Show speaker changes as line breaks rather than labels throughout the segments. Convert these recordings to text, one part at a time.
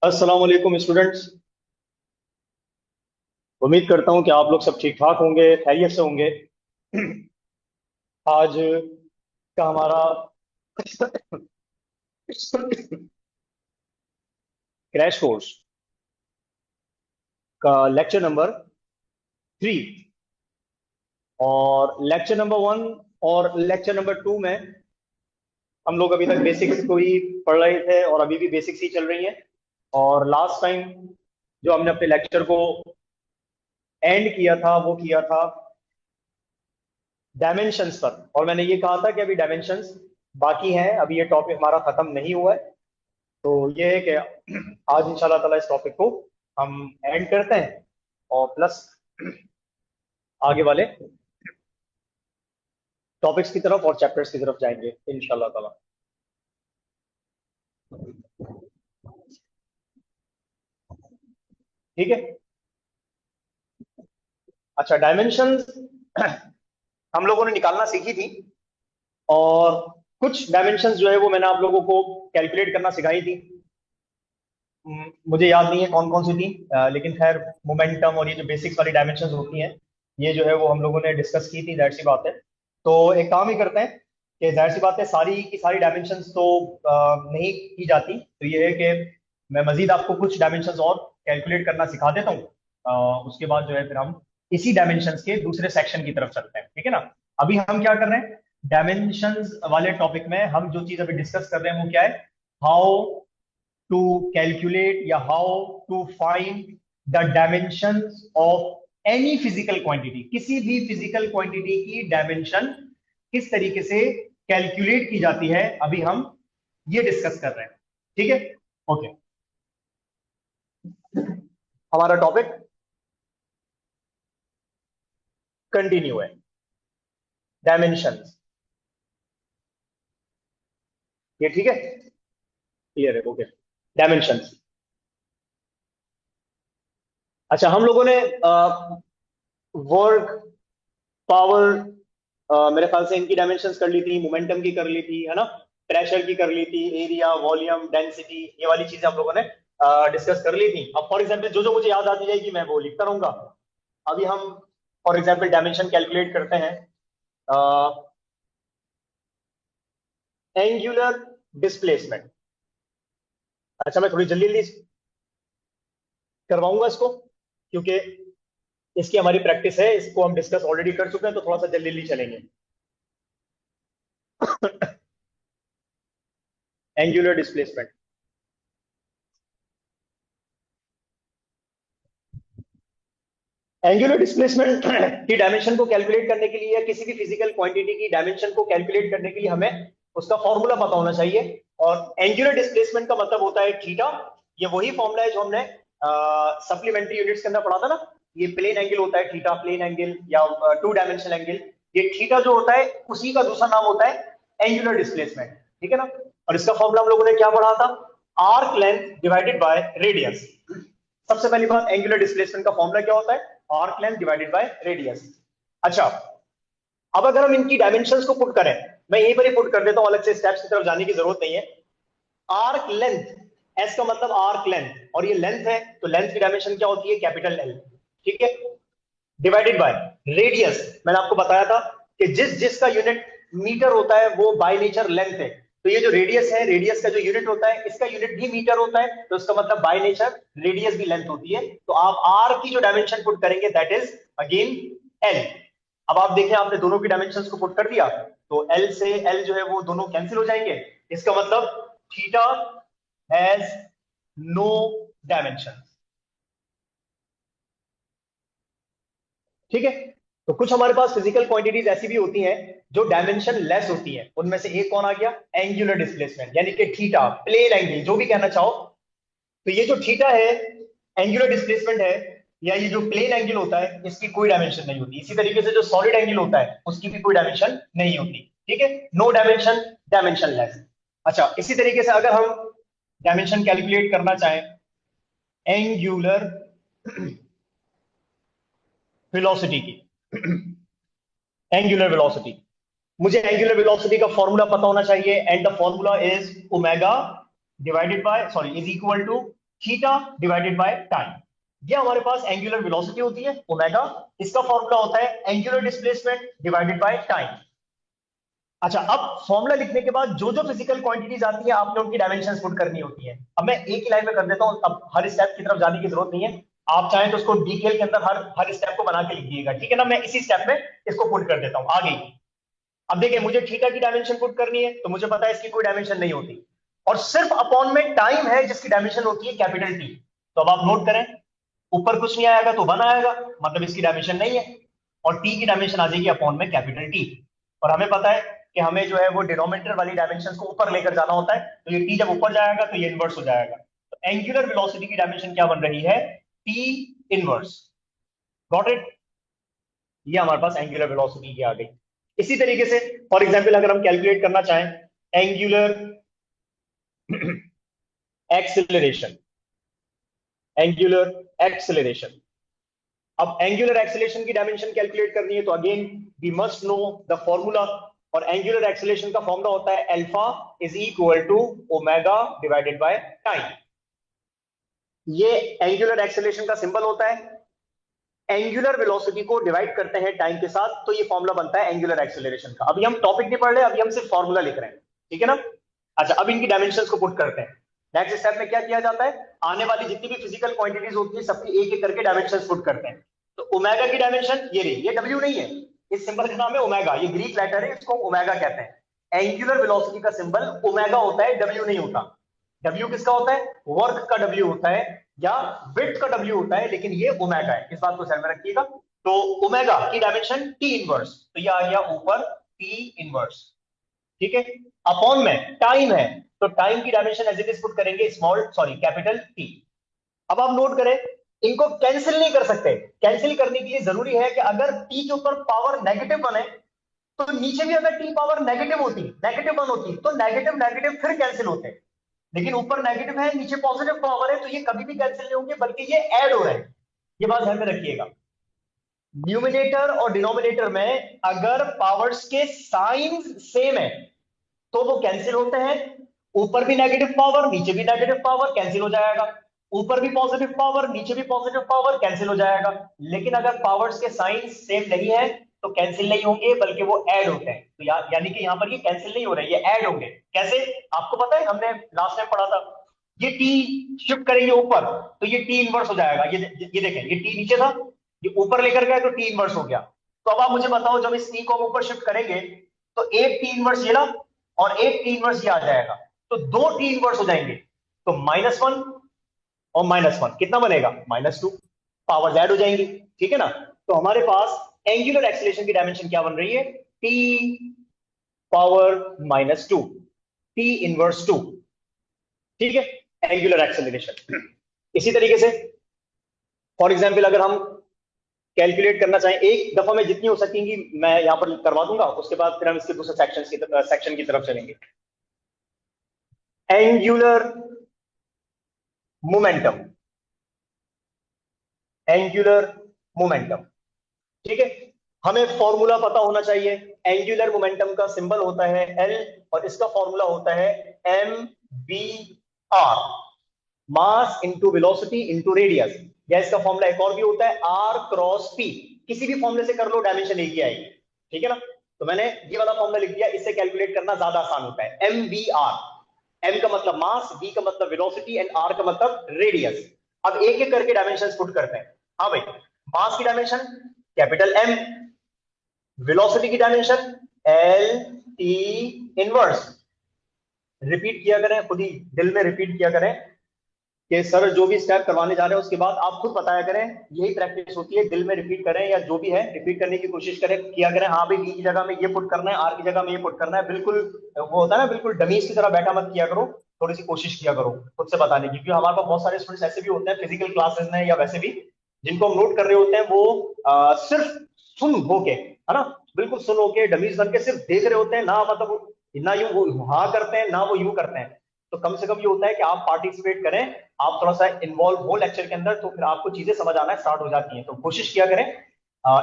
अस्सलाम वालेकुम स्टूडेंट्स। उम्मीद करता हूं कि आप लोग सब ठीक ठाक होंगे, खैरियत से होंगे। आज का हमारा क्रैश कोर्स का लेक्चर नंबर 3 और लेक्चर नंबर 1 और लेक्चर नंबर 2 में हम लोग अभी तक बेसिक्स को ही पढ़ रहे थे और अभी भी बेसिक्स ही चल रही हैं। और लास्ट टाइम जो हमने अपने लेक्चर को एंड किया था वो किया था डायमेंशंस पर, और मैंने ये कहा था कि अभी डायमेंशंस बाकी हैं, अभी ये टॉपिक हमारा खत्म नहीं हुआ है। तो ये है कि आज इंशाल्लाह ताला इस टॉपिक को हम एंड करते हैं और प्लस आगे वाले टॉपिक्स की तरफ और चैप्टर्स की तरफ जाएंगे इंशाल्लाह ताला। ठीक है। अच्छा, डायमेंशंस हम लोगों ने निकालना सीखी थी, और कुछ डायमेंशंस जो है वो मैंने आप लोगों को कैलकुलेट करना सिखाई थी। मुझे याद नहीं है कौन कौन सी थी, लेकिन खैर मोमेंटम और ये जो बेसिक्स वाली डायमेंशंस होती हैं ये जो है वो हम लोगों ने डिस्कस की थी, जाहिर सी बात है। तो एक काम ही करते हैं कि जाहिर सी बात है सारी की सारी डायमेंशंस तो नहीं की जाती, तो ये है कि मैं मजीद आपको कुछ डायमेंशंस और कैलकुलेट करना सिखा देता हूँ। उसके बाद जो है फिर हम इसी डायमेंशंस के दूसरे सेक्शन की तरफ चलते हैं, ठीक है ना। अभी हम क्या कर रहे हैं, डायमेंशंस वाले टॉपिक में हम जो चीज अभी डिस्कस कर रहे हैं वो क्या है, हाउ to calculate या how to find the dimensions of any physical quantity। किसी भी फिजिकल क्वांटिटी की डायमेंशन किस तरीके से कैलकुलेट की जाती है, अभी हम ये डिस्कस कर रहे हैं। ठीक है, ओके। हमारा टॉपिक कंटिन्यू है, डायमेंशंस। ये ठीक है, क्लियर है, ओके। डायमेंशंस। अच्छा, हम लोगों ने वर्क, पावर, मेरे ख्याल से इनकी डायमेंशंस कर ली थी, मोमेंटम की कर ली थी, है ना, प्रेशर की कर ली थी, एरिया, वॉल्यूम, डेंसिटी, ये वाली चीजें हम लोगों ने डिस्कस कर ली थी। अब फॉर एग्जांपल जो जो मुझे याद आती जाएगी मैं वो लिखता रहूंगा। अभी हम फॉर एग्जांपल डायमेंशन कैलकुलेट करते हैं। Angular displacement. अच्छा, मैं थोड़ी जल्दी जल्दी करवाऊंगा इसको, क्योंकि इसकी हमारी प्रैक्टिस है, इसको हम डिस्कस ऑलरेडी कर चुके हैं, तो थोड़ा सा जल्दी जल्दी चलेंगे। Angular displacement. एंगुलर डिस्प्लेसमेंट की डायमेंशन को कैलकुलेट करने के लिए या किसी भी फिजिकल क्वांटिटी की डायमेंशन को कैलकुलेट करने के लिए हमें उसका फॉर्मूला पता होना चाहिए। और एंगुलर डिस्प्लेसमेंट का मतलब होता है थीटा। ये वही फॉर्मूला है जो हमने सप्लीमेंट्री यूनिट्स के अंदर पढ़ा था ना। ये प्लेन एंगल होता है थीटा, प्लेन एंगल या टू डायमेंशनल एंगल। ये थीटा जो होता है उसी का दूसरा नाम होता है एंगुलर डिस्प्लेसमेंट, ठीक है ना। और इसका फॉर्मूला हम लोगों ने क्या पढ़ा था, arc length divided by radius. सबसे पहली बात, एंगुलर डिस्प्लेसमेंट का फॉर्मूला क्या होता है, arc length divided by radius. अच्छा, अब अगर हम इनकी डायमेंशंस को पुट करें, मैं यहीं पर ही पुट कर देता हूं, अलग से स्टेप्स की तरफ जाने की जरूरत नहीं है। आर्क लेंथ, एस का मतलब आर्क लेंथ, और ये लेंथ है तो लेंथ की डायमेंशन क्या होती है, कैपिटल एल, ठीक है। डिवाइडेड बाय रेडियस, मैंने आपको बताया था कि जिस जिसका यूनिट मीटर होता है वो बाय नेचर लेंथ है। तो ये जो रेडियस है, रेडियस का जो यूनिट होता है इसका यूनिट भी मीटर होता है, तो इसका मतलब बाय नेचर रेडियस भी लेंथ होती है। तो आप आर की जो डायमेंशन पुट करेंगे दैट इज अगेन एल। अब आप देखें, आपने दोनों की डायमेंशंस को पुट कर दिया, तो एल से एल जो है वो दोनों कैंसिल हो जाएंगे। इसका मतलब थीटा हैज नो डायमेंशन, ठीक है। तो कुछ हमारे पास फिजिकल क्वांटिटीज ऐसी भी होती हैं जो डायमेंशन लेस होती हैं, उनमें से एक कौन आ गया, एंगुलर डिस्प्लेसमेंट, यानी कि थीटा, प्लेन एंगल, जो भी कहना चाहो। तो ये जो थीटा है, एंगुलर डिस्प्लेसमेंट है, या ये जो प्लेन एंगल होता है, इसकी कोई डायमेंशन नहीं होती। इसी तरीके से जो सॉलिड एंगल होता है उसकी भी कोई डायमेंशन नहीं होती, ठीक है। No dimension, dimensionless. अच्छा, इसी तरीके से अगर हम डायमेंशन कैलकुलेट करना चाहें एंगुलर वेलोसिटी की, एंगुलर वेलोसिटी, मुझे एंगुलर वेलोसिटी का फॉर्मूला पता होना चाहिए, and the formula is omega divided by, sorry, is equal to theta divided by time. ये हमारे पास एंगुलर वेलोसिटी होती है ओमेगा, इसका फॉर्मूला होता है angular displacement divided by time. अच्छा, अब फॉर्मूला लिखने के बाद जो जो फिजिकल क्वांटिटीज आती है आपने उनकी डायमेंशंस पुट करनी होती है। अब मैं एक ही लाइन में कर देता हूं, अब हर स्टेप की तरफ जाने की जरूरत नहीं है, आप चाहें तो उसको डिटेल के अंदर हर हर स्टेप को बना के लिख दिएगा, ठीक है ना। मैं इसी स्टेप में इसको पुट कर देता हूं आगे। अब देखिए, मुझे थीटा की डायमेंशन पुट करनी है, तो मुझे पता है इसकी कोई डायमेंशन नहीं होती, और सिर्फ अपॉन में टाइम है जिसकी डायमेंशन होती है कैपिटल टी। तो अब आप नोट करें, ऊपर कुछ नहीं आएगा तो 1 आएगा, मतलब इसकी डायमेंशन नहीं है, और टी की डायमेंशन आ जाएगी अपॉन में कैपिटल टी। और हमें पता है कि हमें जो है वो डिनोमिनेटर वाली डायमेंशन को ऊपर लेकर जाना होता है, तो ये टी जब ऊपर जाएगा तो ये इनवर्स हो जाएगा। तो एंगुलर वेलोसिटी की डायमेंशन क्या बन रही है? T inverse. Got it? ये हमारे पास एंगुलर वेलोसिटी की आ गई। इसी तरीके से फॉर एग्जांपल अगर हम कैलकुलेट करना चाहें एंगुलर एक्सेलरेशन, एंगुलर एक्सेलरेशन। अब एंगुलर एक्सेलरेशन की डायमेंशन कैलकुलेट करनी है तो again we must know the formula, और एंगुलर एक्सेलरेशन का फॉर्मूला होता है alpha is equal to omega divided by time. ये एंगुलर एक्सेलरेशन का सिंबल होता है, एंगुलर वेलोसिटी को डिवाइड करते हैं टाइम के साथ, तो ये फॉर्मूला बनता है एंगुलर एक्सेलरेशन का। अभी हम टॉपिक नहीं पढ़ रहे, अभी हम सिर्फ फॉर्मूला लिख रहे हैं, ठीक है ना। अच्छा, अब इनकी डायमेंशंस को पुट करते हैं। नेक्स्ट स्टेप में क्या किया जाता है, आने वाली जितनी भी फिजिकल क्वांटिटीज होती है सबकी एक एक करके डायमेंशंस पुट करते हैं। तो ओमेगा की डायमेंशन ये रही, ये डब्ल्यू नहीं है, इस सिंबल का नाम है ओमेगा, ये ग्रीक लेटर है, इसको ओमेगा कहते हैं। एंगुलर वेलोसिटी का सिंबल ओमेगा होता है, डब्ल्यू नहीं होता। डब्ल्यू किसका होता है? वर्क का डब्ल्यू होता है, या विड्थ का डब्ल्यू होता है, लेकिन ये ओमेगा है, इस बात को ध्यान में रखिएगा। तो ओमेगा की डायमेंशन टी इनवर्स, तो ये आ गया ऊपर टी इनवर्स, ठीक है। अपॉन में टाइम है, तो टाइम की dimension as it is put करेंगे स्मॉल सॉरी कैपिटल टी। अब आप नोट करें, इनको कैंसिल नहीं कर सकते। कैंसिल करने के लिए जरूरी है कि अगर टी के ऊपर पावर नेगेटिव बने, तो नीचे भी अगर टी पावर नेगेटिव होती, नेगेटिव वन होती, तो नेगेटिव नेगेटिव फिर कैंसिल होते हैं। लेकिन ऊपर नेगेटिव है, नीचे पॉजिटिव पावर है, तो ये कभी भी कैंसिल नहीं होंगे, बल्कि ये ऐड हो रहे हैं। ये बात ध्यान में रखिएगा। न्यूमिनेटर और डिनोमिनेटर में अगर पावर्स के साइन सेम है तो वो कैंसिल होते हैं। ऊपर भी नेगेटिव पावर, नीचे भी नेगेटिव पावर, कैंसिल हो जाएगा। ऊपर भी पॉजिटिव पावर, नीचे भी पॉजिटिव पावर, कैंसिल हो जाएगा। लेकिन अगर पावर्स के साइन सेम नहीं है तो कैंसिल नहीं होंगे, बल्कि वो ऐड होते हैं। तो यानी कि यहां पर ये कैंसिल नहीं हो रहे, ये ऐड होंगे। कैसे? आपको पता है, हमने लास्ट टाइम पढ़ा था, ये टी शिफ्ट करेंगे ऊपर तो ये टी इनवर्स हो जाएगा। ये देखें, ये टी नीचे था, ये ऊपर लेकर गए तो टी इनवर्स हो गया। तो अब आप मुझे बताओ, जब इस टी को हम ऊपर शिफ्ट करेंगे तो एक टी इनवर्स ये ना, और एक टी इनवर्स ये आ जाएगा, तो दो टी इनवर्स हो जाएंगे। तो -1 और -1 कितना बनेगा? -2। पावर ऐड हो जाएंगी, ठीक है ना। तो हमारे पास एंगुलर एक्सीलरेशन की डायमेंशन क्या बन रही है? टी पावर -2, टी इनवर्स 2, ठीक है, एंगुलर एक्सेलरेशन। इसी तरीके से फॉर एग्जांपल अगर हम कैलकुलेट करना चाहें, एक दफा में जितनी हो सकेंगी मैं यहां पर करवा दूंगा, उसके बाद फिर हम इसके दूसरे सेक्शन की तरफ चलेंगे। एंगुलर मोमेंटम, एंगुलर मोमेंटम, ठीक है। हमें फॉर्मूला पता होना चाहिए। एंगुलर मोमेंटम का सिंबल होता है एल, और इसका फॉर्मूला होता है mvr, mass into velocity into radius, या इसका फॉर्मूला एक और भी होता है r क्रॉस p। किसी भी फॉर्मूले से कर लो, डायमेंशन एक ही आएगी, ठीक है ना। तो मैंने ये वाला फॉर्मूला लिख दिया, इससे कैलकुलेट करना ज्यादा आसान होता है। mvr, m का मतलब मास, v का मतलब वेलोसिटी, एंड r का मतलब रेडियस। अब एक एक करके डायमेंशन पुट करते हैं। हाँ भाई, मास की डायमेंशन कैपिटल M, वेलोसिटी की dimension L T inverse. Repeat किया करें, खुद ही दिल में रिपीट किया करें कि सर जो भी स्टेप करवाने जा रहे हैं उसके बाद आप खुद बताया करें। यही प्रैक्टिस होती है, दिल में रिपीट करें, या जो भी है रिपीट करने की कोशिश करें, किया करें। हाँ भाई, डी की जगह में ये पुट करना है, आर की जगह में ये पुट करना है। बिल्कुल वो होता है ना, बिल्कुल डमीज की तरह बैठा मत किया करो, थोड़ी सी कोशिश किया करो खुद से बताने की। क्योंकि हमारे पास बहुत सारे स्टूडेंट्स ऐसे भी होते हैं फिजिकल क्लासेस में या वैसे भी, जिनको हम नोट कर रहे होते हैं, वो सिर्फ सुन होके, है ना, बिल्कुल सुन होके डमीज बन के सिर्फ देख रहे होते हैं ना, मतलब ना यूं वो हाँ करते हैं ना वो यूं करते हैं। तो कम से कम ये होता है कि आप पार्टिसिपेट करें, आप थोड़ा सा इन्वॉल्व हो लेक्चर के अंदर, तो फिर आपको चीजें समझ आना स्टार्ट हो जाती हैं। तो कोशिश किया करें,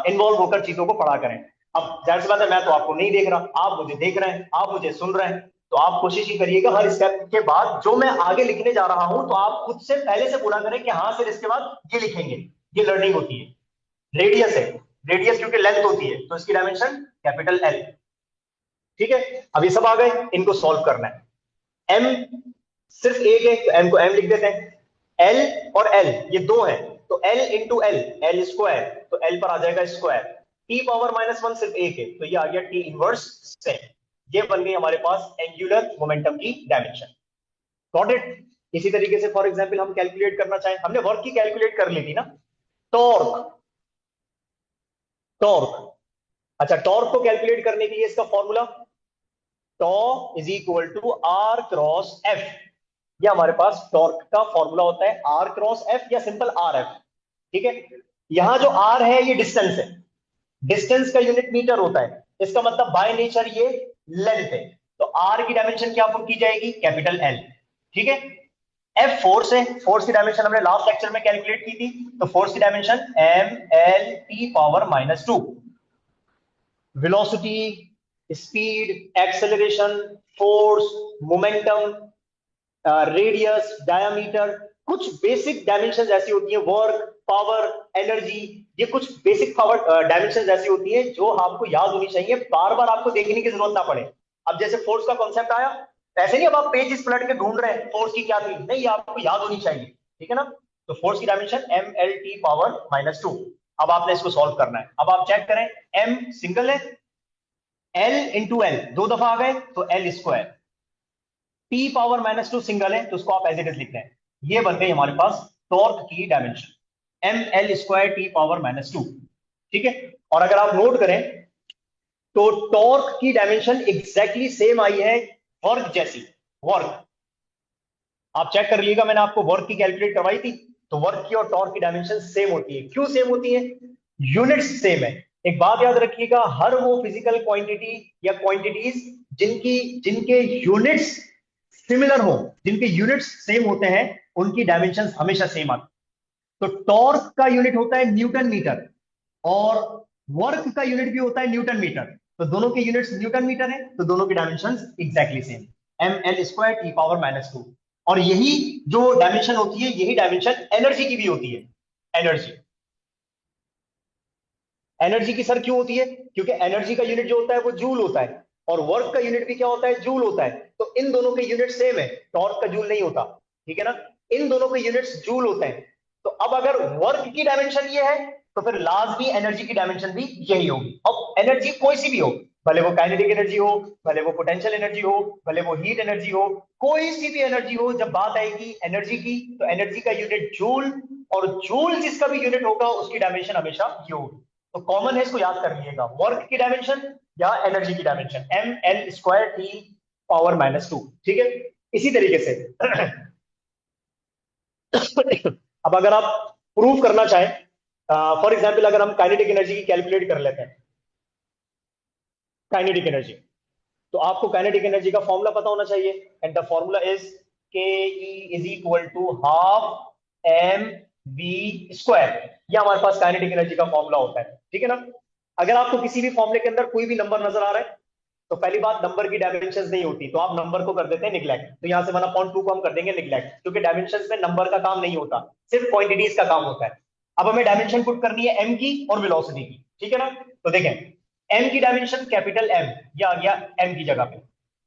इन्वॉल्व होकर चीजों को पढ़ा करें। अब जाहिर सी बात है, मैं तो आपको नहीं देख रहा, आप मुझे देख रहे हैं, आप मुझे सुन रहे हैं, तो आप कोशिश ही करिएगा हर स्टेप के बाद जो मैं आगे लिखने जा रहा हूं तो आप खुद से पहले से पूरा करें कि हाँ सर इसके बाद ये लिखेंगे। ये लर्निंग होती है। रेडियस है, रेडियस क्योंकि लेंथ होती है तो इसकी डायमेंशन कैपिटल एल। ठीक है, अब ये सब आ गए, इनको सॉल्व करना है। एम सिर्फ एक है तो एम को एम लिख देते हैं। एल और एल ये दो हैं तो L into L, L square, तो एल पर आ जाएगा स्क्वायर। टी पावर -1 सिर्फ एक है तो ये आ गया टी इनवर्स सेम। ये बन गई हमारे पास एंगुलर मोमेंटम की डायमेंशन। Got it. इसी तरीके से फॉर एग्जांपल हम कैलकुलेट करना चाहें, हमने वर्क की कैलकुलेट कर ली थी ना, टॉर्क। टॉर्क, अच्छा टॉर्क को कैलकुलेट करने के लिए इसका formula tau is equal to R cross F. ये हमारे पास टॉर्क का फॉर्मूला होता है, आर क्रॉस एफ या सिंपल आर एफ। ठीक है, यहां जो आर है ये डिस्टेंस है, डिस्टेंस का यूनिट मीटर होता है, इसका मतलब बाय नेचर ये लेंथ है। तो आर की डायमेंशन क्या की जाएगी, कैपिटल एल। ठीक है, एफ फोर्स है, फोर्स की डायमेंशन हमने लास्ट लेक्चर में कैलकुलेट की थी, तो फोर्स की dimension M L T power -2। Velocity, speed, acceleration, force, momentum, radius, diameter, कुछ बेसिक डायमेंशन ऐसी होती हैं, वर्क, पावर, एनर्जी, ये कुछ बेसिक पावर डायमेंशन ऐसी होती हैं जो आपको याद होनी चाहिए, बार बार आपको देखने की जरूरत ना पड़े। अब जैसे फोर्स का कॉन्सेप्ट आया, ऐसे नहीं अब आप पेज पलट के ढूंढ रहे हैं फोर्स की क्या थी, नहीं, ये आपको याद होनी चाहिए। ठीक है ना, तो फोर्स की dimension M L T power -2। अब आपने इसको सॉल्व करना है। अब आप चेक करें, एम सिंगल है, एल इंटू एल दो दफा आ गए तो L square, T power -2 single है तो उसको आप एज इट इज लिखते हैं। ये बन गई हमारे पास टॉर्क की dimension, M L square T power -2। ठीक है, और अगर आप नोट करें तो टॉर्क की डायमेंशन एग्जैक्टली सेम आई है वर्क जैसी। वर्क आप चेक कर लीजिएगा, मैंने आपको वर्क की कैलकुलेट करवाई थी, तो वर्क की और टॉर्क की डायमेंशन सेम होती है। क्यों सेम होती है, यूनिट्स सेम है। एक बात याद रखिएगा, हर वो फिजिकल क्वांटिटी या क्वांटिटीज जिनकी जिनके यूनिट्स सिमिलर हो, जिनके यूनिट्स सेम होते हैं, उनकी डायमेंशन हमेशा सेम आती है। तो टॉर्क का यूनिट होता है न्यूटन मीटर और वर्क का यूनिट भी होता है न्यूटन मीटर, तो दोनों के यूनिट्स न्यूटन मीटर है तो दोनों की dimension exactly same, M L square T power -2। और यही जो डायमेंशन होती है, यही डायमेंशन एनर्जी की भी होती है। एनर्जी, एनर्जी की सर क्यों होती है, क्योंकि एनर्जी का यूनिट जो होता है वो जूल होता है और वर्क का यूनिट भी क्या होता है, जूल होता है। तो इन दोनों के यूनिट सेम है, टॉर्क का जूल नहीं होता। ठीक है ना, इन दोनों के यूनिट्स जूल होते हैं। तो अब अगर वर्क की डायमेंशन ये है तो फिर लाजमी एनर्जी की डायमेंशन भी यही होगी। अब एनर्जी कोई सी भी हो, भले वो काइनेटिक एनर्जी हो, भले वो पोटेंशियल एनर्जी हो, भले वो हीट एनर्जी हो, कोई सी भी एनर्जी हो, जब बात आएगी एनर्जी की तो एनर्जी का यूनिट जूल, और जूल जिसका भी यूनिट होगा उसकी डायमेंशन हमेशा ये होगी। तो कॉमन है, इसको याद कर लीजिएगा, वर्क की डायमेंशन या एनर्जी की dimension M L square T power -2। ठीक है, इसी तरीके से अब अगर आप प्रूव करना चाहें, फॉर एग्जाम्पल अगर हम काइनेटिक एनर्जी की कैलकुलेट कर लेते हैं, काइनेटिक एनर्जी, तो आपको काइनेटिक एनर्जी का फॉर्मूला पता होना चाहिए, and the formula is K E is equal to half M B square. ये हमारे पास काइनेटिक एनर्जी का फॉर्मूला होता है। ठीक है ना, अगर आपको किसी भी फॉर्मूले के अंदर कोई भी नंबर नजर आ रहा है तो पहली बात, नंबर की डायमेंशंस नहीं होती तो आप नंबर को कर देते हैं निग्लेक्ट, तो यहां से 1/2 को हम कर देंगे निग्लेक्ट, क्योंकि डायमेंशंस में नंबर का काम नहीं होता, सिर्फ क्वांटिटीज का काम होता है। अब हमें डायमेंशन पुट करनी है एम की और वेलोसिटी की। ठीक है ना, तो देखें एम की डायमेंशन कैपिटल एम, ये आ गया एम की जगह पे,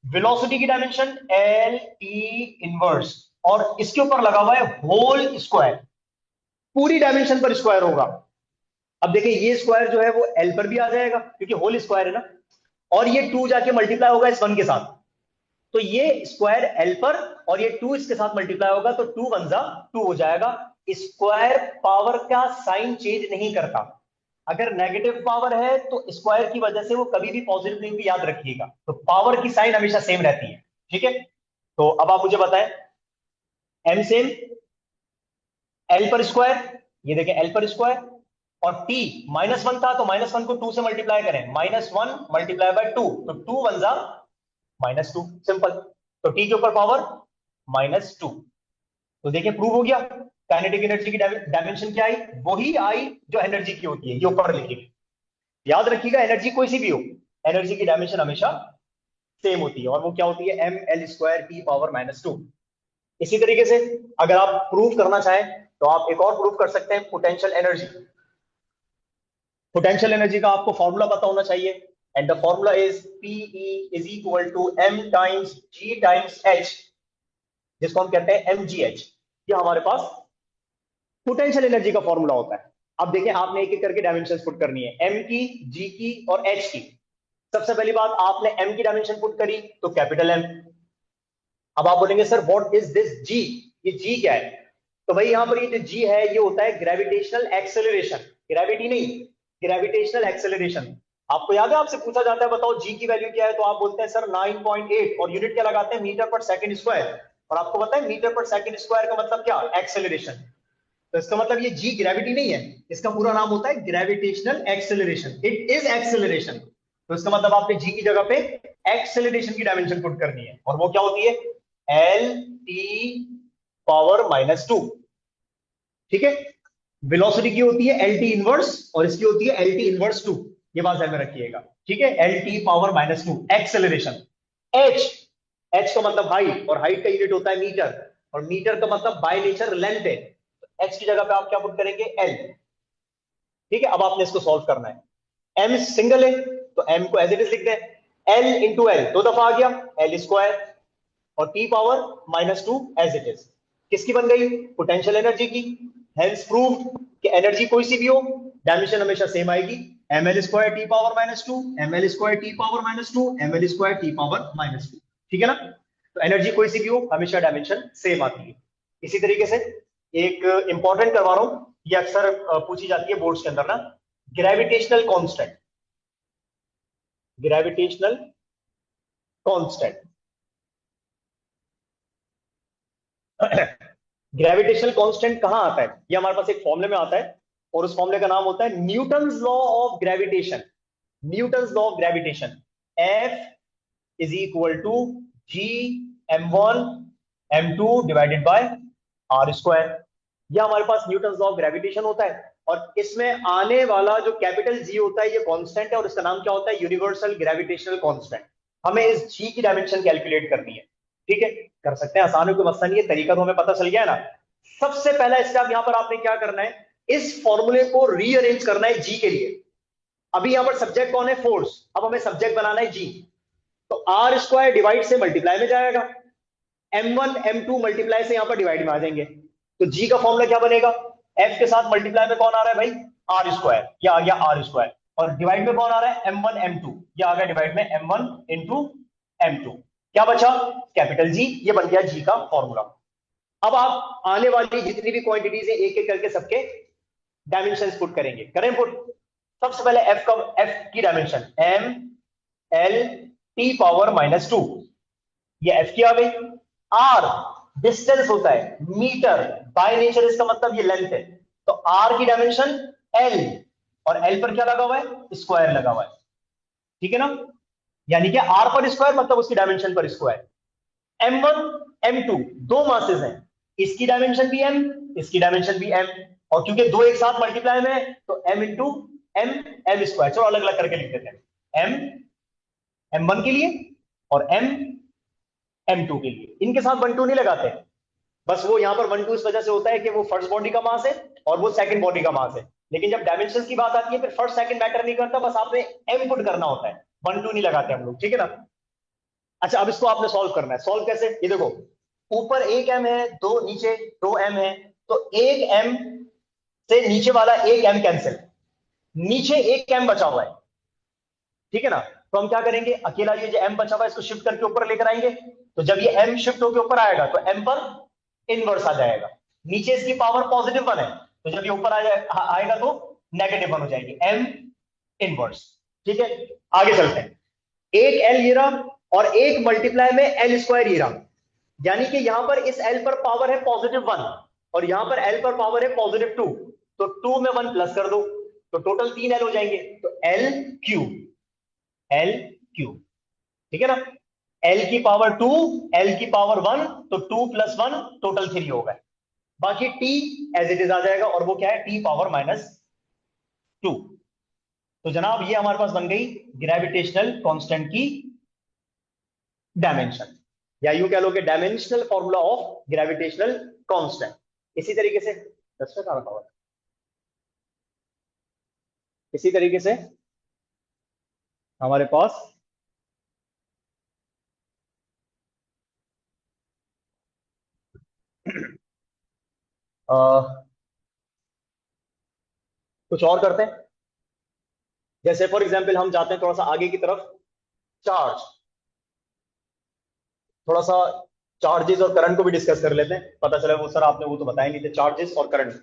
वेलोसिटी की डायमेंशन एल टी इनवर्स, और इसके ऊपर लगा हुआ है होल स्क्वायर, पूरी डायमेंशन पर स्क्वायर होगा। अब देखिए ये स्क्वायर जो है वो एल पर भी आ जाएगा क्योंकि होल स्क्वायर है ना, और ये 2 जाके मल्टीप्लाई होगा इस 1 के साथ, तो ये स्क्वायर एल पर और ये 2 इसके साथ मल्टीप्लाई होगा तो 2 1 जा 2 हो जाएगा। स्क्वायर पावर का साइन चेंज नहीं करता, अगर नेगेटिव पावर है तो स्क्वायर की वजह से वो कभी भी पॉजिटिव नहीं होगी, याद रखिएगा, तो पावर की साइन हमेशा सेम रहती है। ठीक है, तो अब आप मुझे बताएं, एम सेम, एल पर स्क्वायर, ये देखें एल पर स्क्वायर, और t -1 था तो -1 को 2 से मल्टीप्लाई करें, -1 मल्टीप्लाई बाय 2, तो 2 1 जा -2, सिंपल। तो t के ऊपर पावर -2, तो देखिए प्रूव हो गया। काइनेटिक एनर्जी की डायमेंशन क्या आई, वही आई जो एनर्जी की होती है, ये ऊपर लिखिए। याद रखिएगा एनर्जी कोई सी भी हो, एनर्जी की डायमेंशन हमेशा सेम होती है, और वो क्या होती है, ml² T⁻²। इसी तरीके से अगर आप प्रूव करना चाहें तो आप एक और प्रूव कर सकते हैं, पोटेंशियल एनर्जी। पोटेंशियल एनर्जी का आपको फॉर्मूला पता होना चाहिए, and the formula is PE is equal to m times G times H, जिसको हम कहते हैं mgh। ये हमारे पास पोटेंशियल एनर्जी का फॉर्मूला होता है। अब देखिए, आपने एक एक करके डायमेंशन पुट करनी है, m की, g की और h की। सबसे पहली बात, आपने m की डायमेंशन पुट करी तो कैपिटल M। अब आप बोलेंगे sir what is this g, ये g क्या है? तो भाई यहां पर ये जो g है ये होता है ग्रेविटेशनल एक्सेलरेशन, ग्रेविटी नहीं, ग्रेविटेशनल एक्सेलरेशन। आपको याद है, आपसे पूछा जाता है बताओ g की वैल्यू क्या है, तो आप बोलते हैं सर 9.8, और यूनिट क्या लगाते हैं, मीटर पर सेकंड स्क्वायर। और आपको पता है मीटर पर सेकंड स्क्वायर का मतलब क्या, एक्सेलरेशन। तो इसका मतलब ये g ग्रेविटी नहीं है, इसका पूरा नाम होता है gravitational acceleration, it is acceleration. तो इसका मतलब आपने g की जगह पे एक्सेलरेशन की डायमेंशन पुट करनी है, और वो क्या होती है, LT⁻²। ठीक है, वेलोसिटी की होती है LT⁻, और इसकी होती है LT⁻²। ये बात ध्यान में रखिएगा, ठीक है, LT⁻², एक्सेलरेशन। h, h का मतलब हाइट, और हाइट का यूनिट होता है मीटर, और मीटर का मतलब बाय नेचर लेंथ है। तो h की जगह पे आप क्या पुट करेंगे, l। ठीक है, अब आपने इसको सॉल्व करना है। m सिंगल है तो m को एज इट इज लिख दें, l इंटू एल दो दफा आ गया, l², और T⁻², एज इट इज। किसकी बन गई, पोटेंशियल एनर्जी की। हेंस प्रूव्ड कि एनर्जी कोई सी भी हो, डायमेंशन हमेशा सेम आएगी, ml² T⁻², ml² T⁻², ml² T⁻²। ठीक है ना? तो एनर्जी कोई सी भी हो, हमेशा डायमेंशन सेम आती है। इसी तरीके से एक इंपॉर्टेंट करवा रहा हूं, ये अक्सर पूछी जाती है बोर्ड्स के अंदर ना, gravitational constant. Gravitational constant gravitational constant कहां आता है, ये हमारे पास एक फॉर्मूले में आता है, और उस फॉर्मूले का नाम होता है Newton's law of gravitation. Newton's law of gravitation, F is equal to G m1 m2 divided by r²। यह हमारे पास न्यूटन्स लॉ ऑफ ग्रेविटेशन होता है, और इसमें आने वाला जो कैपिटल G होता है ये कांस्टेंट है, और इसका नाम क्या होता है, यूनिवर्सल ग्रेविटेशनल कांस्टेंट। हमें इस G की डायमेंशन कैलकुलेट करनी है। ठीक है, कर सकते हैं, आसान है, कोई मसला नहीं है, तरीका तो हमें पता चल गया है ना। सबसे पहला स्टेप यहां पर आपने क्या करना है, इस फॉर्मूले को रीअरेंज करना है G के लिए। अभी यहां पर सब्जेक्ट कौन है, फोर्स, अब हमें सब्जेक्ट बनाना है G। तो r² डिवाइड से मल्टीप्लाई में जाएगा, m1 m2 मल्टीप्लाई से यहां पर डिवाइड में आ जाएंगे। तो G का फॉर्मूला क्या बनेगा, F के साथ मल्टीप्लाई में कौन आ रहा है भाई, r², यह आ गया r², और डिवाइड में कौन आ रहा है, m1 m2, यह आ गया डिवाइड में m1 इंटू m2। क्या बचा, कैपिटल G, ये बन गया G का फॉर्मूला। अब आप आने वाली जितनी भी क्वांटिटीज है एक एक करके सबके डायमेंशंस पुट करेंगे, करें पुट। सबसे पहले F की डायमेंशन ml⁻², ये F की आ गई। R डिस्टेंस होता है, मीटर, बाय नेचर इसका मतलब ये लेंथ है, तो R की डायमेंशन L, और L पर क्या लगा हुआ है, स्क्वायर लगा हुआ है। ठीक है ना, यानी कि R पर स्क्वायर मतलब उसकी डायमेंशन पर स्क्वायर। m1 m2 दो मासेस हैं, इसकी डायमेंशन भी m, इसकी डायमेंशन भी m, और क्योंकि दो एक साथ मल्टीप्लाई में है तो m इंटू m m²। चलो अलग अलग करके लिख देते हैं, m m1 के लिए और m m2 के लिए। इनके साथ 1 2 नहीं लगाते, बस वो यहां पर 1 2 इस वजह से होता है कि वो फर्स्ट बॉडी का मास है और वो सेकंड बॉडी का मास है। लेकिन जब डायमेंशंस की बात आती है फिर फर्स्ट सेकंड मैटर नहीं करता, बस आपने m पुट करना होता है, 1 2 नहीं लगाते हम लोग। ठीक है ना? अच्छा, अब इसको आपने सॉल्व करना है। सॉल्व कैसे, ये देखो, ऊपर एक m है, दो नीचे 2 m है, तो एक m से नीचे वाला एक m कैंसिल, नीचे एक m बचा हुआ है। ठीक है ना? तो हम क्या करेंगे, अकेला ये जो m बचा हुआ है इसको शिफ्ट करके ऊपर लेकर आएंगे, तो जब ये m शिफ्ट होकर ऊपर आएगा तो m पर इनवर्स आ जाएगा। नीचे इसकी पावर +1 है, तो जब ये ऊपर आएगा तो -1 हो जाएगी, m इनवर्स। ठीक है, आगे चलते हैं। एक l ये रहा, और एक मल्टीप्लाई में l² ये रहा, यानी कि यहां पर इस l पर पावर है +1, और यहां पर l पर पावर है +2, तो 2 में 1 प्लस कर दो, तो टोटल 3 l हो जाएंगे, तो l³ ठीक है ना, l की पावर 2, l की पावर 1, तो 2 + 1 टोटल 3 होगा। बाकी t एज इट इज आ जाएगा, और वो क्या है, T⁻²। तो जनाब ये हमारे पास बन गई ग्रेविटेशनल कांस्टेंट की डायमेंशन, या यूं कह लो कि dimensional formula of gravitational constant. इसी तरीके से दस का रखा हुआ है, इसी तरीके से हमारे पास कुछ और करते हैं। जैसे फॉर एग्जांपल हम जाते हैं थोड़ा सा आगे की तरफ, चार्ज, थोड़ा सा चार्जेस और करंट को भी डिस्कस कर लेते हैं। पता चला वो सर आपने वो तो बताया नहीं थे, चार्जेस और करंट,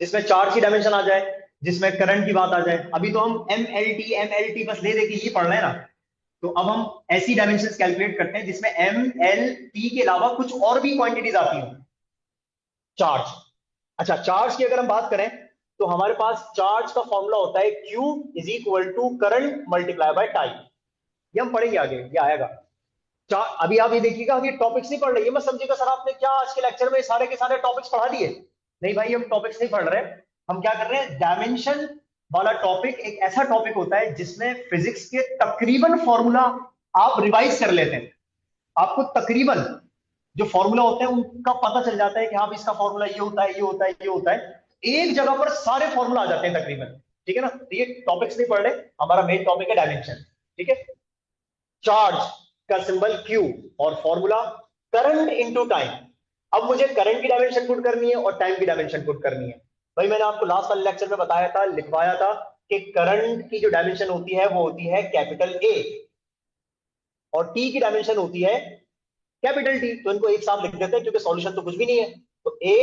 जिसमें चार्ज की डायमेंशन आ जाए, जिसमें करंट की बात आ जाए। अभी तो हम एम एल टी बस ले दे के ही पढ़ रहे हैं ना, तो अब हम ऐसी डायमेंशन कैलकुलेट करते हैं जिसमें एम एल टी के अलावा कुछ और भी क्वांटिटीज आती हो। चार्ज, अच्छा चार्ज की अगर हम बात करें तो हमारे पास चार्ज का फॉर्मूला होता है Q is equal to current multiply by time. ये हम पढ़ेंगे आगे, ये आएगा। अभी आप ये देखिएगा, हम ये टॉपिक्स नहीं पढ़ रहे, ये मत समझिएगा सर आपने क्या आज के लेक्चर में सारे के सारे टॉपिक्स पढ़ा दिए। नहीं भाई, हम टॉपिक्स नहीं पढ़ रहे, हम क्या कर रहे हैं, डायमेंशन वाला टॉपिक एक ऐसा टॉपिक होता है जिसमें फिजिक्स के तकरीबन फॉर्मूला आप रिवाइज कर लेते हैं। आपको तकरीबन जो फॉर्मूला होते हैं उनका पता चल जाता है कि हाँ इसका फॉर्मूला ये होता है, ये होता है, ये होता है, एक जगह पर सारे फॉर्मूला आ जाते हैं तकरीबन। ठीक है ना, तो ये टॉपिक्स नहीं पढ़ रहे, हमारा मेन टॉपिक है डायमेंशन। ठीक है, चार्ज का सिंबल Q और फॉर्मूला करंट इनटू टाइम। अब मुझे करंट की डायमेंशन पुट करनी है और टाइम की डायमेंशन पुट करनी है। भाई मैंने आपको लास्ट वाले लेक्चर में बताया था, लिखवाया था कि करंट की जो डायमेंशन होती है वो होती है कैपिटल A, और T की डायमेंशन होती है कैपिटल T। तो इनको एक साथ लिख देते हैं क्योंकि सॉल्यूशन तो कुछ भी नहीं है। तो A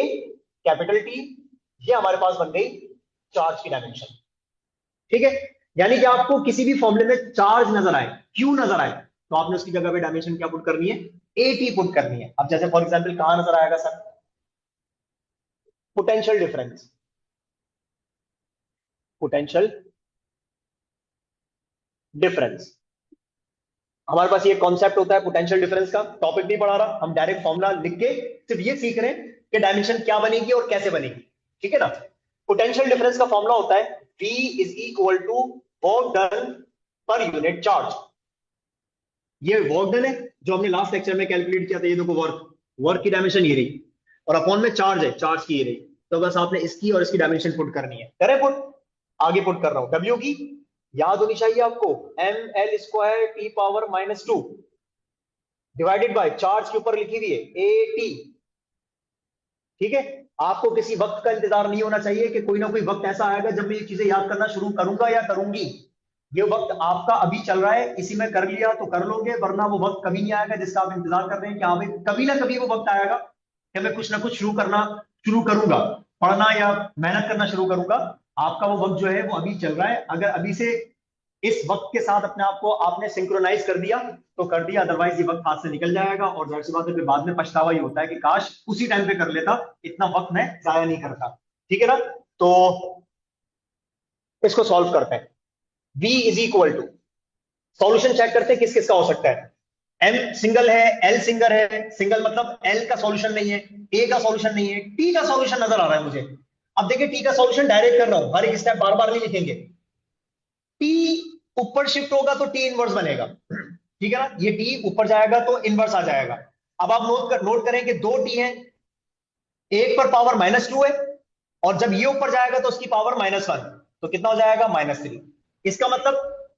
कैपिटल T, ये हमारे पास बन गई चार्ज की डायमेंशन। ठीक है, यानी कि आपको किसी भी फॉर्मूले में चार्ज नजर आए, क्यू नजर आए, तो आपने उसकी जगह पे डायमेंशन क्या पुट करनी है, एटी पुट करनी है। अब जैसे फॉर एग्जांपल कहां नजर आएगा sir, potential difference, potential difference, हमारे पास ये कॉन्सेप्ट होता है पोटेंशियल डिफरेंस का। टॉपिक नहीं पढ़ा रहा, हम डायरेक्ट फॉर्मूला लिख के सिर्फ ये सीख रहे हैं कि डायमेंशन क्या बनेगी और कैसे बनेगी। ठीक है ना, पोटेंशियल डिफरेंस का फॉर्मूला होता है V is equal to work done per unit charge. ये वर्क डन है जो हमने लास्ट लेक्चर में कैलकुलेट किया था, ये देखो वर्क, वर्क की डायमेंशन ये रही, और अपॉन में चार्ज है, चार्ज की ये रही। तो बस आपने इसकी और इसकी डायमेंशन पुट करनी है। करे पुट, आगे पुट कर रहा हूं, W की याद होनी चाहिए आपको, ml² T⁻⁻² divided by charge के ऊपर लिखी हुई है AT। ठीक है, आपको किसी वक्त का इंतजार नहीं होना चाहिए कि कोई ना कोई वक्त ऐसा आएगा जब मैं ये चीजें याद करना शुरू करूंगा या करूंगी। ये वक्त आपका अभी चल रहा है, इसी में कर लिया तो कर लोगे, वरना वो वक्त कभी नहीं आएगा जिसका आप इंतजार कर रहे हैं कि हाँ भाई कभी ना कभी वो वक्त आएगा कि मैं कुछ ना कुछ शुरू करूंगा, पढ़ना या मेहनत करना शुरू करूंगा। आपका वो वक्त जो है वो अभी चल रहा है। अगर अभी से इस वक्त के साथ अपने आप को आपने सिंक्रोनाइज कर दिया तो कर दिया, अदरवाइज ये वक्त हाथ से निकल जाएगा, और जाहिर सी बात है फिर बाद में पछतावा ही होता है कि काश उसी टाइम पे कर लेता, इतना वक्त मैं जाया नहीं करता। ठीक है ना, तो इसको सॉल्व करते हैं। V is equal to, solution check करते हैं किस किस का हो सकता है। M सिंगल है, L सिंगल है, सिंगल मतलब L का सॉल्यूशन नहीं है, A का सॉल्यूशन नहीं है, T का सॉल्यूशन नजर आ रहा है मुझे। अब देखिए T का सॉल्यूशन डायरेक्ट कर रहा हूं, हर एक स्टेप बार बार नहीं लिखेंगे। T ऊपर शिफ्ट होगा तो T इनवर्स बनेगा। ठीक है ना, ये T ऊपर जाएगा तो इनवर्स आ जाएगा। अब आप नोट करें कि दो T हैं, एक पर पावर -2 है, और जब ये ऊपर जाएगा तो उसकी पावर -1, तो कितना हो जाएगा, -3। इसका मतलब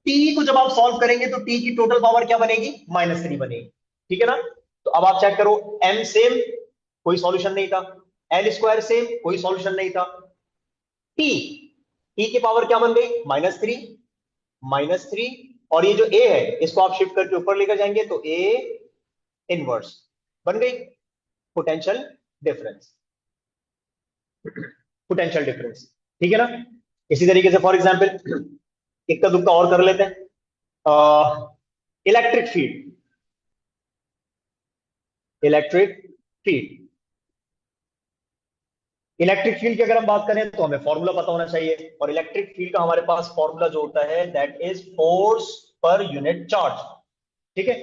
T को जब आप सॉल्व करेंगे तो T की टोटल पावर क्या बनेगी, -3 बनेगी। ठीक है ना, तो अब आप चेक करो, M सेम, कोई सॉल्यूशन नहीं था, L² सेम, कोई सॉल्यूशन नहीं था, T की पावर क्या बन गई, -3, और ये जो A है इसको आप शिफ्ट करके ऊपर लेकर जाएंगे तो A इनवर्स बन गई, पोटेंशियल डिफरेंस, पोटेंशियल डिफरेंस। ठीक है ना, इसी तरीके से फॉर एग्जांपल इक्का दुक्का और कर लेते हैं। Electric field, electric field, electric field की अगर हम बात करें तो हमें फॉर्मूला पता होना चाहिए, और इलेक्ट्रिक फील्ड का हमारे पास फॉर्मूला जो होता है दैट इज फोर्स पर यूनिट चार्ज। ठीक है,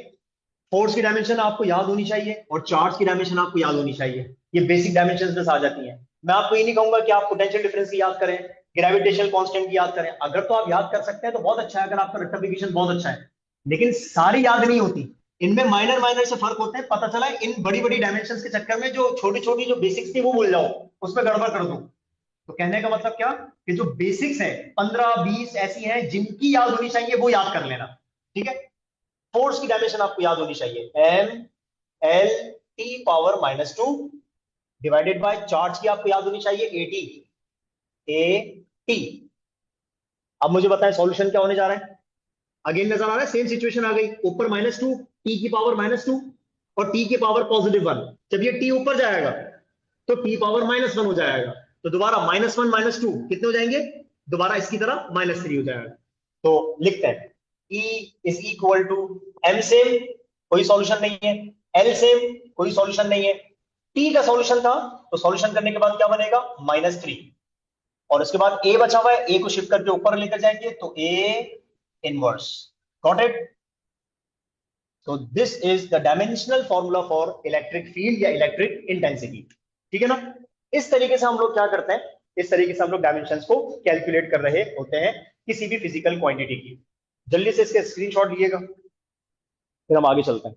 फोर्स की डायमेंशन आपको याद होनी चाहिए और चार्ज की डायमेंशन आपको याद होनी चाहिए, ये बेसिक डायमेंशन में आ जाती है। मैं आपको ये नहीं कहूंगा कि आप पोटेंशियल डिफरेंस की याद करें, ग्रेविटेशनल कांस्टेंट की याद करें, अगर तो आप याद कर सकते हैं तो बहुत अच्छा है, अगर आपका रट्टाफिकेशन बहुत अच्छा है, लेकिन सारी याद नहीं होती। इनमें माइनर माइनर से फर्क होते हैं, पता चला इन बड़ी बड़ी डायमेंशंस के चक्कर में जो छोटी छोटी जो बेसिक्स थी वो भूल जाओ, उसमें गड़बड़ कर दूं। तो कहने का मतलब क्या, कि जो बेसिक्स है 15-20 ऐसी हैं जिनकी याद होनी चाहिए, वो याद कर लेना। ठीक है, फोर्स की डायमेंशन आपको याद होनी चाहिए, M L T power -2 divided by charge की आपको याद होनी चाहिए, ए टी। अब मुझे बताएं सॉल्यूशन क्या होने जा रहा है। अगेन नजर आ रहा है, सेम सिचुएशन आ गई, ऊपर -2, टी की पावर -2 और टी की पावर +1। जब ये टी ऊपर जाएगा तो टी पावर -1 हो जाएगा, तो दोबारा -1 -2 कितने हो जाएंगे, दोबारा इसकी तरह -3 हो जाएगा। तो लिखते हैं E is equal to M same, कोई सॉल्यूशन नहीं है, एल सेम, कोई सॉल्यूशन नहीं है, टी का सॉल्यूशन था, तो सॉल्यूशन करने के बाद क्या बनेगा, -3, और उसके बाद ए बचा हुआ है, ए को शिफ्ट करके ऊपर लेकर जाएंगे तो ए इनवर्स। Got it. तो this is the dimensional formula for electric field या इलेक्ट्रिक इंटेंसिटी। ठीक है ना। इस तरीके से हम लोग क्या करते हैं, इस तरीके से हम लोग डायमेंशंस को कैलकुलेट कर रहे होते हैं किसी भी फिजिकल क्वांटिटी की। जल्दी से इसके स्क्रीनशॉट लीजिएगा, फिर हम आगे चलते हैं।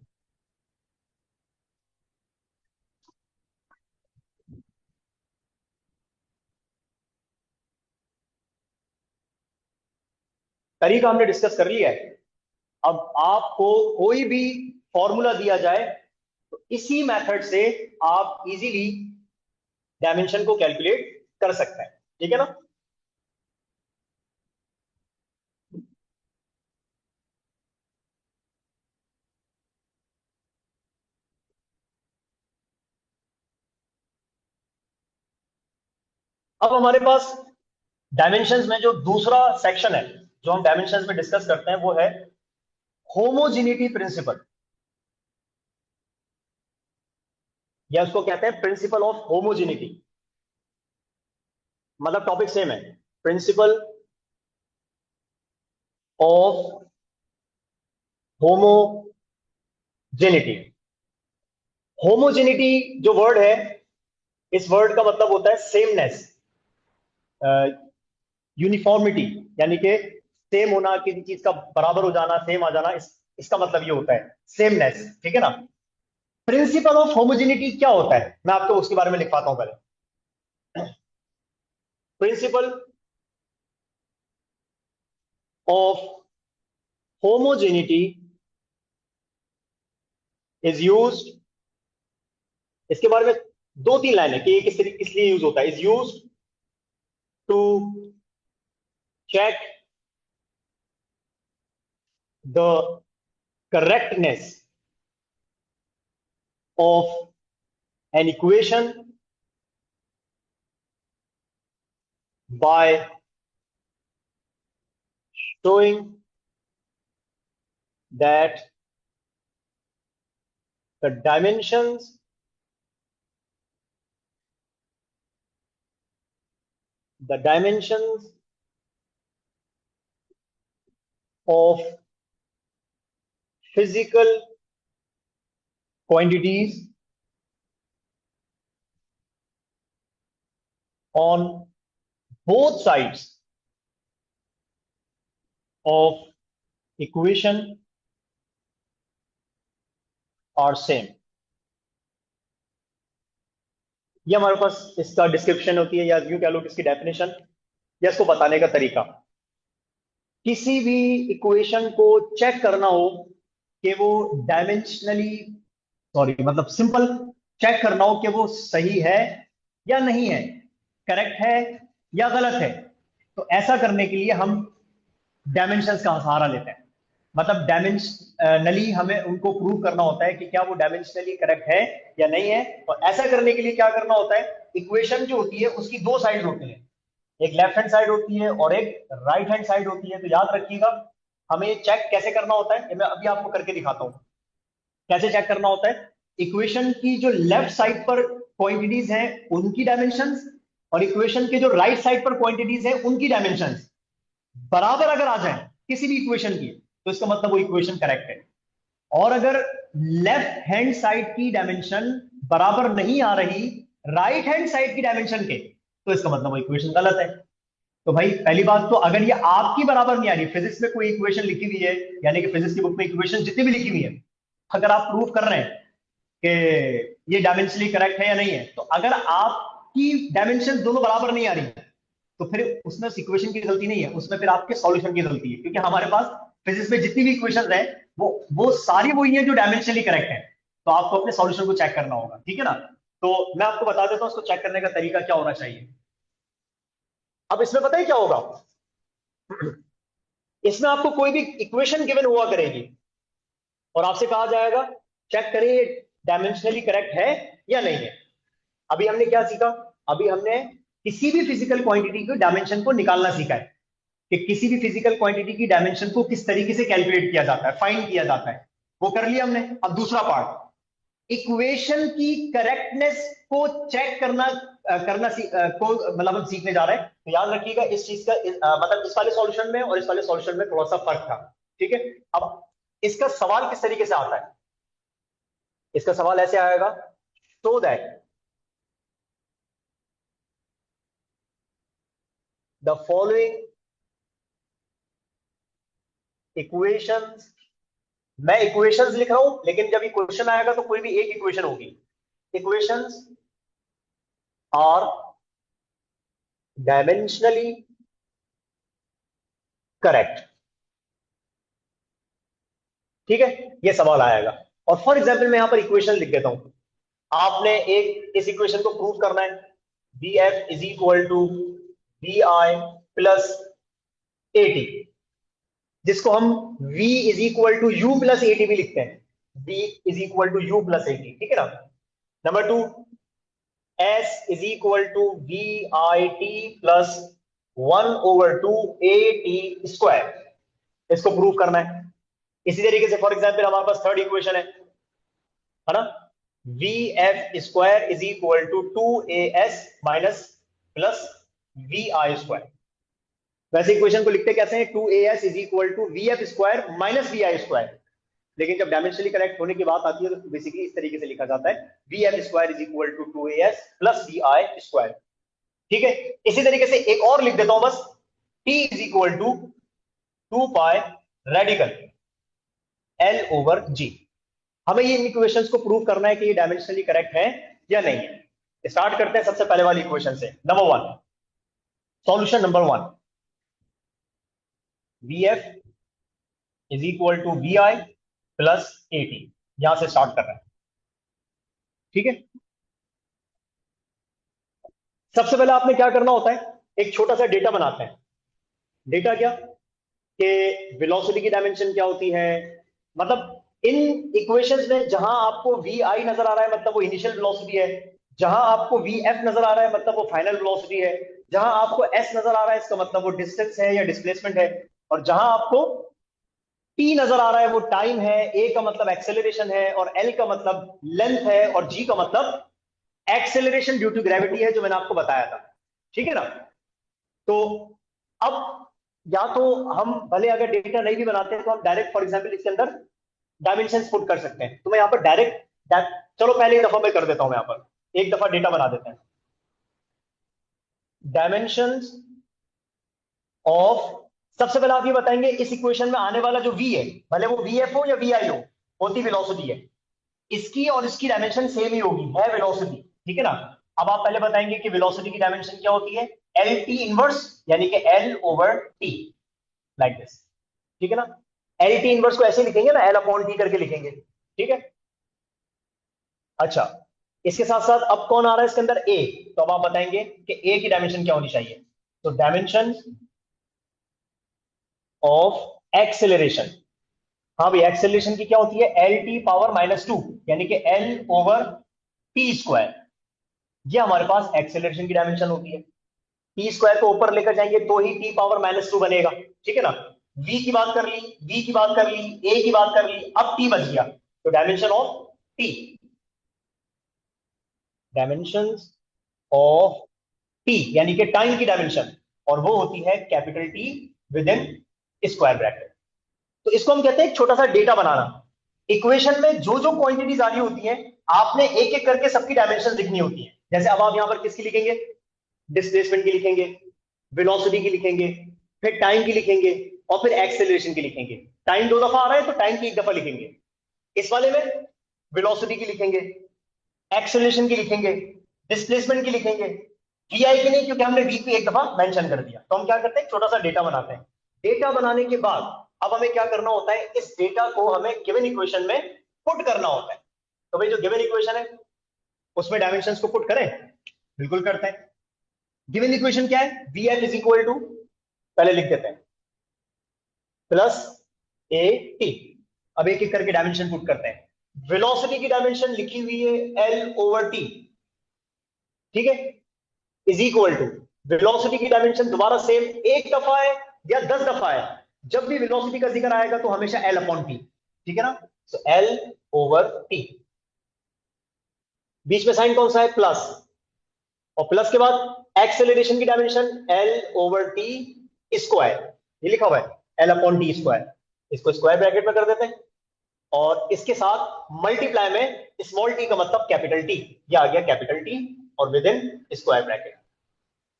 तरीका हमने डिस्कस कर लिया है। अब आपको कोई भी फॉर्मूला दिया जाए तो इसी मेथड से आप इजीली डायमेंशन को कैलकुलेट कर सकते हैं। ठीक है ना। अब हमारे पास डायमेंशंस में जो दूसरा सेक्शन है जो हम डायमेंशंस में डिस्कस करते हैं वो है होमोजेनिटी प्रिंसिपल, या उसको कहते हैं प्रिंसिपल ऑफ होमोजेनिटी। मतलब टॉपिक सेम है, प्रिंसिपल ऑफ होमोजेनिटी। होमोजेनिटी जो वर्ड है, इस वर्ड का मतलब होता है सेमनेस, यूनिफॉर्मिटी, यानी कि सेम होना, किसी चीज का बराबर हो जाना, सेम आ जाना, इसका मतलब ये होता है सेमनेस। ठीक है ना। प्रिंसिपल ऑफ होमोजेनिटी क्या होता है, मैं आपको उसके बारे में लिखवाता हूं पहले। Principal of homogeneity is used, इसके बारे में 2-3 लाइन है कि ये किस लिए यूज होता है। Is used to check the correctness of an equation by showing that the dimensions of physical quantities on both sides of equation are same। ये हमारे पास इसका डिस्क्रिप्शन होती है, या यूं कह लो इसकी डेफिनेशन, या इसको बताने का तरीका। किसी भी इक्वेशन को चेक करना हो कि वो डायमेंशनली, सॉरी मतलब सिंपल चेक करना हो कि वो सही है या नहीं है, करेक्ट है या गलत है, तो ऐसा करने के लिए हम डायमेंशंस का सहारा लेते हैं। मतलब डायमेंशनली हमें उनको प्रूव करना होता है कि क्या वो डायमेंशनली करेक्ट है या नहीं है। और ऐसा करने के लिए क्या करना होता है, इक्वेशन जो होती है उसकी दो साइड होती है, एक लेफ्ट हैंड साइड होती है और एक राइट हैंड साइड होती है। तो याद रखिएगा हमें चेक कैसे करना होता है, ये मैं अभी आपको करके दिखाता हूं कैसे चेक करना होता है। इक्वेशन की जो लेफ्ट साइड पर क्वांटिटीज हैं उनकी डायमेंशंस, और इक्वेशन के जो राइट साइड पर क्वांटिटीज हैं उनकी डायमेंशंस बराबर अगर आ जाए किसी भी इक्वेशन की, तो इसका मतलब वो इक्वेशन करेक्ट है। और अगर लेफ्ट हैंड साइड की डायमेंशन बराबर नहीं आ रही राइट हैंड साइड की डायमेंशन के, तो इसका मतलब वो इक्वेशन गलत है। तो भाई पहली बात तो अगर ये आपकी बराबर नहीं आ रही, फिजिक्स में कोई इक्वेशन लिखी हुई है, यानी कि फिजिक्स की बुक में इक्वेशन जितनी भी लिखी हुई है, अगर आप प्रूव कर रहे हैं कि ये डायमेंशनली करेक्ट है या नहीं है, तो अगर आपकी डायमेंशन दोनों बराबर नहीं आ रही तो फिर उसमें इक्वेशन की गलती नहीं है, उसमें फिर आपके सॉल्यूशन की गलती है, क्योंकि हमारे पास फिजिक्स में जितनी भी इक्वेशन है वो सारी वही है जो डायमेंशनली करेक्ट है। तो आपको अपने सॉल्यूशन को चेक करना होगा, ठीक है ना। तो मैं आपको बता देता हूं उसको चेक करने का तरीका क्या होना चाहिए। अब इसमें पता है क्या होगा, इसमें आपको कोई भी इक्वेशन गिवन हुआ करेगी और आपसे कहा जाएगा चेक करें ये डायमेंशनली करेक्ट है या नहीं है। अभी हमने क्या सीखा, अभी हमने किसी भी फिजिकल क्वांटिटी की डायमेंशन को निकालना सीखा है कि किसी भी फिजिकल क्वांटिटी की डायमेंशन को किस तरीके से कैलकुलेट किया जाता है, फाइंड किया जाता है, वो कर लिया हमने। अब दूसरा पार्ट, इक्वेशन की करेक्टनेस को चेक करना को मतलब हम सीखने जा रहे हैं। तो याद रखिएगा इस चीज का मतलब इस वाले सॉल्यूशन में और इस वाले सॉल्यूशन में थोड़ा सा फर्क था, ठीक है। अब इसका सवाल किस तरीके से आता है, इसका सवाल ऐसे आएगा, so that the following equations, मैं इक्वेशंस लिख रहा हूं लेकिन जब ये क्वेश्चन आएगा तो कोई भी एक इक्वेशन होगी, इक्वेशंस आर डायमेंशनली करेक्ट, ठीक है, ये सवाल आएगा। और फॉर एग्जाम्पल मैं यहां पर इक्वेशन लिख देता हूं, आपने एक इस इक्वेशन को प्रूव करना है, B F is equal to B I plus A T, जिसको हम v is equal to U plus A T भी लिखते हैं, v is equal to U plus A T, ठीक है ना। Number two, s is equal to V I T plus 1/2 A T square, इसको prove करना है। इसी तरीके से फॉर एग्जाम्पल हमारे पास थर्ड इक्वेशन है ना, V F square is equal to 2as minus plus V I square. वैसे इक्वेशन को लिखते कैसे हैं, 2as is equal to V F square minus V I square, लेकिन जब डायमेंशनली करेक्ट होने की बात आती है तो बेसिकली इस तरीके से लिखा जाता है, V F square is equal to 2as plus V I square, ठीक है। इसी तरीके से एक और लिख देता हूं बस, t is equal to 2 pi radical l over g। हमें ये इक्वेशंस को प्रूव करना है कि ये डायमेंशनली करेक्ट है या नहीं है। स्टार्ट करते हैं सबसे पहले वाली इक्वेशन से, number one, solution number one, V F is equal to V I plus A T, यहां से स्टार्ट कर रहे हैं, ठीक है। सबसे पहले आपने क्या करना होता है, एक छोटा सा डेटा बनाते हैं। डेटा क्या, कि वेलोसिटी की डायमेंशन क्या होती है, मतलब इन इक्वेशंस में जहां आपको वी आई नजर आ रहा है मतलब वो इनिशियल वेलोसिटी है, जहां आपको वी एफ नजर आ रहा है मतलब वो फाइनल वेलोसिटी है, जहां आपको एस नजर आ रहा है इसका मतलब वो डिस्टेंस है या डिस्प्लेसमेंट है, और जहां आपको टी नजर आ रहा है वो टाइम है, ए का मतलब एक्सेलरेशन है और एल का मतलब लेंथ है और जी का मतलब एक्सेलरेशन ड्यू टू ग्रेविटी है, जो मैंने आपको बताया था, ठीक है ना। तो अब या तो हम भले अगर डेटा नहीं भी बनाते हैं तो हम डायरेक्ट फॉर एग्जांपल इसके अंदर डायमेंशन पुट कर सकते हैं। तो मैं यहां पर डायरेक्ट चलो पहले एक दफा मैं कर देता हूं, मैं यहां पर एक दफा डेटा बना देते हैं, डायमेंशंस ऑफ, सबसे पहले आप ये बताएंगे इस इक्वेशन में आने वाला जो v है, भले वो वी एफ हो या वी आई हो, होती वेलोसिटी है, इसकी और इसकी डायमेंशन सेम ही होगी, है वेलोसिटी, ठीक है ना। अब आप पहले बताएंगे कि वेलोसिटी की डायमेंशन क्या होती है, एल टी इनवर्स, यानी कि L over T, like this, ठीक है ना। एल टी इनवर्स को ऐसे लिखेंगे ना, एल अपॉन टी करके लिखेंगे, ठीक है। अच्छा, इसके साथ साथ अब कौन आ रहा है इसके अंदर, ए, तो अब आप बताएंगे कि ए की डायमेंशन क्या होनी चाहिए, तो डायमेंशन ऑफ एक्सेलरेशन, हाँ भाई एक्सेलरेशन की क्या होती है, एल टी पावर -2, यानी कि एल ओवर टी स्क्वायर, ये हमारे पास एक्सेलरेशन की डायमेंशन होती है। टी स्क्वायर को ऊपर लेकर जाएंगे तो ही टी पावर -2 बनेगा, ठीक है ना। वी की बात कर ली, वी की बात कर ली, ए की बात कर ली, अब टी बच गया, तो dimension of T, dimension of T यानी कि टाइम की डायमेंशन, और वो होती है capital T with in square bracket. तो इसको हम कहते हैं एक छोटा सा डेटा बनाना। इक्वेशन में जो जो क्वांटिटीज आ रही होती हैं, आपने एक एक करके सबकी डायमेंशन लिखनी होती है। जैसे अब आप यहां पर किसकी लिखेंगे, डिस्प्लेसमेंट की लिखेंगे, वेलोसिटी की लिखेंगे, फिर टाइम की लिखेंगे और फिर एक्सेलरेशन की लिखेंगे। टाइम दो दफा आ रहा है तो टाइम की एक दफा लिखेंगे, इस वाले में वेलोसिटी की लिखेंगे, एक्सेलरेशन की लिखेंगे, डिस्प्लेसमेंट की लिखेंगे, वीआई की नहीं, क्योंकि हमने वी को एक दफा मेंशन कर दिया। तो हम क्या करते हैं, छोटा सा डेटा बनाते हैं। डेटा बनाने के बाद अब हमें क्या करना होता है, इस डेटा को हमें गिवन इक्वेशन में पुट करना होता है। तो भाई जो गिवन इक्वेशन है उसमें डायमेंशंस को पुट करें, बिल्कुल करते हैं। गिवन इक्वेशन क्या है, V F is equal to, पहले लिख देते हैं, प्लस ए टी। अब एक एक करके डायमेंशन पुट करते हैं। वेलोसिटी की डायमेंशन लिखी हुई है एल ओवर टी, ठीक है, इज इक्वल टू, वेलोसिटी की डायमेंशन दोबारा सेम, एक दफा है या 10 दफा है, जब भी वेलोसिटी का जिक्र आएगा तो हमेशा एल अपॉन टी, ठीक है ना। सो एल ओवर टी, बीच में साइन कौन सा है, प्लस, और प्लस के बाद एक्सेलरेशन की dimension L over T square, ये लिखा हुआ है एल अपॉन टी स्क्वायर, इसको स्क्वायर ब्रैकेट में कर देते हैं, और इसके साथ मल्टीप्लाई में स्मॉल टी का मतलब कैपिटल टी, ये आ गया कैपिटल टी, और विद इन स्क्वायर ब्रैकेट,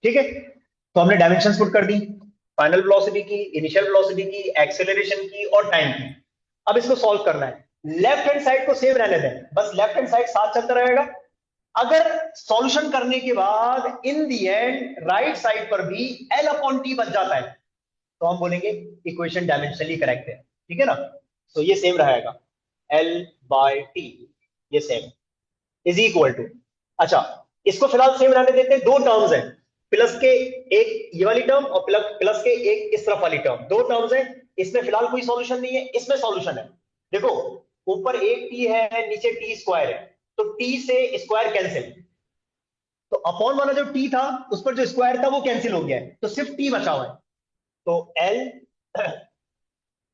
ठीक है। तो हमने डायमेंशंस पुट कर दी, फाइनल वेलोसिटी की, इनिशियल वेलोसिटी की, एक्सेलरेशन की और टाइम की। अब इसको सॉल्व करना है। लेफ्ट हैंड साइड को सेम रहने दें, बस लेफ्ट हैंड साइड साथ चलता रहेगा। अगर सॉल्यूशन करने के बाद इन दी एंड राइट साइड पर भी एल अपॉन टी बच जाता है तो हम बोलेंगे इक्वेशन डायमेंशनली करेक्ट है, ठीक है ना। तो ये सेम रहेगा, एल बाय टी, ये सेम इज इक्वल टू, अच्छा इसको फिलहाल सेम रहने देते हैं। दो टर्म्स हैं, प्लस के एक ये वाली टर्म और प्लस के एक इस तरफ वाली टर्म, दो टर्म्स हैं, इसमें फिलहाल कोई सॉल्यूशन नहीं है, इसमें सॉल्यूशन है। देखो ऊपर एक टी है, नीचे टी स्क्वायर है, तो टी से स्क्वायर कैंसिल, तो अपॉन वाला जो टी था उस पर जो स्क्वायर था वो कैंसिल हो गया है, तो सिर्फ टी बचा हुआ है। तो एल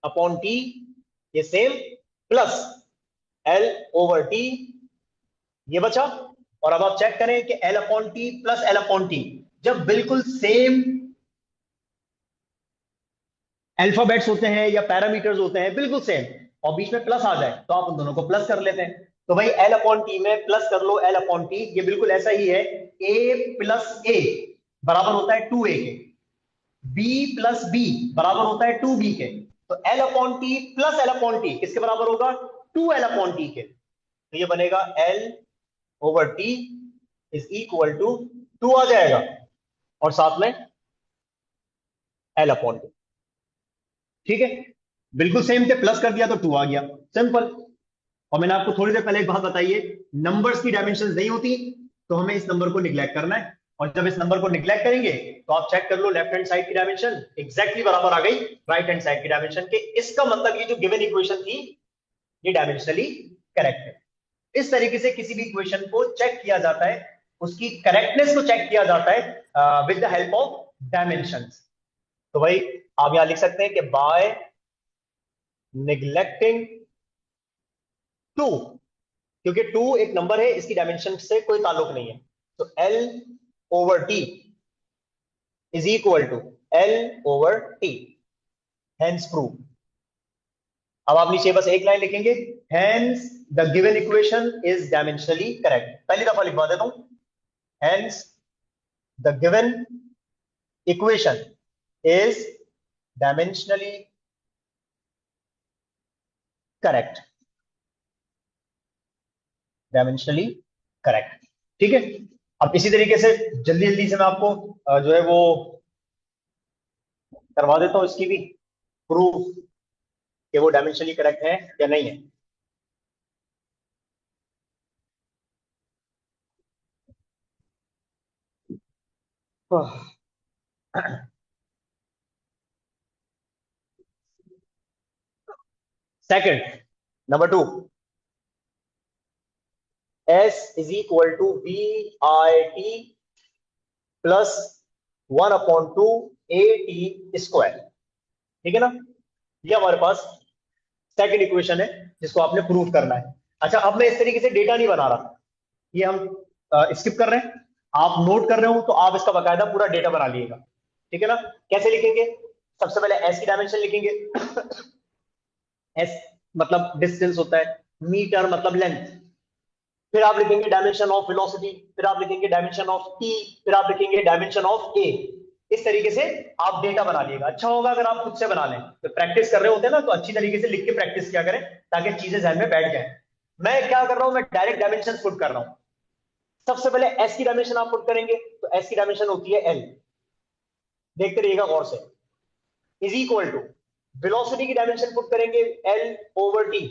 अपॉन टी ये same, plus L over T ये बचा। और अब आप चेक करें कि L upon T plus L upon T जब बिल्कुल सेम अल्फाबेट्स होते हैं या पैरामीटर्स होते हैं बिल्कुल सेम, और बीच में प्लस आ जाए तो आप उन दोनों को प्लस कर लेते हैं। तो भाई एल अपॉन टी में प्लस कर लो एल अपॉन टी, ये बिल्कुल ऐसा ही है, ए प्लस ए बराबर होता है 2a के, बी प्लस बी बराबर होता है 2b के, तो L upon T plus L upon T किसके बराबर होगा, 2l अपॉन टी के। तो ये बनेगा L over T is equal to 2 आ जाएगा, और साथ में एल अपॉन टी, ठीक है, बिल्कुल सेम थे, प्लस कर दिया तो 2 आ गया, सिंपल। और मैंने आपको थोड़ी देर पहले एक बात बताई है, नंबर्स की डायमेंशंस नहीं होती तो हमें इस नंबर को निगलेक्ट करना है, और जब इस नंबर को निगलेक्ट करेंगे तो आप चेक कर लो लेफ्ट हैंड साइड की डायमेंशन एग्जैक्टली बराबर आ गई राइट हैंड साइड की डायमेंशन के। इसका मतलब ये जो गिवन इक्वेशन थी ये डायमेंशनली करेक्ट है। इस तरीके से किसी भी इक्वेशन को चेक किया जाता है, उसकी करेक्टनेस को चेक किया जाता है with the help of dimensions. तो भाई आप यहां लिख सकते हैं कि बाय निगलेक्टिंग 2, क्योंकि 2 एक नंबर है, इसकी डायमेंशन से कोई ताल्लुक नहीं है, तो L over T is equal to L over T, hence prove. अब आप नीचे बस एक लाइन लिखेंगे, hence the given equation is dimensionally correct, पहली दफा लिखवा देता हूं, hence the given equation is dimensionally correct, dimensionally correct, ठीक है। अब इसी तरीके से जल्दी जल्दी से मैं आपको जो है वो करवा देता हूं इसकी भी प्रूफ कि वो डायमेंशनली करेक्ट है या नहीं है। Second, number 2, S is equal to B I T plus 1/2 A T square, ठीक है ना। ये हमारे पास सेकंड इक्वेशन है जिसको आपने प्रूव करना है। अच्छा अब मैं इस तरीके से डेटा नहीं बना रहा, ये हम स्किप कर रहे हैं, आप नोट कर रहे हो तो आप इसका बकायदा पूरा डेटा बना लीजिएगा, ठीक है ना। कैसे लिखेंगे, सबसे पहले एस की डायमेंशन लिखेंगे, एस मतलब डिस्टेंस होता है, मीटर मतलब लेंथ, फिर आप लिखेंगे डायमेंशन ऑफ वेलोसिटी, फिर आप लिखेंगे डायमेंशन ऑफ टी, फिर आप लिखेंगे डायमेंशन ऑफ ए। इस तरीके से आप डेटा बना लिएगा। अच्छा होगा अगर आप खुद से बना लें, तो प्रैक्टिस कर रहे होते हैं ना, तो अच्छी तरीके से लिख के प्रैक्टिस किया करें ताकि चीजें ध्यान में बैठ जाए। मैं क्या कर रहा हूं, मैं डायरेक्ट डायमेंशन पुट कर रहा हूं। सबसे पहले एस की डायमेंशन आप पुट करेंगे, तो एस की डायमेंशन होती है एल, देखते रहिएगा गौर से, इज इक्वल टू वेलोसिटी की डायमेंशन पुट करेंगे एल ओवर टी,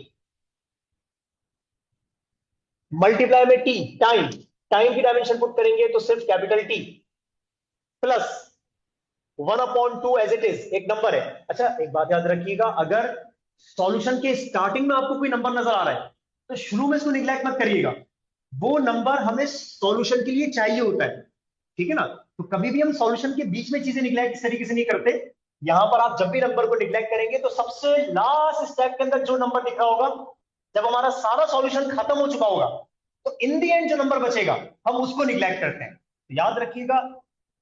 मल्टीप्लाई में टी टाइम, टाइम की डायमेंशन पुट करेंगे तो सिर्फ capital T, plus 1/2 as it is, एक नंबर है। अच्छा एक बात याद रखिएगा, अगर सॉल्यूशन के स्टार्टिंग में आपको कोई नंबर नजर आ रहा है तो शुरू में इसको निग्लेक्ट मत करिएगा, वो नंबर हमें सॉल्यूशन के लिए चाहिए होता है, ठीक है ना। तो कभी भी हम सॉल्यूशन के बीच में चीजें निग्लेक्ट इस तरीके से नहीं करते। यहां पर आप जब भी नंबर को निग्लेक्ट करेंगे तो सबसे लास्ट स्टेप के अंदर जो नंबर दिख रहा होगा, जब हमारा सारा सॉल्यूशन खत्म हो चुका होगा, तो इन दी एंड जो नंबर बचेगा हम उसको निग्लेक्ट करते हैं। तो याद रखिएगा,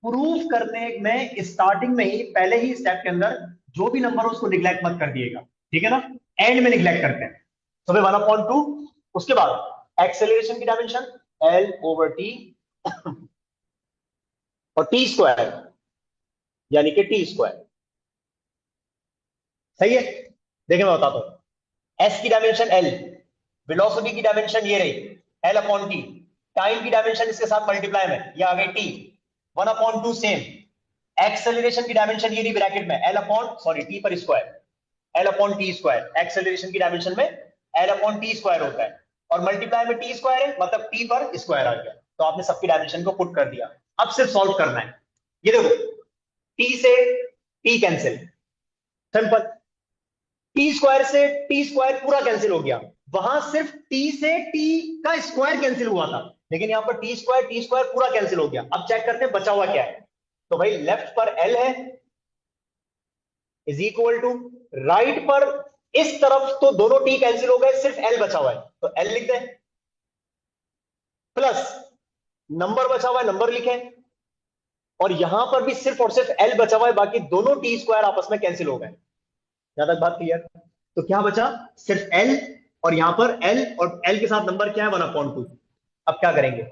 प्रूफ करने में स्टार्टिंग में ही, पहले ही स्टेप के अंदर जो भी नंबर हो उसको निग्लेक्ट मत कर दिएगा, ठीक है ना। एंड में निग्लेक्ट करते हैं। तो 1/2, उसके बाद एक्सेलरेशन की डायमेंशन एल ओवर टी और टी स्क्वायर, यानी कि टी स्क्वायर, सही है। देखिए मैं बताता हूं, एस की डायमेंशन एल, वेलोसिटी की डायमेंशन ये रही एल अपॉन टी, टाइम की डायमेंशन इसके साथ मल्टीप्लाई में ये आ गई टी, 1/2 सेम, एक्सेलरेशन की डायमेंशन ये रही ब्रैकेट में एल अपॉन, सॉरी टी पर square, L upon T square, acceleration की डायमेंशन में एल अपॉन टी स्क्वायर होता है, और मल्टीप्लाई में टी स्क्वायर है, मतलब टी पर स्क्वायर आ गया, तो आपने सबकी डायमेंशन को पुट कर दिया। अब सिर्फ सॉल्व करना है। ये देखो, टी से T cancel, simple, T square से टी स्क्वायर पूरा कैंसिल हो गया, वहां सिर्फ टी से टी का स्क्वायर कैंसिल हुआ था, लेकिन यहां पर टी स्क्वायर पूरा कैंसिल हो गया। अब चेक करते हैं बचा हुआ क्या है, तो भाई लेफ्ट पर एल है, इज इक्वल टू, राइट पर इस तरफ तो दोनों टी कैंसिल हो गए, सिर्फ एल बचा हुआ है, तो एल लिखते हैं, प्लस नंबर बचा हुआ है, नंबर लिखें, और यहां पर भी सिर्फ और सिर्फ एल बचा हुआ है, बाकी दोनों टी स्क्वायर आपस में कैंसिल हो गए। यहां तक बात क्लियर। तो क्या बचा, सिर्फ एल, और यहां पर एल, और एल के साथ नंबर क्या है 1/2। अब क्या करेंगे,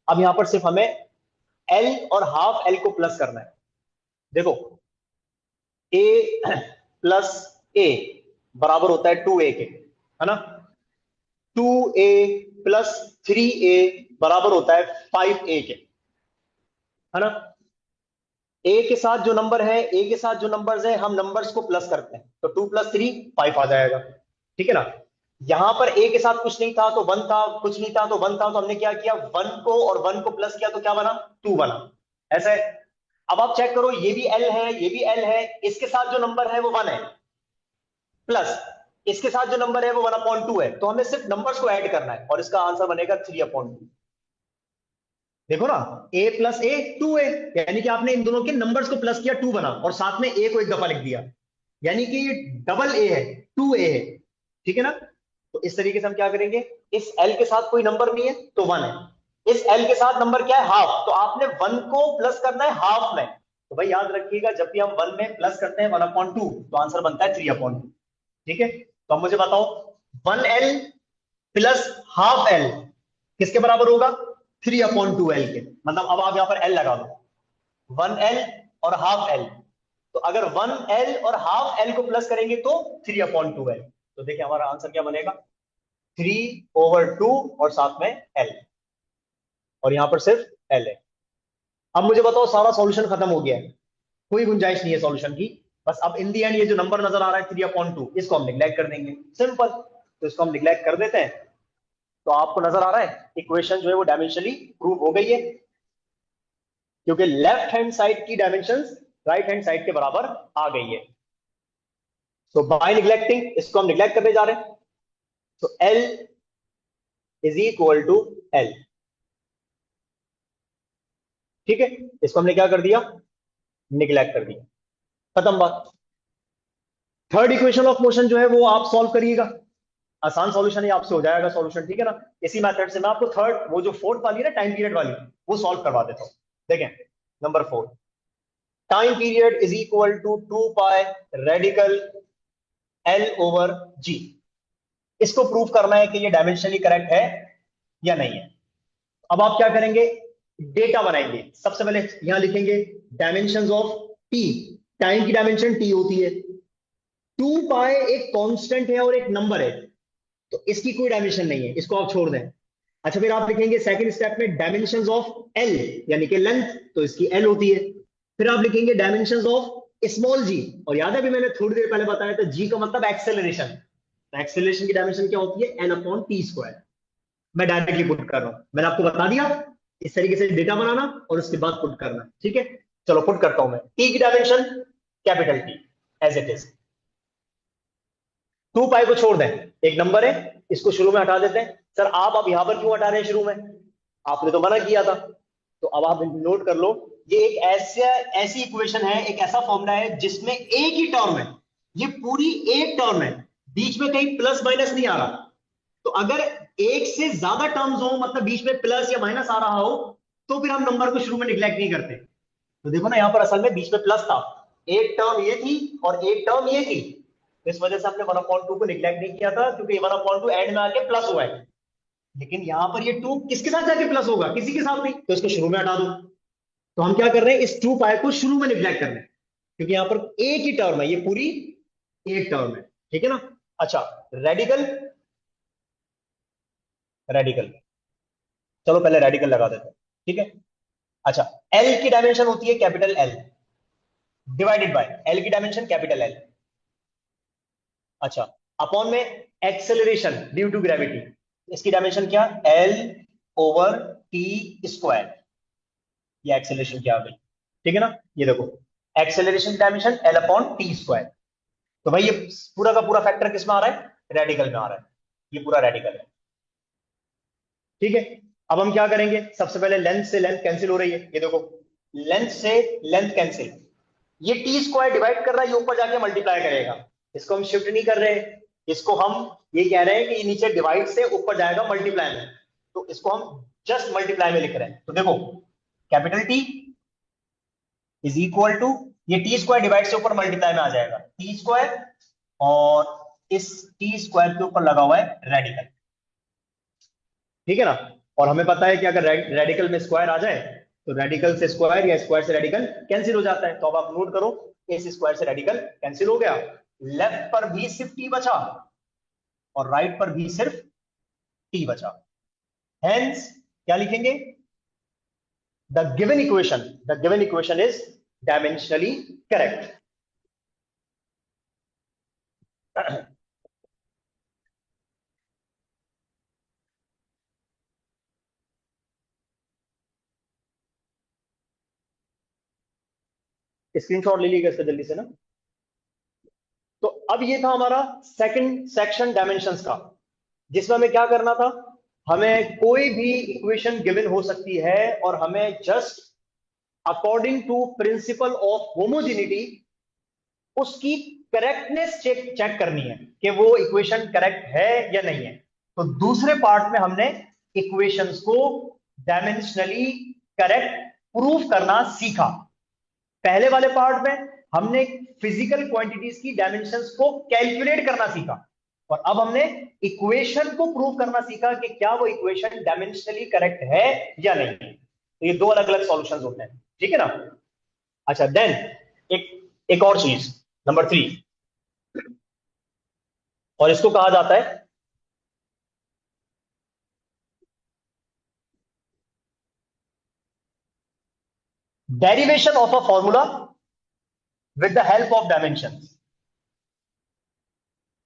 अब यहां पर सिर्फ हमें एल और हाफ एल को प्लस करना है। देखो ए प्लस ए बराबर होता है 2a के, है ना। 2a प्लस 3a बराबर होता है 5a के, है ना। ए के साथ जो नंबर है, ए के साथ जो नंबर्स है, हम नंबर्स को प्लस करते हैं, तो 2 + 3 5 आ जाएगा, ठीक है ना। यहां पर ए के साथ कुछ नहीं था तो 1 था, कुछ नहीं था तो 1 था, तो हमने क्या किया, 1 को और 1 को प्लस किया, तो क्या बना, 2 बना, ऐसा है। अब आप चेक करो, ये भी एल है, ये भी एल है, इसके साथ जो नंबर है वो 1 है, प्लस इसके साथ जो नंबर है वो 1/2 है, तो हमें सिर्फ नंबर्स को ऐड करना है, और इसका आंसर बनेगा 3/2। देखो ना, a + a 2a, यानी कि आपने इन दोनों के नंबर्स को प्लस किया, 2 बना, और साथ में a को एक दफा लिख दिया, यानी कि ये डबल a है, 2a है, ठीक है ना। तो इस तरीके से हम क्या करेंगे, इस l के साथ कोई नंबर नहीं है तो 1 है, इस l के साथ नंबर क्या है, हाफ, तो आपने 1 को प्लस करना है हाफ में। तो भाई याद रखिएगा, जब भी हम 1 में प्लस करते हैं 1/2, तो आंसर बनता है 3/2, ठीक है। तो अब मुझे बताओ, 1l प्लस हाफ एल किसके बराबर होगा, 3/2l के, मतलब अब आप यहां पर l लगा दो, 1l और हाफ एल, तो अगर 1l और हाफ एल को प्लस करेंगे तो 3/2l, तो देखिए हमारा आंसर क्या बनेगा, 3/2 और साथ में l, और यहां पर सिर्फ l है। अब मुझे बताओ, सारा सॉल्यूशन खत्म हो गया है, कोई गुंजाइश नहीं है सॉल्यूशन की, बस अब इन दी एंड ये जो नंबर नजर आ रहा है 3/2, इसको हम निग्लेक्ट कर देंगे, सिंपल। तो इसको हम निग्लेक्ट कर देते हैं, तो आपको नजर आ रहा है इक्वेशन जो है वो डायमेंशनली प्रूव हो गई है, क्योंकि लेफ्ट हैंड साइड की डायमेंशंस राइट हैंड साइड के बराबर आ गई है। सो बाय निग्लेक्टिंग, इसको हम निग्लेक्ट करने जा रहे हैं, तो L is equal to L, ठीक है। इसको हमने क्या कर दिया, निग्लेक्ट कर दिया, खत्म बात। थर्ड इक्वेशन ऑफ मोशन जो है वो आप सॉल्व करिएगा, आसान सॉल्यूशन है, आपसे हो जाएगा सॉल्यूशन, ठीक है ना। इसी मेथड से मैं आपको थर्ड, वो जो फोर्थ वाली है ना टाइम पीरियड वाली, वो सॉल्व करवा देता हूं। देखें number 4, time period is equal to 2 pi radical L over G। इसको प्रूव करना है कि ये डायमेंशनली करेक्ट है या नहीं है। अब आप क्या करेंगे, डेटा बनाएंगे, सबसे पहले यहां लिखेंगे डायमेंशन ऑफ टी, टाइम की डायमेंशन टी होती है। 2 पाई एक कांस्टेंट है और एक नंबर है, तो इसकी कोई डायमेंशन नहीं है, इसको आप छोड़ दें। अच्छा, फिर आप लिखेंगे सेकंड स्टेप में डायमेंशंस ऑफ एल, यानी कि लेंथ, तो इसकी एल होती है। फिर आप लिखेंगे डायमेंशंस ऑफ स्मॉल जी, और याद है अभी मैंने थोड़ी देर पहले बताया था जी का मतलब एक्सेलरेशन, तो एक्सेलरेशन की डायमेंशन क्या होती है, एन अपॉन टी स्क्वायर। मैं डायरेक्टली पुट कर रहा हूं, मैंने आपको बता दिया इस तरीके से डेटा बनाना और उसके बाद पुट करना, ठीक है। चलो पुट करता हूं मैं, टी की dimension capital T as it is. 2 pi को छोड़ दें, एक नंबर है, इसको शुरू में हटा देते हैं। सर आप अब यहां पर क्यों हटा रहे हैं शुरू में, आपने तो मना किया था। तो अब आप नोट कर लो, ये एक ऐसी इक्वेशन है, एक ऐसा फॉर्मूला है जिसमें एक ही टर्म है, ये पूरी एक टर्म है, बीच में कहीं प्लस माइनस नहीं आ रहा। तो अगर एक से ज्यादा टर्म्स हो, मतलब बीच में प्लस या माइनस आ रहा हो, तो फिर हम नंबर को शुरू में निग्लेक्ट नहीं करते। तो देखो ना, यहां पर असल में बीच में प्लस था, एक टर्म ये थी और एक टर्म ये थी, तो इस वजह से हमने 1/2 को निग्लेक्ट नहीं किया था, क्योंकि 1/2 एंड में आके प्लस हुआ है। लेकिन यहां पर ये 2 किसके साथ जाके प्लस होगा, किसी के साथ नहीं, तो इसको शुरू में हटा दो। तो हम क्या कर रहे हैं, इस 2 पाई को शुरू में निग्लेक्ट कर रहे हैं, क्योंकि यहां पर एक ही टर्म है, ये पूरी एक टर्म है, ठीक है ना। अच्छा, रेडिकल, रेडिकल, चलो पहले रेडिकल लगा देते हैं, ठीक है। अच्छा, एल की डायमेंशन होती है capital L, divided by L की डायमेंशन कैपिटल एल। अच्छा, अपॉन में एक्सेलरेशन ड्यू टू ग्रेविटी, इसकी डायमेंशन क्या, एल ओवर टी स्क्वायर, ये एक्सेलरेशन क्या आ गई, ठीक है ना। ये देखो, एक्सेलरेशन की dimension L upon T square. तो भाई ये पूरा का पूरा फैक्टर किस में आ रहा है, रेडिकल में आ रहा है, ये पूरा रेडिकल है, ठीक है। अब हम क्या करेंगे, सबसे पहले लेंथ से लेंथ कैंसिल हो रही है, ये देखो, लेंथ से लेंथ कैंसिल, ये टी स्क्वायर डिवाइड कर रहा है, ये ऊपर जाके मल्टीप्लाई करेगा, इसको हम शिफ्ट नहीं कर रहे हैं, इसको हम ये कह रहे हैं कि ये नीचे डिवाइड से ऊपर जाएगा मल्टीप्लाई में, तो इसको हम जस्ट मल्टीप्लाई में लिख रहे हैं। तो देखो, capital T is equal to, ये टी स्क्वायर डिवाइड से ऊपर मल्टीप्लाई में आ जाएगा, टी स्क्वायर, और इस टी स्क्वायर के ऊपर लगा हुआ है रेडिकल, ठीक है ना। और हमें पता है कि अगर रेडिकल में स्क्वायर आ जाए, तो रेडिकल से स्क्वायर या स्क्वायर से रेडिकल कैंसिल हो जाता है। तो अब आप नोट करो, इस स्क्वायर से रेडिकल कैंसिल हो गया, लेफ्ट पर भी सिर्फ टी बचा और राइट पर भी सिर्फ टी बचा। हेंस क्या लिखेंगे, the given equation is dimensionally correct. Screenshot ले लीजिएगा इसका जल्दी से ना। तो अब ये था हमारा सेकंड सेक्शन डायमेंशंस का, जिसमें हमें क्या करना था, हमें कोई भी इक्वेशन गिवन हो सकती है और हमें just according to principle of homogeneity उसकी करेक्टनेस चेक करनी है कि वो इक्वेशन करेक्ट है या नहीं है। तो दूसरे पार्ट में हमने इक्वेशंस को डायमेंशनली करेक्ट प्रूफ करना सीखा। पहले वाले पार्ट में हमने फिजिकल क्वांटिटीज की डायमेंशंस को कैलकुलेट करना सीखा, और अब हमने इक्वेशन को प्रूव करना सीखा कि क्या वो इक्वेशन डायमेंशनली करेक्ट है या नहीं। तो ये दो अलग अलग सॉल्यूशंस होते हैं, ठीक है ना। अच्छा, देन एक एक और चीज, नंबर 3, और इसको कहा जाता है derivation of a formula with the help of dimension.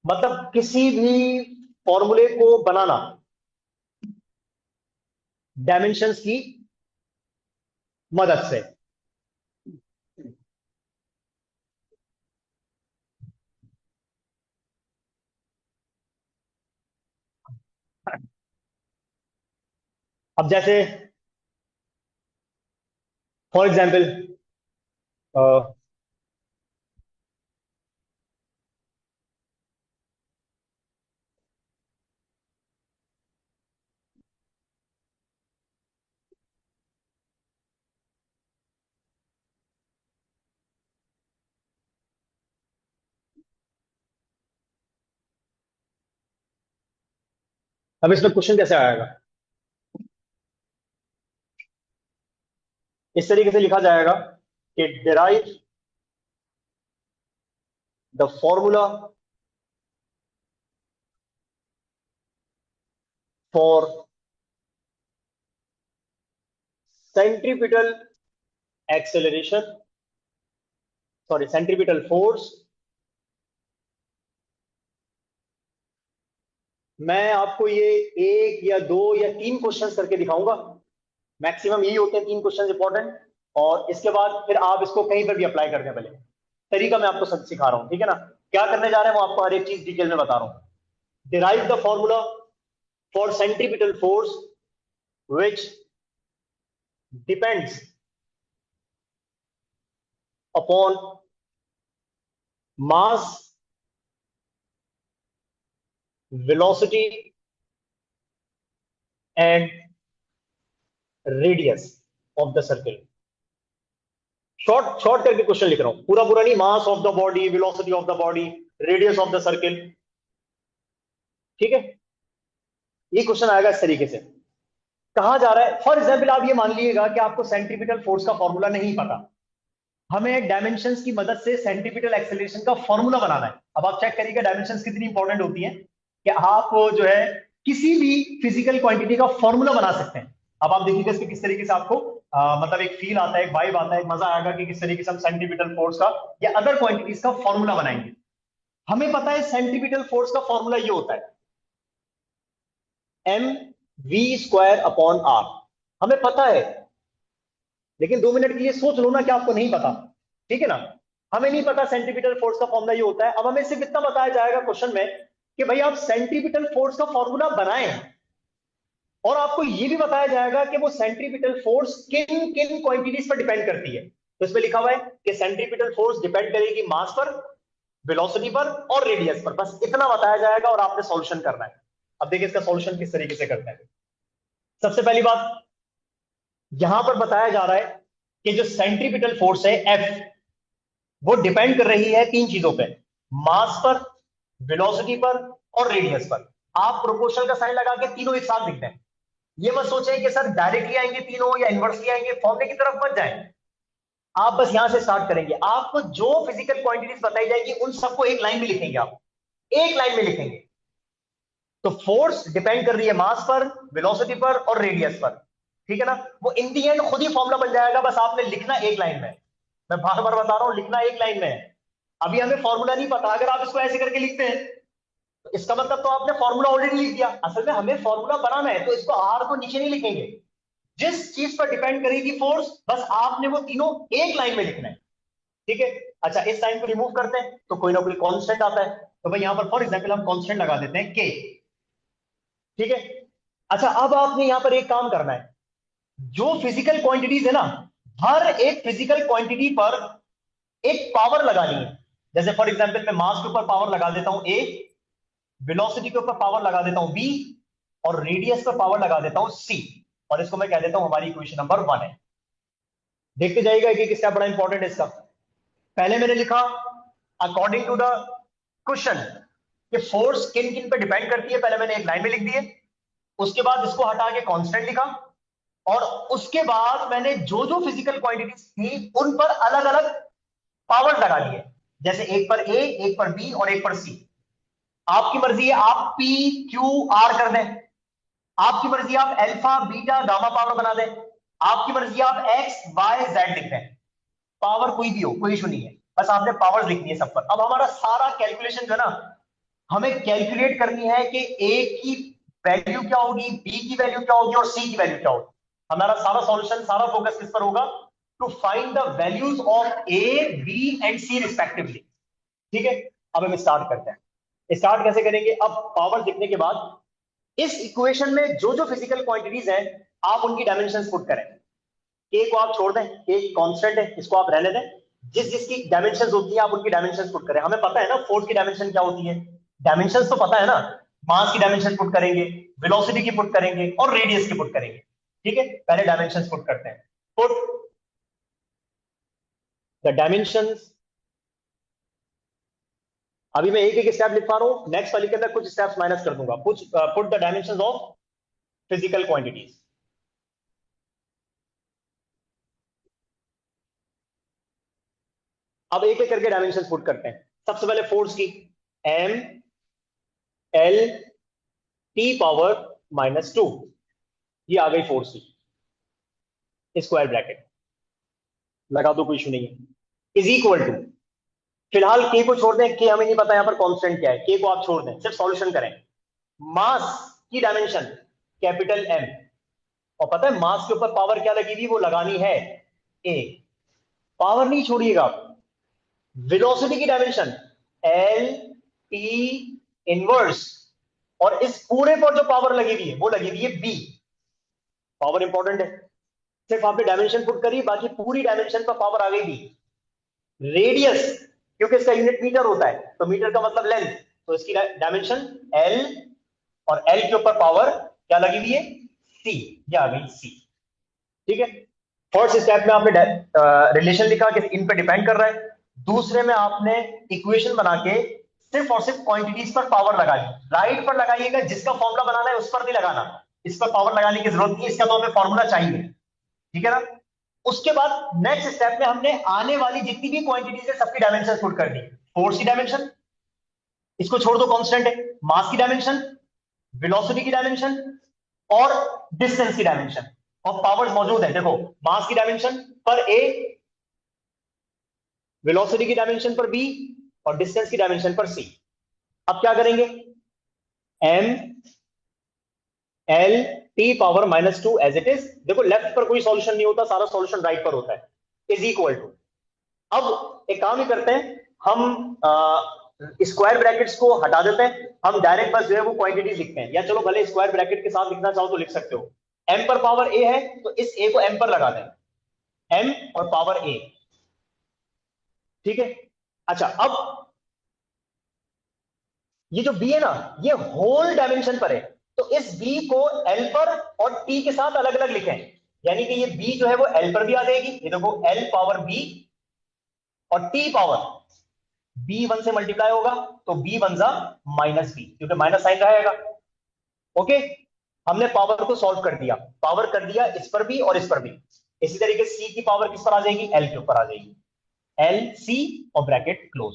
मतलब किसी भी फॉर्मूले को बनाना डायमेंशंस की मदद से। अब जैसे फॉर एग्जाम्पल, अब इसमें क्वेश्चन कैसे आएगा, इस तरीके से लिखा जाएगा कि derive the formula for centripetal acceleration, sorry, centripetal force. मैं आपको ये एक या दो या तीन क्वेश्चंस करके दिखाऊंगा, मैक्सिमम यही होते हैं, तीन क्वेश्चंस इंपॉर्टेंट, और इसके बाद फिर आप इसको कहीं पर भी अप्लाई कर दें। पहले तरीका मैं आपको सब सिखा रहा हूं, ठीक है ना। क्या करने जा रहे हैं वो आपको हर एक चीज डिटेल में बता रहा हूं। Derive the formula for centripetal force which depends upon mass, velocity and radius of the circle. Short करके क्वेश्चन लिख रहा हूं, पूरा पूरा नहीं, mass of the body, velocity of the body, radius of the circle, ठीक है। ये क्वेश्चन आएगा इस तरीके से। कहा जा रहा है, फॉर एग्जाम्पल आप ये मान लीजिएगा कि आपको सेंट्रीपिटल फोर्स का फॉर्मूला नहीं पता, हमें डायमेंशंस की मदद से सेंट्रीपिटल एक्सेलरेशन का फॉर्मूला बनाना है। अब आप चेक करिएगा डायमेंशंस कितनी इंपॉर्टेंट होती हैं कि आप जो है किसी भी फिजिकल क्वांटिटी का फॉर्मूला बना सकते हैं। अब आप देखिएगा इसमें किस तरीके से आपको मतलब एक फील आता है, एक वाइब आता है, एक मजा आएगा कि किस तरीके से हम सेंट्रीपिटल फोर्स का या अदर क्वांटिटीज का फॉर्मूला बनाएंगे। हमें पता है सेंट्रीपिटल फोर्स का फॉर्मूला ये होता है mv²/r, हमें पता है, लेकिन 2 मिनट के लिए सोच लो ना कि आपको नहीं पता, ठीक है ना। हमें नहीं पता सेंट्रीपिटल फोर्स का फॉर्मूला ये होता है। अब हमें सिर्फ इतना बताया जाएगा क्वेश्चन में कि भाई आप सेंट्रीपिटल फोर्स का फॉर्मूला बनाएं, और आपको ये भी बताया जाएगा कि वो सेंट्रीपिटल फोर्स किन किन क्वांटिटीज पर डिपेंड करती है। तो इसमें लिखा हुआ है कि सेंट्रीपिटल फोर्स डिपेंड करेगी मास पर, वेलोसिटी पर और रेडियस पर। बस इतना बताया जाएगा और आपने सॉल्यूशन करना है। अब देखिए इसका सॉल्यूशन किस तरीके से करते हैं। सबसे पहली बात यहां पर बताया जा रहा है कि जो सेंट्रीपिटल फोर्स है F, वो डिपेंड कर रही है तीन चीजों पे, मास पर, वेलोसिटी पर और रेडियस पर। आप प्रोपोर्शनल का साइन लगा के तीनों एक साथ लिखते हैं। ये मत सोचें कि सर डायरेक्टली आएंगे तीनों या इनवर्सली आएंगे, फॉर्मूले की तरफ मत जाएं। आप बस यहां से स्टार्ट करेंगे। आपको जो फिजिकल क्वांटिटीज बताई जाएगी उन सबको एक लाइन में लिखेंगे, आप एक लाइन में लिखेंगे। तो फोर्स डिपेंड कर रही है मास पर, वेलोसिटी पर और रेडियस पर, ठीक है ना। वो इन दी एंड खुद ही फॉर्मूला बन जाएगा, बस आपने लिखना एक लाइन में। मैं बार बार बता रहा हूं, लिखना एक लाइन में है। अभी हमें फॉर्मूला नहीं पता, अगर आप इसको ऐसे करके लिखते हैं तो इसका मतलब तो आपने फॉर्मूला ऑलरेडी लिख दिया। असल में हमें फॉर्मूला बनाना है, तो इसको आर को नीचे नहीं लिखेंगे। जिस चीज पर डिपेंड करेगी फोर्स, बस आपने वो तीनों एक लाइन में लिखना है, ठीक है। अच्छा, इस साइन को रिमूव करते हैं तो कोई ना कोई कांस्टेंट आता है, तो भाई यहां पर फॉर एग्जांपल हम कांस्टेंट लगा देते हैं के, ठीक है। अच्छा, अब आपने यहां पर एक काम करना है, जो फिजिकल क्वांटिटीज है ना, हर एक फिजिकल क्वांटिटी पर एक पावर लगानी है। जैसे फॉर एग्जांपल मैं मास के ऊपर पावर लगा देता हूं ए, वेलोसिटी के ऊपर पावर लगा देता हूं बी, और रेडियस पर पावर लगा देता हूं सी, और इसको मैं कह देता हूं हमारी इक्वेशन नंबर 1 है। देखते जाइएगा एक स्टेप बड़ा इंपॉर्टेंट है इसका। पहले मैंने लिखा अकॉर्डिंग टू द क्वेश्चन कि फोर्स किन किन पे डिपेंड करती है, पहले मैंने एक लाइन में लिख दिए। उसके बाद इसको हटा के कांस्टेंट लिखा, और उसके बाद मैंने जो जो फिजिकल क्वांटिटीज थी उन पर अलग अलग पावर लगा दिए। जैसे एक पर ए, एक पर बी और एक पर सी। आपकी मर्जी है आप पी क्यू आर कर दें, आपकी मर्जी आप अल्फा बीटा गामा पावर बना दें, आपकी मर्जी आप एक्स वाई जेड लिख दें। पावर कोई भी हो, कोई इशू नहीं है, बस आपने पावर लिखनी है सब पर। अब हमारा सारा कैलकुलेशन जो है ना, हमें कैलकुलेट करनी है कि ए की वैल्यू क्या होगी, बी की वैल्यू क्या होगी और सी की वैल्यू क्या होगी। हमारा सारा सॉल्यूशन, सारा फोकस किस पर होगा, to find the values of A B and C respectively, ठीक है। अब हम स्टार्ट करते हैं। स्टार्ट कैसे करेंगे, अब पावर लिखने के बाद इस इक्वेशन में जो जो फिजिकल क्वांटिटीज हैं आप उनकी डायमेंशंस पुट करें। ए को आप छोड़ दें, ए कांस्टेंट है, इसको आप रहने दें। जिस जिसकी डायमेंशंस होती है आप उनकी डायमेंशंस पुट करें। हमें पता है ना फोर्स की डायमेंशन क्या होती है, डायमेंशंस तो पता है ना। मास की डायमेंशन पुट करेंगे, वेलोसिटी की पुट करेंगे और रेडियस की पुट करेंगे, ठीक है। पहले डायमेंशंस पुट करते हैं। पुट द डायमेंशंस, अभी मैं एक एक स्टेप लिख पा रहा हूं, नेक्स्ट वाले के अंदर कुछ स्टेप्स माइनस कर दूंगा। Put the dimensions of physical quantities. अब एक एक करके डायमेंशन पुट करते हैं। सबसे पहले फोर्स की, एम एल टी पावर -2, ये आ गई फोर्स की, स्क्वायर ब्रैकेट लगा दो, कोई इशू नहीं है, इज इक्वल टू, फिलहाल के को छोड़ दें, के हमें नहीं पता यहां पर कांस्टेंट क्या है, के को आप छोड़ दें, सिर्फ सॉल्यूशन करें। मास की डायमेंशन कैपिटल एम, और पता है मास के ऊपर पावर क्या लगी हुई, वो लगानी है ए, पावर नहीं छोड़िएगा आप। वेलोसिटी की डायमेंशन एल टी इनवर्स, और इस पूरे पर जो पावर लगी हुई है वो लगी हुई है बी, पावर इंपॉर्टेंट है। सिर्फ आपने डायमेंशन पुट करी, बाकी पूरी डायमेंशन पर पावर आ गई बी। रेडियस, क्योंकि इसका यूनिट मीटर होता है, तो मीटर का मतलब लेंथ, तो इसकी डायमेंशन एल, और एल के ऊपर पावर क्या लगी हुई है, सी, ये आ गई सी। ठीक है, फर्स्ट स्टेप में आपने रिलेशन लिखा कि इन पे डिपेंड कर रहा है, दूसरे में आपने इक्वेशन बना के सिर्फ और सिर्फ क्वांटिटीज पर पावर लगा ली। राइट पर लगाइएगा, जिसका फॉर्मूला बनाना है उस पर नहीं लगाना, इस पर पावर लगाने की जरूरत नहीं, इसका तो हमें फॉर्मूला चाहिए। ठीक है ना, उसके बाद नेक्स्ट स्टेप में हमने आने वाली जितनी भी क्वांटिटीज है सबकी डायमेंशन पुट कर दी। फोर्स की डायमेंशन, इसको छोड़ दो कांस्टेंट है, मास की डायमेंशन, वेलोसिटी की डायमेंशन, और डिस्टेंस की डायमेंशन, और पावर्स मौजूद है, देखो मास की डायमेंशन पर ए, वेलोसिटी की डायमेंशन पर बी, और डिस्टेंस की डायमेंशन पर सी। अब क्या करेंगे, M L T power -2 as it is, देखो लेफ्ट पर कोई सॉल्यूशन नहीं होता, सारा सॉल्यूशन राइट पर होता है, इज इक्वल टू, अब एक काम ही करते हैं, हम स्क्वायर ब्रैकेट्स को हटा देते हैं, हम डायरेक्ट बस जो है वो क्वांटिटीज लिखते हैं, या चलो भले स्क्वायर ब्रैकेट के साथ लिखना चाहो तो लिख सकते हो। एम पर पावर ए है तो इस ए को एम पर लगा दें, एम और पावर ए। ठीक है, अच्छा अब ये जो बी है ना, ये होल डायमेंशन पर है, तो इस बी को एल पर और टी के साथ अलग अलग लिखें, यानी कि ये बी जो है वो एल पर भी आ जाएगी, ये देखो एल पावर बी, और टी पावर बी वन से मल्टीप्लाई होगा तो बी वन जा -बी, क्योंकि माइनस साइन रहेगा। ओके, हमने पावर को सॉल्व कर दिया, पावर कर दिया इस पर भी और इस पर भी। इसी तरीके से सी की पावर किस पर आ जाएगी, एल के ऊपर आ जाएगी, एल सी और ब्रैकेट क्लोज।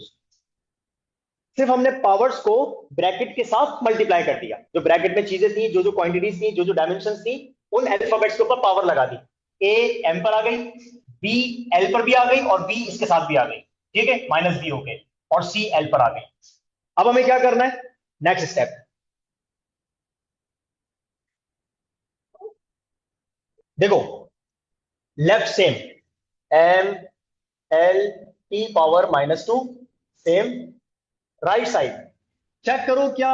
सिर्फ हमने पावर्स को ब्रैकेट के साथ मल्टीप्लाई कर दिया, जो ब्रैकेट में चीजें थी, जो जो क्वांटिटीज थी, जो जो डायमेंशंस थी, उन अल्फाबेट्स के ऊपर पावर लगा दी। ए एम पर आ गई, बी एल पर भी आ गई, और बी इसके साथ भी आ गई, ठीक है, -b हो गए, और सी एल पर आ गई। अब हमें क्या करना है, नेक्स्ट स्टेप, देखो left same, M L T power -2 same, right side check करो क्या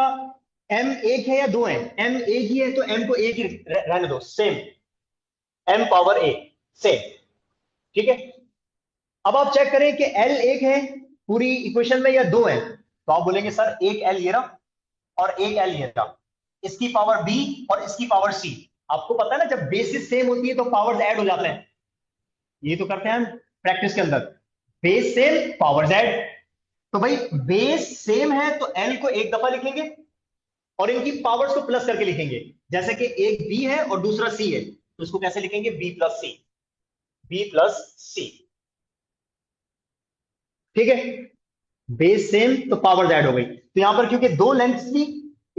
एम एक है या दो है, एम एक ही है तो एम को एक ही रहने दो, सेम, एम पावर ए सेम। ठीक है, अब आप चेक करें कि एल एक है पूरी इक्वेशन में या दो है, तो आप बोलेंगे सर एक एल ये रहा और एक एल ये रहा, इसकी पावर बी और इसकी पावर सी। आपको पता है ना, जब बेसिस सेम होती है तो पावर्स ऐड हो जाते हैं, ये तो करते हैं हम प्रैक्टिस के अंदर, बेस सेम पावर्स ऐड। तो भाई बेस सेम है तो एल को एक दफा लिखेंगे और इनकी पावर्स को प्लस करके लिखेंगे, जैसे कि एक बी है और दूसरा सी है, तो इसको कैसे लिखेंगे, बी प्लस सी, बी प्लस सी। ठीक है, बेस सेम तो पावर्स ऐड हो गई, तो यहां पर क्योंकि दो लेंथ थी,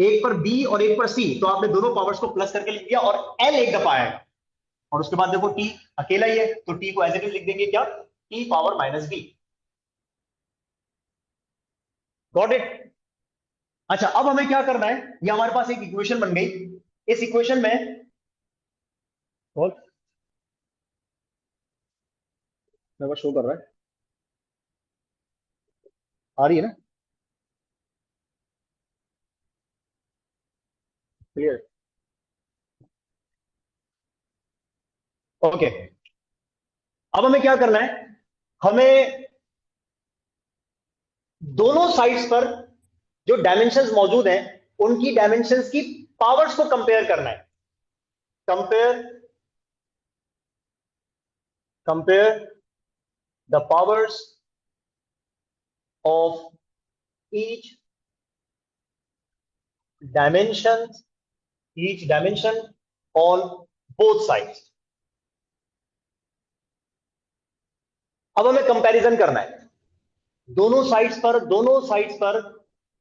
एक पर बी और एक पर सी, तो आपने दोनों पावर्स को प्लस करके लिख दिया, और एल एक दफा आया, और उसके बाद देखो टी अकेला ही है तो टी को एज इट इज लिख देंगे क्या, T power -b। Got it. अच्छा अब हमें क्या करना है, ये हमारे पास एक इक्वेशन बन गई, इस इक्वेशन में और मेरे पास शो कर रहा है, आ रही है ना, क्लियर, ओके। अब हमें क्या करना है, हमें दोनों साइड्स पर जो डायमेंशंस मौजूद हैं उनकी डायमेंशंस की पावर्स को कंपेयर करना है, compare compare the powers of each dimension, each dimension on both sides. अब हमें कंपैरिजन करना है, दोनों साइड्स पर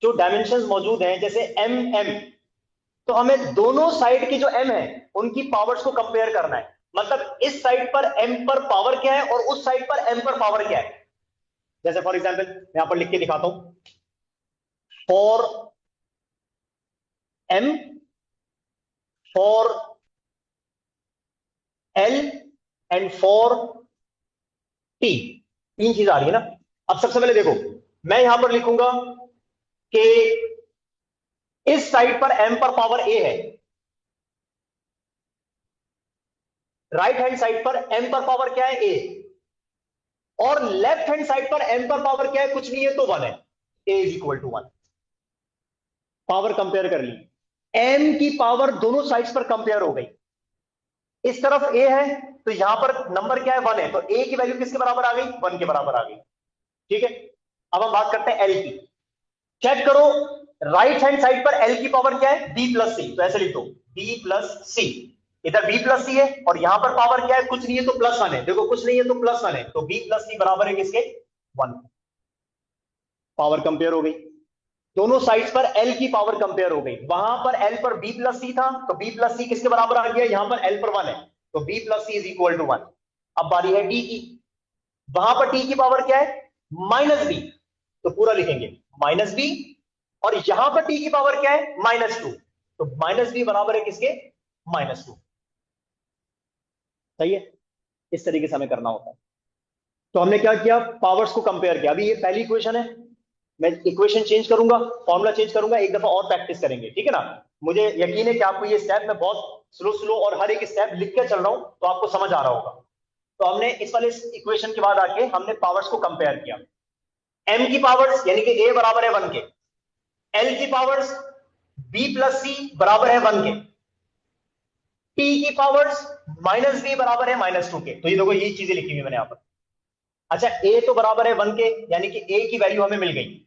जो डायमेंशंस मौजूद हैं, जैसे एम एम, तो हमें दोनों साइड की जो एम है उनकी पावर्स को कंपेयर करना है। मतलब इस साइड पर एम पर पावर क्या है और उस साइड पर एम पर पावर क्या है। जैसे फॉर एग्जांपल मैं यहां पर लिख के दिखाता हूं, for M, for L and for T, तीन चीज आ रही है ना। अब सबसे पहले देखो, मैं यहां पर लिखूंगा कि इस साइड पर एम पर पावर ए है, राइट हैंड साइड पर एम पर पावर क्या है, ए, और लेफ्ट हैंड साइड पर एम पर पावर क्या है, कुछ नहीं है तो वन है, A is equal to one. Power compare कर ली, एम की पावर दोनों साइड्स पर कंपेयर हो गई। इस तरफ ए है तो यहां पर नंबर क्या है, वन है, तो ए की वैल्यू किसके बराबर आ गई, वन के बराबर आ गई। ठीक है, अब हम बात करते हैं एल की। चेक करो, राइट हैंड साइड पर एल की पावर क्या है, बी प्लस सी, तो ऐसे लिख दो बी प्लस सी। इधर बी प्लस सी है और यहां पर पावर क्या है, कुछ नहीं है तो प्लस वन है, देखो कुछ नहीं है तो प्लस वन है, तो बी प्लस सी बराबर है किसके, वन। पावर कंपेयर हो गई, दोनों साइड्स पर एल की पावर कंपेयर हो गई। वहां पर एल पर बी प्लस सी था तो बी प्लस सी किसके बराबर आ गया, यहां पर एल पर वन है, तो B plus C is equal to one. अब बारी है टी की, वहां पर टी की पावर क्या है, माइनस बी, तो पूरा लिखेंगे माइनस बी, और यहां पर टी की पावर क्या है, माइनस टू, तो माइनस बी बराबर है किसके, माइनस टू। सही है, इस तरीके से हमें करना होता है। तो हमने क्या किया, पावर्स को कंपेयर किया। अभी ये पहली इक्वेशन है, मैं इक्वेशन चेंज करूंगा, फॉर्मूला चेंज करूंगा, एक दफा और प्रैक्टिस करेंगे, ठीक है ना। मुझे यकीन है कि आपको ये स्टेप मैं बहुत स्लो स्लो और हर एक स्टेप लिख के चल रहा हूं तो आपको समझ आ रहा होगा। तो हमने इस वाले इक्वेशन के बाद आके हमने पावर्स को कंपेयर किया। एम की पावर्स यानी कि ए बराबर है वन के, एल की पावर्स बी प्लस सी बराबर है वन के, टी की पावर्स माइनस बी बराबर है माइनस टू के। तो ये देखो ये चीजें लिखी हुई मैंने यहां पर। अच्छा, ए तो बराबर है वन के, यानी कि ए की वैल्यू हमें मिल गई।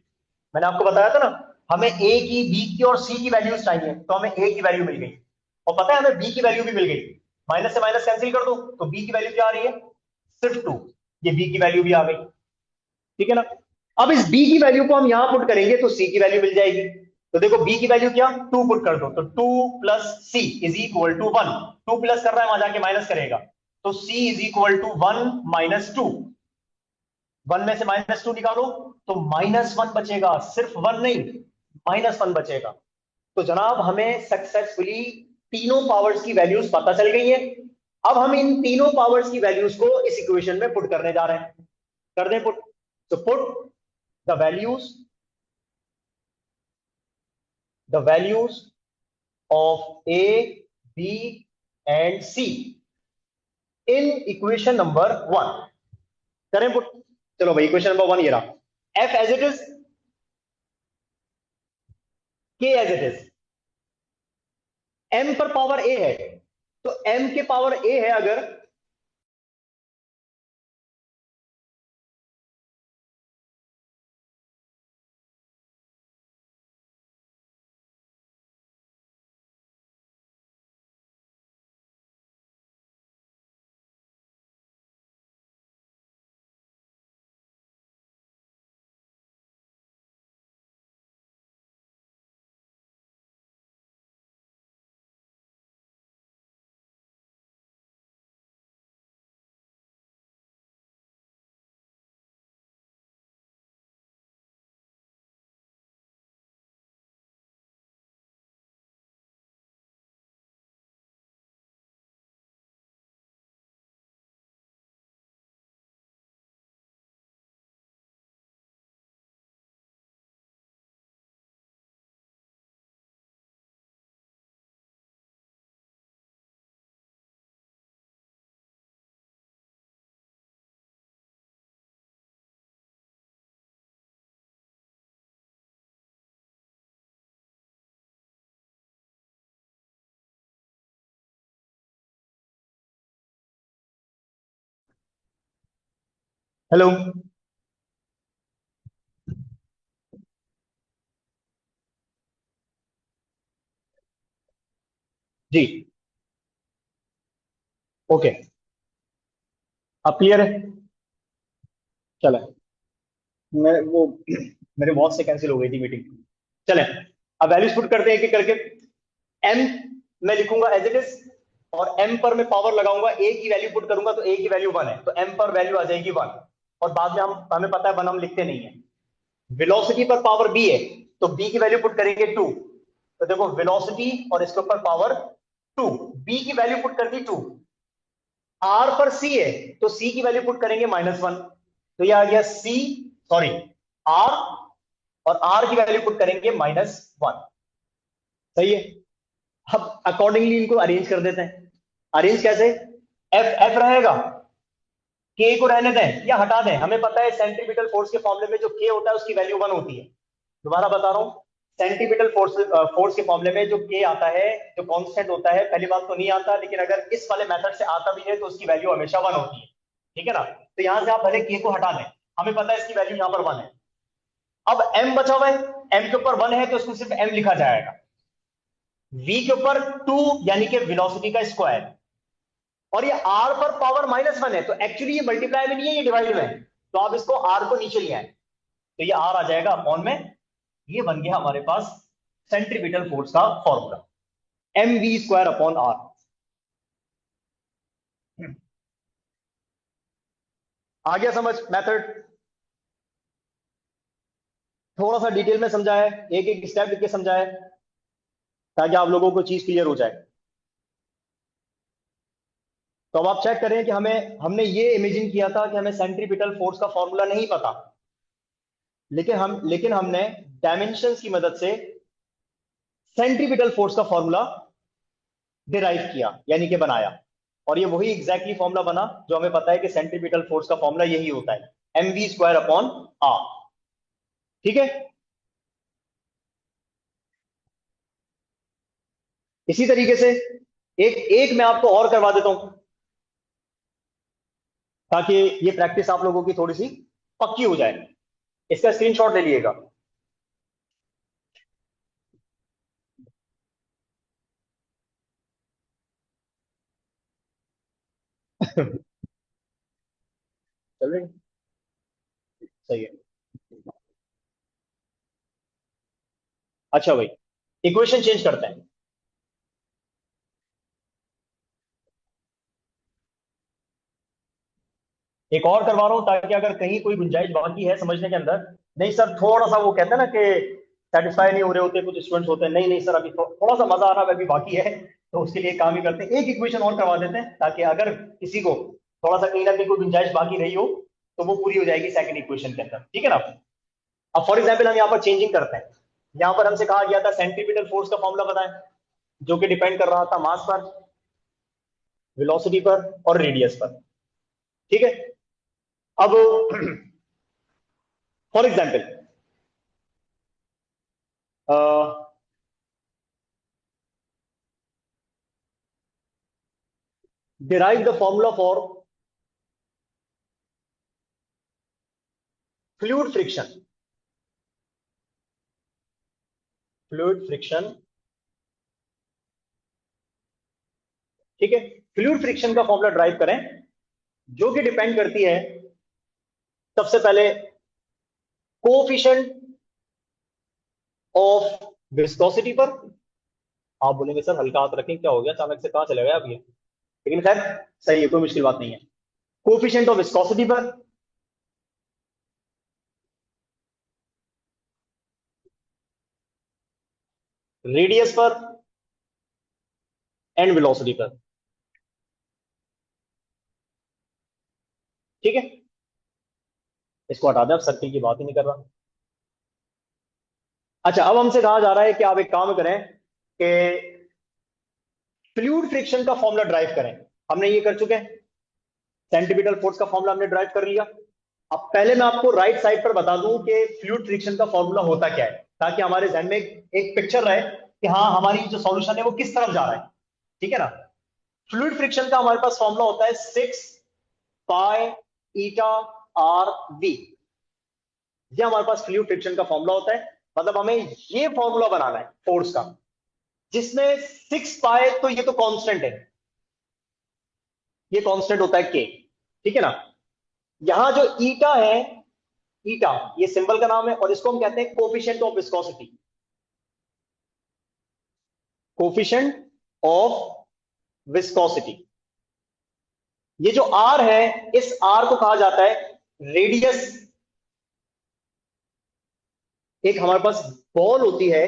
मैंने आपको बताया था ना, हमें ए की, बी की और सी की वैल्यूज चाहिए, तो हमें ए की वैल्यू मिल गई, और पता है हमें बी की वैल्यू भी मिल गई। माइनस से माइनस कैंसिल कर दो तो बी की वैल्यू क्या आ रही है, सिर्फ टू। ये बी की वैल्यू भी आ गई, ठीक है ना। अब इस बी की वैल्यू को हम यहां पुट करेंगे तो सी की वैल्यू मिल जाएगी। तो देखो बी की वैल्यू क्या, टू पुट कर दो, तो two plus C is equal to one. Two plus कर रहा है, वहां जाके माइनस करेगा, तो C is equal to one minus two. One में से माइनस टू निकालो तो माइनस वन बचेगा, सिर्फ वन नहीं, माइनस वन बचेगा। तो जनाब हमें सक्सेसफुली तीनों पावर्स की वैल्यूज पता चल गई है। अब हम इन तीनों पावर्स की वैल्यूज को इस इक्वेशन में पुट करने जा रहे हैं। कर दें पुट, तो put the values, of A, B and C in equation number one. करें पुट, चलो भाई इक्वेशन नंबर वन ये रहा, F as it is, K as it is, M पर पावर ए है, तो एम के पावर ए है अगर, हेलो, जी, ओके, अब क्लियर है, चलो। मैं वो मेरे बॉस से कैंसिल हो गई थी मीटिंग। चले, अब वैल्यूज पुट करते हैं एक एक करके। एम मैं लिखूंगा एज इट इज, और एम पर मैं पावर लगाऊंगा, ए की वैल्यू पुट करूंगा तो ए की वैल्यू 1 है, तो एम पर वैल्यू आ जाएगी 1। और बाद में हमें पता है 1 हम लिखते नहीं है। वेलोसिटी पर पावर बी है, तो बी की वैल्यू पुट करेंगे 2। तो देखो वेलोसिटी और इसके ऊपर पावर 2, बी की वैल्यू पुट कर दी 2। आर पर सी है, तो सी की वैल्यू पुट करेंगे -1। तो ये आ गया सी, सॉरी आर, और आर की वैल्यू पुट करेंगे -1। सही है। अब अकॉर्डिंगली इनको अरेंज कर देते हैं। अरेंज कैसे? एफ एफ रहेगा, के को रहने दें या हटा दें, हमें पता है सेंट्रीपिटल फोर्स के फॉर्मूले में जो के होता है उसकी वैल्यू 1 होती है। दोबारा बता रहा हूं, सेंट्रीपिटल फोर्स के मामले में जो के आता है, जो कांस्टेंट होता है, पहली बात तो नहीं आता, लेकिन अगर इस वाले मेथड से आता भी है तो उसकी वैल्यू हमेशा 1 होती है। ठीक है ना? तो यहां से आप भले के को हटा दें, हमें पता है इसकी वैल्यू यहां पर 1 है। अब m बचा हुआ है, m के ऊपर 1 है तो उसको सिर्फ m लिखा जाएगा। v के ऊपर 2 यानी कि वेलोसिटी का स्क्वायर, और ये r पर पावर -1 है, तो एक्चुअली ये मल्टीप्लाई में नहीं है, ये डिवाइड में है। तो आप इसको r को नीचे ले आए, तो ये r आ जाएगा अपॉन में। ये बन गया हमारे पास सेंट्रीपिटल फोर्स का फॉर्मूला, mv² अपॉन r। आ गया समझ मेथड? थोड़ा सा डिटेल में समझाया है, एक एक स्टेप लिख के समझाया है, ताकि आप लोगों को चीज क्लियर हो जाए। तो अब आप चेक करें कि हमने ये इमेजिन किया था कि हमें सेंट्रीपिटल फोर्स का फॉर्मूला नहीं पता, लेकिन हमने डायमेंशंस की मदद से सेंट्रीपिटल फोर्स का फॉर्मूला डिराइव किया, यानी कि बनाया। और ये वही एग्जैक्टली फॉर्मूला बना जो हमें पता है कि सेंट्रीपिटल फोर्स का फॉर्मूला यही होता है, mv² अपॉन r। ठीक है। इसी तरीके से एक एक मैं आपको और करवा देता हूं, ताकि ये प्रैक्टिस आप लोगों की थोड़ी सी पक्की हो जाए। इसका स्क्रीनशॉट ले लीजिएगा। चल रही? सही है। अच्छा भाई, इक्वेशन चेंज करते हैं। एक और करवा रहा हूं, ताकि अगर कहीं कोई गुंजाइश बाकी है समझने के अंदर, नहीं सर थोड़ा सा वो कहते हैं ना कि सेटिस्फाई नहीं हो रहे होते कुछ स्टूडेंट्स होते हैं, नहीं नहीं सर अभी थोड़ा सा मजा आना अभी बाकी है, तो उसके लिए काम ही करते हैं, एक इक्वेशन और करवा देते हैं, ताकि अगर किसी को थोड़ा सा कहीं ना कहीं कोई गुंजाइश बाकी रही हो तो वो पूरी हो जाएगी सेकंड इक्वेशन के अंदर। ठीक है ना? अब फॉर एग्जाम्पल हम यहाँ पर चेंजिंग करते हैं। यहाँ पर हमसे कहा गया था सेंट्रीपिटल फोर्स का फॉर्मूला बताएं, जो कि डिपेंड कर रहा था मास पर, वेलोसिटी पर और रेडियस पर। ठीक है। अब for example derive the formula for fluid friction। Fluid friction, ठीक है। फ्लूइड फ्रिक्शन का फॉर्मूला ड्राइव करें, जो कि डिपेंड करती है सबसे पहले कोफिशिएंट ऑफ विस्कोसिटी पर। आप बोलेंगे सर हल्का हाथ रखें, क्या हो गया अचानक से, कहां चले गए आप ये? लेकिन खैर सही है, कोई मुश्किल बात नहीं है। कोफिशिएंट ऑफ विस्कोसिटी पर, रेडियस पर, एंड वेलोसिटी पर। ठीक है। इसको हटा दें, अब सर्किल की बात ही नहीं कर रहा। अच्छा, अब हमसे कहा जा रहा है कि आप एक काम करें कि फ्लूइड फ्रिक्शन का फॉर्मूला ड्राइव करें। हमने ये कर चुके हैं, सेंट्रीपिटल फोर्स का फॉर्मूला हमने ड्राइव कर लिया। अब पहले मैं आपको राइट साइड पर बता दूं कि फ्लूइड फ्रिक्शन का फॉर्मूला होता क्या है, ताकि हमारे जहन में एक पिक्चर रहे कि हाँ हमारी जो सॉल्यूशन है वो किस तरफ जा रहा है। ठीक है ना? फ्लूइड फ्रिक्शन का हमारे पास फॉर्मूला होता है 6 पाई ईटा आर वी। ये हमारे पास फ्लूइड फ्रिक्शन का फॉर्मूला होता है। मतलब हमें ये फॉर्मूला बनाना है फोर्स का, जिसमें 6 पाई, तो ये तो कांस्टेंट है, ये कांस्टेंट होता है के। ठीक है ना? यहां जो ईटा है, ईटा ये सिंबल का नाम है, और इसको हम कहते हैं coefficient of viscosity, coefficient of viscosity. ये जो आर है, इस आर को कहा जाता है रेडियस। एक हमारे पास बॉल होती है,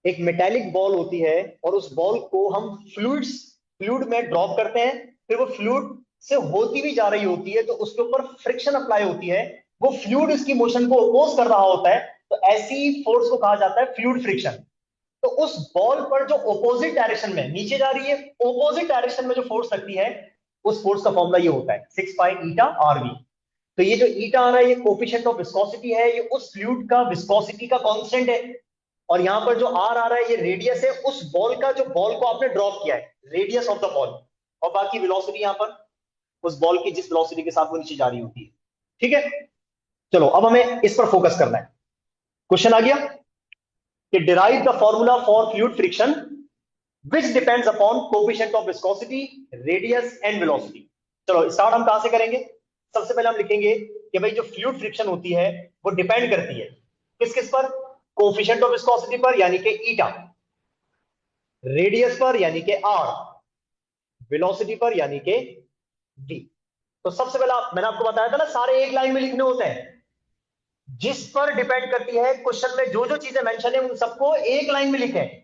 एक मेटेलिक बॉल होती है, और उस बॉल को हम फ्लूइड में ड्रॉप करते हैं, फिर वो फ्लूइड से होती भी जा रही होती है, तो उसके ऊपर फ्रिक्शन अप्लाई होती है, वो फ्लूइड इसकी मोशन को अपोज कर रहा होता है, तो ऐसी फोर्स को कहा जाता है फ्लूइड फ्रिक्शन। तो उस बॉल पर जो ऑपोजिट डायरेक्शन में नीचे जा रही है, ऑपोजिट डायरेक्शन में जो फोर्स लगती है, उस फोर्स का फॉर्मूला ये होता है 6 पाई ईटा आर वी। तो ये जो ईटा आ रहा है, ये कोफिशिएंट ऑफ विस्कोसिटी है, ये उस फ्लूइड का विस्कोसिटी का कांस्टेंट है। और यहां पर जो आर आ रहा है, ये रेडियस है उस बॉल का, जो बॉल को आपने ड्रॉप किया है, रेडियस ऑफ द बॉल। और बाकी वेलोसिटी यहां पर उस बॉल की जिस वेलोसिटी के साथ वो नीचे जा रही होती है। ठीक है, चलो अब हमें इस पर फोकस करना है। क्वेश्चन आ गया कि derive the formula for fluid friction which depends upon coefficient of viscosity, radius and velocity. चलो स्टार्ट हम कहां से करेंगे? सबसे पहले हम लिखेंगे कि भाई जो फ्लूइड फ्रिक्शन होती है वो डिपेंड करती है किस किस पर? कोफिशिएंट ऑफ विस्कोसिटी पर यानी कि ईटा, रेडियस पर यानी कि आर, वेलोसिटी पर यानी कि वी। तो सबसे पहला मैंने आपको बताया था ना, सारे एक लाइन में लिखने होते हैं। जिस पर डिपेंड करती है क्वेश्चन में जो जो चीजें मेंशन है, उन सबको एक लाइन में लिखें,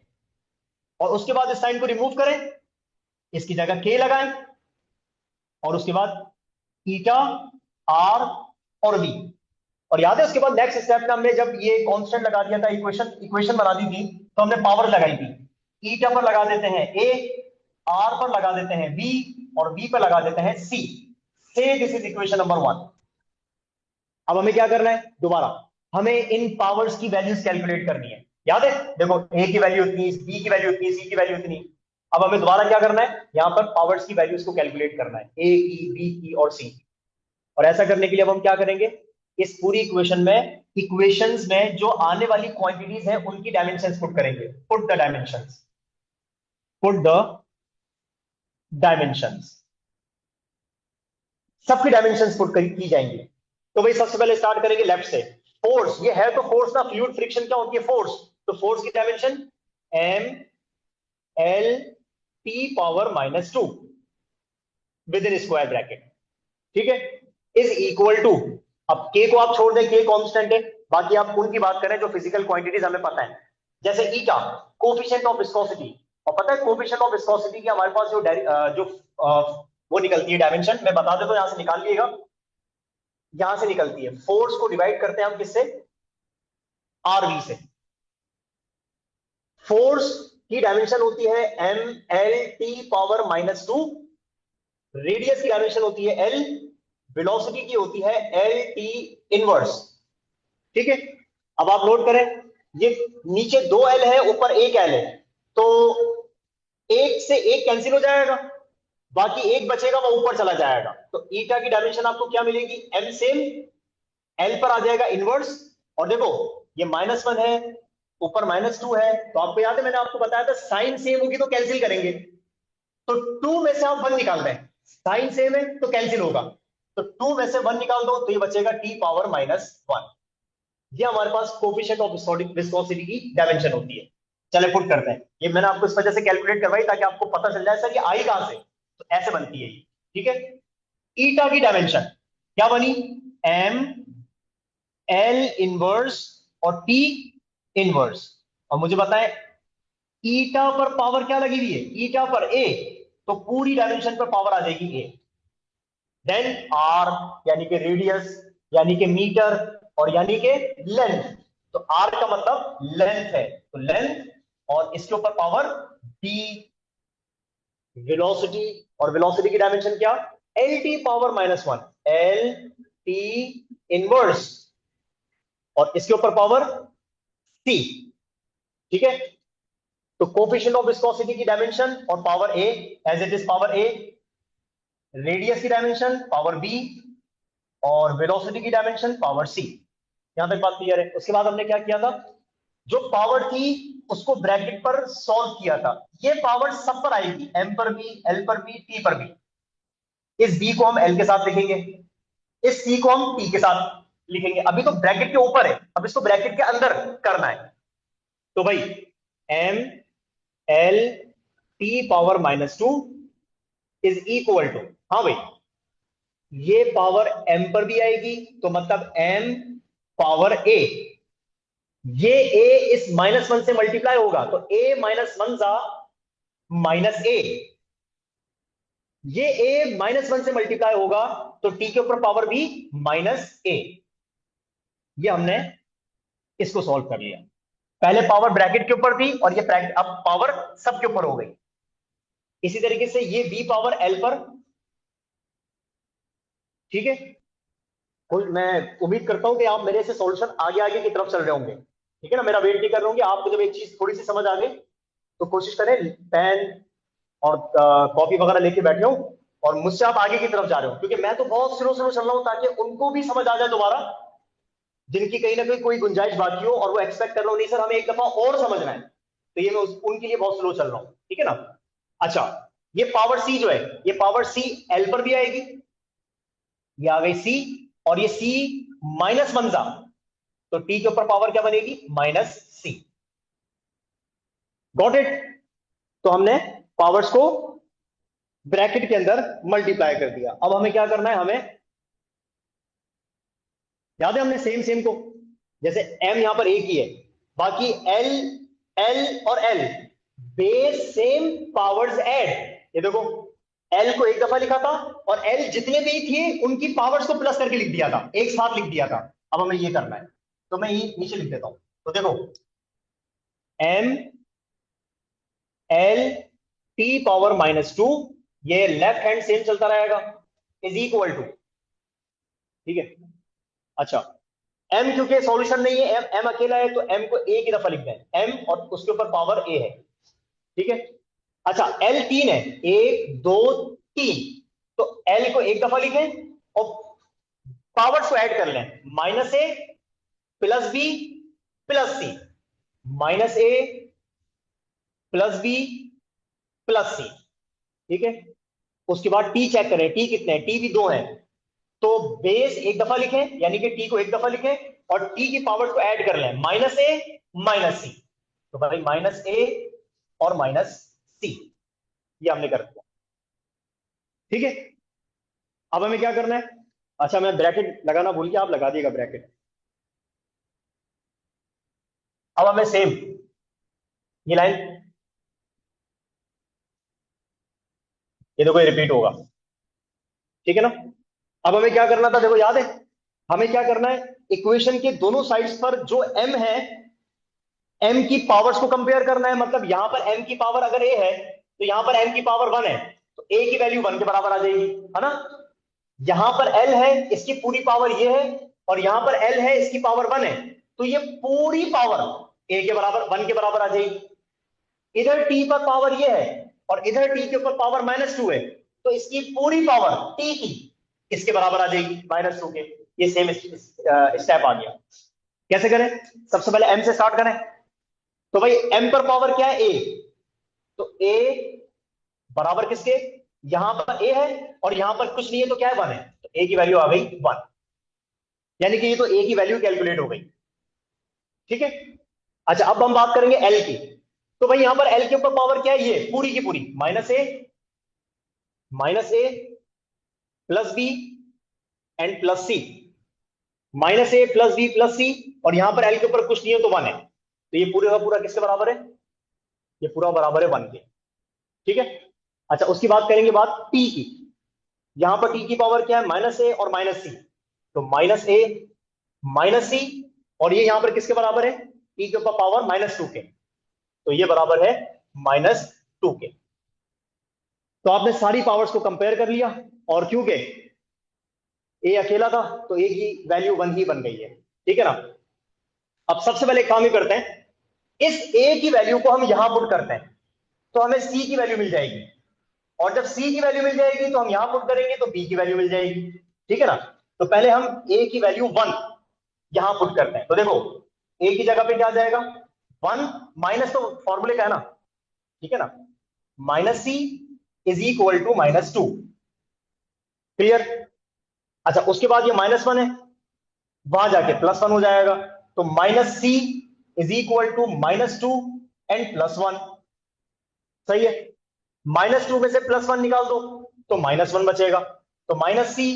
और उसके बाद इस साइन को रिमूव करें, इसकी जगह के लगाएं, और उसके बाद ईटा, आर और वी। और याद है उसके बाद नेक्स्ट स्टेप में हमने जब ये कांस्टेंट लगा दिया था, इक्वेशन बना दी थी, तो हमने पावर लगाई थी। ईटा पर लगा देते हैं ए, आर पर लगा देते हैं बी, और बी पर लगा देते हैं सी। से दिस इज इक्वेशन नंबर 1। अब हमें क्या करना है? दोबारा हमें इन पावर्स की वैल्यूज कैलकुलेट करनी है। याद है, देखो ए की वैल्यू इतनी, बी की वैल्यू इतनी, सी की वैल्यू इतनी। अब हमें दोबारा क्या करना है? यहां पर पावर्स की वैल्यूज को कैलकुलेट करना है, ए की, बी की और सी की। और ऐसा करने के लिए अब हम क्या करेंगे? इस पूरी इक्वेशन में, इक्वेशंस में जो आने वाली क्वांटिटीज हैं उनकी डायमेंशंस पुट करेंगे। Put the dimensions, put the dimensions, सबकी डायमेंशंस पुट की जाएंगी। तो भाई सबसे पहले स्टार्ट करेंगे लेफ्ट से। फोर्स, ये है तो फोर्स ना, फ्लूइड फ्रिक्शन क्या होती है? फोर्स। तो फोर्स की dimension M L T power -2 within square bracket, ठीक है, इज इक्वल टू, अब के को आप छोड़ दें, के कांस्टेंट है, बाकी आप उनकी बात करें जो फिजिकल क्वांटिटीज हमें पता है, जैसे ईटा कोफिशिएंट ऑफ विस्कोसिटी। और पता है कोफिशिएंट ऑफ विस्कोसिटी की हमारे पास वो निकलती है डायमेंशन, मैं बता देता हूं, यहां से निकाल लिएगा। यहां से निकलती है, फोर्स को डिवाइड करते हैं हम किससे? आरवी से। फोर्स की डायमेंशन होती है M L T power -2, radius की डायमेंशन होती है एल, वेलोसिटी की होती है एल टी इनवर्स। ठीक है, अब आप नोट करें, ये नीचे 2 एल है, ऊपर 1 एल है, तो एक से एक कैंसिल हो जाएगा, बाकी एक बचेगा, वो ऊपर चला जाएगा। तो ईटा की डायमेंशन आपको क्या मिलेगी? एम सेम, एल पर आ जाएगा इनवर्स, और देखो ये -1 है, ऊपर -2 है, तो आपको याद है मैंने आपको बताया था साइन सेम होगी तो कैंसिल करेंगे। तो 2 में से आप 1 निकाल दें, साइन सेम है तो कैंसिल होगा, तो 2 में से 1 निकाल दो, तो ये बचेगा टी पावर -1। ये हमारे पास कोफिशिएंट ऑफ विस्कोसिटी की डायमेंशन होती है। चले पुट करते हैं, ये मैंने आपको इस वजह से कैलकुलेट करवाई ताकि आपको पता चल जाए सर ये आई कहां से, तो ऐसे बनती है ये। ठीक है, ईटा की डायमेंशन क्या बनी? एम एल इनवर्स और टी इनवर्स। और मुझे बताएं ईटा पर पावर क्या लगी हुई है? ईटा पर ए, तो पूरी डायमेंशन पर पावर आ जाएगी ए। देन आर यानी कि रेडियस, यानी कि मीटर, और यानी कि लेंथ। तो आर का मतलब लेंथ है, तो लेंथ, और इसके ऊपर पावर डी, वेलोसिटी, और वेलोसिटी की डायमेंशन क्या? L T power -1, L T inverse, और इसके ऊपर पावर सी। ठीक है, तो कोफिशिएंट ऑफ विस्कोसिटी की डायमेंशन और power A, as it is power A, radius की डायमेंशन पावर बी, और वेलोसिटी की डायमेंशन पावर सी। यहां तक बात क्लियर है? उसके बाद हमने क्या किया था, जो पावर थी उसको ब्रैकेट पर सॉल्व किया था। ये पावर सब पर आएगी, एम पर भी, एल पर भी, टी पर भी। इस बी को हम एल के साथ लिखेंगे, इस सी को हम टी के साथ, लिखेंगे, अभी तो ब्रैकेट के ऊपर है, अब इसको ब्रैकेट के अंदर करना है। तो भाई M L T power -2 is equal to, हाँ भाई ये पावर m पर भी आएगी तो मतलब m पावर a, ये a इस -1 से मल्टीप्लाई होगा तो a -1 जा -a, ये a -1 से मल्टीप्लाई होगा तो t के ऊपर पावर भी -a। ये हमने इसको सॉल्व कर लिया, पहले पावर ब्रैकेट के ऊपर थी और ये अब पावर सब के ऊपर हो गई। इसी तरीके से ये b पावर l पर, ठीक है। मैं उम्मीद करता हूं कि आप मेरे से सॉल्यूशन आगे आगे की तरफ चल रहे होंगे, ठीक है ना, मेरा वेट नहीं कर रहे होंगे। आपको जब एक चीज थोड़ी सी समझ आ गई तो कोशिश करें पेन और कॉपी वगैरह लेके बैठे हो और मुझसे आप आगे की तरफ जा रहे हो, क्योंकि मैं तो बहुत स्लो स्लो चल रहा हूं ताकि उनको भी समझ आ जाए दोबारा, जिनकी कहीं ना कहीं कोई गुंजाइश बाकी हो और वो एक्सपेक्ट कर रहे हो नहीं सर हमें एक दफा और समझना है, तो ये मैं उनके लिए बहुत स्लो चल रहा हूं, ठीक है ना। अच्छा, ये पावर सी जो है, ये पावर सी एल पर भी आएगी, ये आ गई सी, और ये सी -1 जा तो टी के ऊपर पावर क्या बनेगी -c। Got it. तो हमने पावर्स को ब्रैकेट के अंदर मल्टीप्लाई कर दिया। अब हमें क्या करना है, हमें याद है हमने सेम सेम को, जैसे m यहां पर एक ही है, बाकी l l और l base same powers add, ये देखो l को एक दफा लिखा था और l जितने भी थे उनकी पावर्स को प्लस करके लिख दिया था, एक साथ लिख दिया था। अब हमें ये करना है तो मैं ये नीचे लिख देता हूं, तो देखो m l t पावर -2, ये लेफ्ट हैंड सेम चलता रहेगा, इज इक्वल टू, ठीक है। अच्छा, m क्योंकि सॉल्यूशन नहीं है, m अकेला है तो m को एक ही दफा लिख दें, m और उसके ऊपर पावर a है, ठीक है। अच्छा l 3 है, 1 2 3, तो l को एक दफा लिखें और पावर्स को ऐड कर लें, -a plus b plus c, -a plus b plus c, ठीक है। उसके बाद t चेक करें, t कितने हैं, t भी 2 है, तो बेस एक दफा लिखें यानी कि t को एक दफा लिखें और t की पावर्स को ऐड कर लें, -a -c, तो भाई -a और -c, ये हमने कर दिया, ठीक है। अब हमें क्या करना है, अच्छा मैं ब्रैकेट लगाना भूल गया, आप लगा दिएगा ब्रैकेट। अब हमें सेम ये लाइन, ये देखो ये रिपीट होगा, ठीक है ना। अब हमें क्या करना था, देखो याद है हमें क्या करना है, इक्वेशन के दोनों साइड्स पर जो m है, m की पावर्स को कंपेयर करना है, मतलब यहां पर m की पावर अगर a है तो यहां पर m की पावर 1 है, तो a की वैल्यू 1 के बराबर आ जाएगी, है ना। यहां पर l है, इसकी पूरी पावर ये है, और यहां पर l है, इसकी पावर 1 है, तो ये पूरी पावर a के बराबर 1 के बराबर आ जाएगी। इधर t पर पावर ये है और इधर t के ऊपर पावर -2 है, तो इसकी पूरी पावर t की इसके बराबर आ जाएगी -2 के। ये सेम स्टेप आ गया। कैसे करें, सबसे पहले m से स्टार्ट करें, तो भाई m पर पावर क्या है, a, तो a बराबर किसके, यहां पर a है और यहां पर कुछ नहीं है तो क्या है 1 है, तो a की वैल्यू आ गई 1, यानी कि ये तो a की वैल्यू कैलकुलेट हो गई, ठीक है। अच्छा अब हम बात करेंगे l की, तो भाई यहां पर l के ऊपर पावर क्या है, ये पूरी की पूरी -a plus b and plus c, -a plus b plus c, और यहां पर l के ऊपर कुछ नहीं है तो 1 है, तो ये पूरे का पूरा किसके बराबर है, ये पूरा बराबर है 1 के, ठीक है। अच्छा उसकी बात करेंगे बात t की, यहां पर t की पावर क्या है, -a और -c, तो -a -c, और ये यहां पर किसके बराबर है, t के ऊपर पावर -2 के, तो ये बराबर है -2 के। तो आपने सारी पावर्स को कंपेयर कर लिया, और क्योंकि a अकेला था तो a की वैल्यू 1 ही बन गई है, ठीक है ना। अब सबसे पहले काम ही करते हैं, इस a की वैल्यू को हम यहां पुट करते हैं तो हमें c की वैल्यू मिल जाएगी, और जब c की वैल्यू मिल जाएगी तो हम यहां पुट करेंगे तो b की वैल्यू मिल जाएगी, ठीक है ना। तो पहले हम a की वैल्यू 1 यहां पुट करते हैं, तो देखो a की जगह पे क्या आ जाएगा 1, माइनस तो फॉर्मूले का है ना, ठीक है ना, -c is equal to -2, clear. अच्छा उसके बाद ये -1 है, वहां जाके +1 हो जाएगा। तो -c is equal to -2 and +1। सही है। -2 में से +1 निकाल दो तो -1 बचेगा। तो -c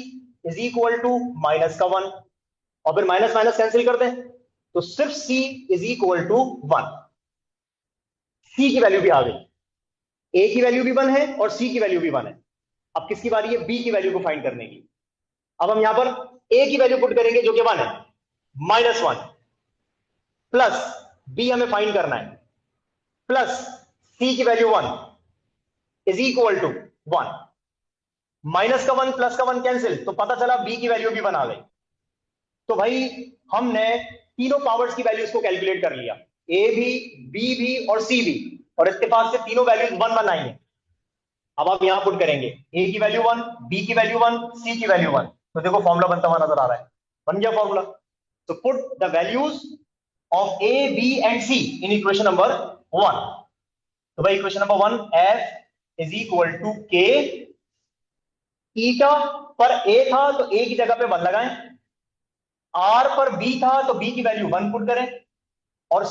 इज इक्वल टू -1, और फिर माइनस माइनस कैंसिल कर दें तो सिर्फ c is equal to 1। c की वैल्यू भी आ गई, a की वैल्यू भी 1 है और c की वैल्यू भी 1 है। अब किसकी बारी है, b की वैल्यू को फाइंड करने की। अब हम यहां पर a की वैल्यू पुट करेंगे जो कि 1 है, -1 प्लस b हमें फाइंड करना है, प्लस c की value 1 is equal to 1। Minus का 1 प्लस का 1 कैंसिल, तो पता चला b की वैल्यू भी 1 आ गई। तो भाई हमने तीनों पावर्स की वैल्यूज को कैलकुलेट कर लिया, ए भी, बी भी और सी भी, और इसके पास से तीनों वैल्यूज 1 1 आई हैं। अब आप यहां पुट करेंगे ए की वैल्यू 1, बी की वैल्यू 1, सी की वैल्यू 1, तो देखो फॉर्मूला बनता हुआ नजर आ रहा है। बन गया फॉर्मूला। तो put the values of A B and C in equation number 1। तो भाई equation number 1, F is equal to K eta पर ए था तो ए की जगह पे 1 लगाएं, आर पर बी था तो बी की वैल्यू 1 पुट करें, और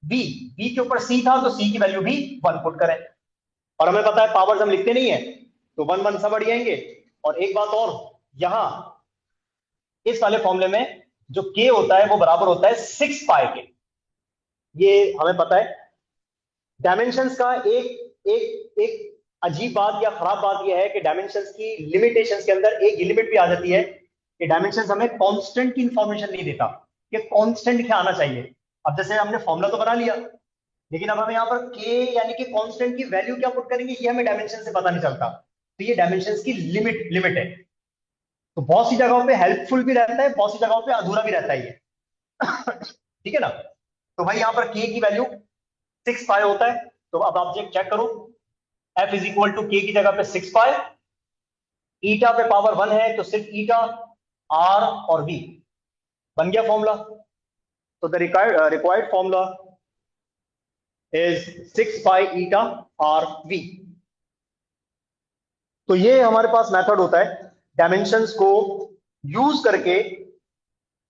बी बी के ऊपर सी था तो सी की वैल्यू भी 1 पुट करें। और हमें पता है पावर्स हम लिखते नहीं है, तो 1 1 सब अड़ जाएंगे। और एक बात और, यहां इस वाले फॉर्मूले में जो के होता है वो बराबर होता है 6 पाई के। ये हमें पता है। डायमेंशंस का एक अजीब बात या खराब बात यह है कि डायमेंशंस की लिमिटेशंस के अंदर एक लिमिट भी आ जाती है कि डायमेंशंस हमें कांस्टेंट की इंफॉर्मेशन नहीं देता कि कांस्टेंट क्या आना चाहिए। अब जैसे हमने फॉर्मूला तो बना लिया, लेकिन अब हमें यहाँ पर के यानी कि कांस्टेंट की वैल्यू क्या पुट करेंगे ये हमें डायमेंशन से पता नहीं चलता। तो ये डायमेंशंस की लिमिट लिमिट है। तो बहुत सी जगहों पे हेल्पफुल भी रहता है, बहुत सी जगहों पे अधूरा भी रहता है ये। ठीक है ना। तो भाई यहाँ पर के की वैल्यू 6 पाई होता है। तो अब आप चेक करो, एफ इज इक्वल टू के की जगह पे 6 पाई, ईटा पे पावर 1 है तो सिर्फ ईटा, आर और वी। बन गया फॉर्मूला। तो the required formula is 6 pi eta R V. तो ये हमारे पास मेथड होता है डायमेंशंस को यूज करके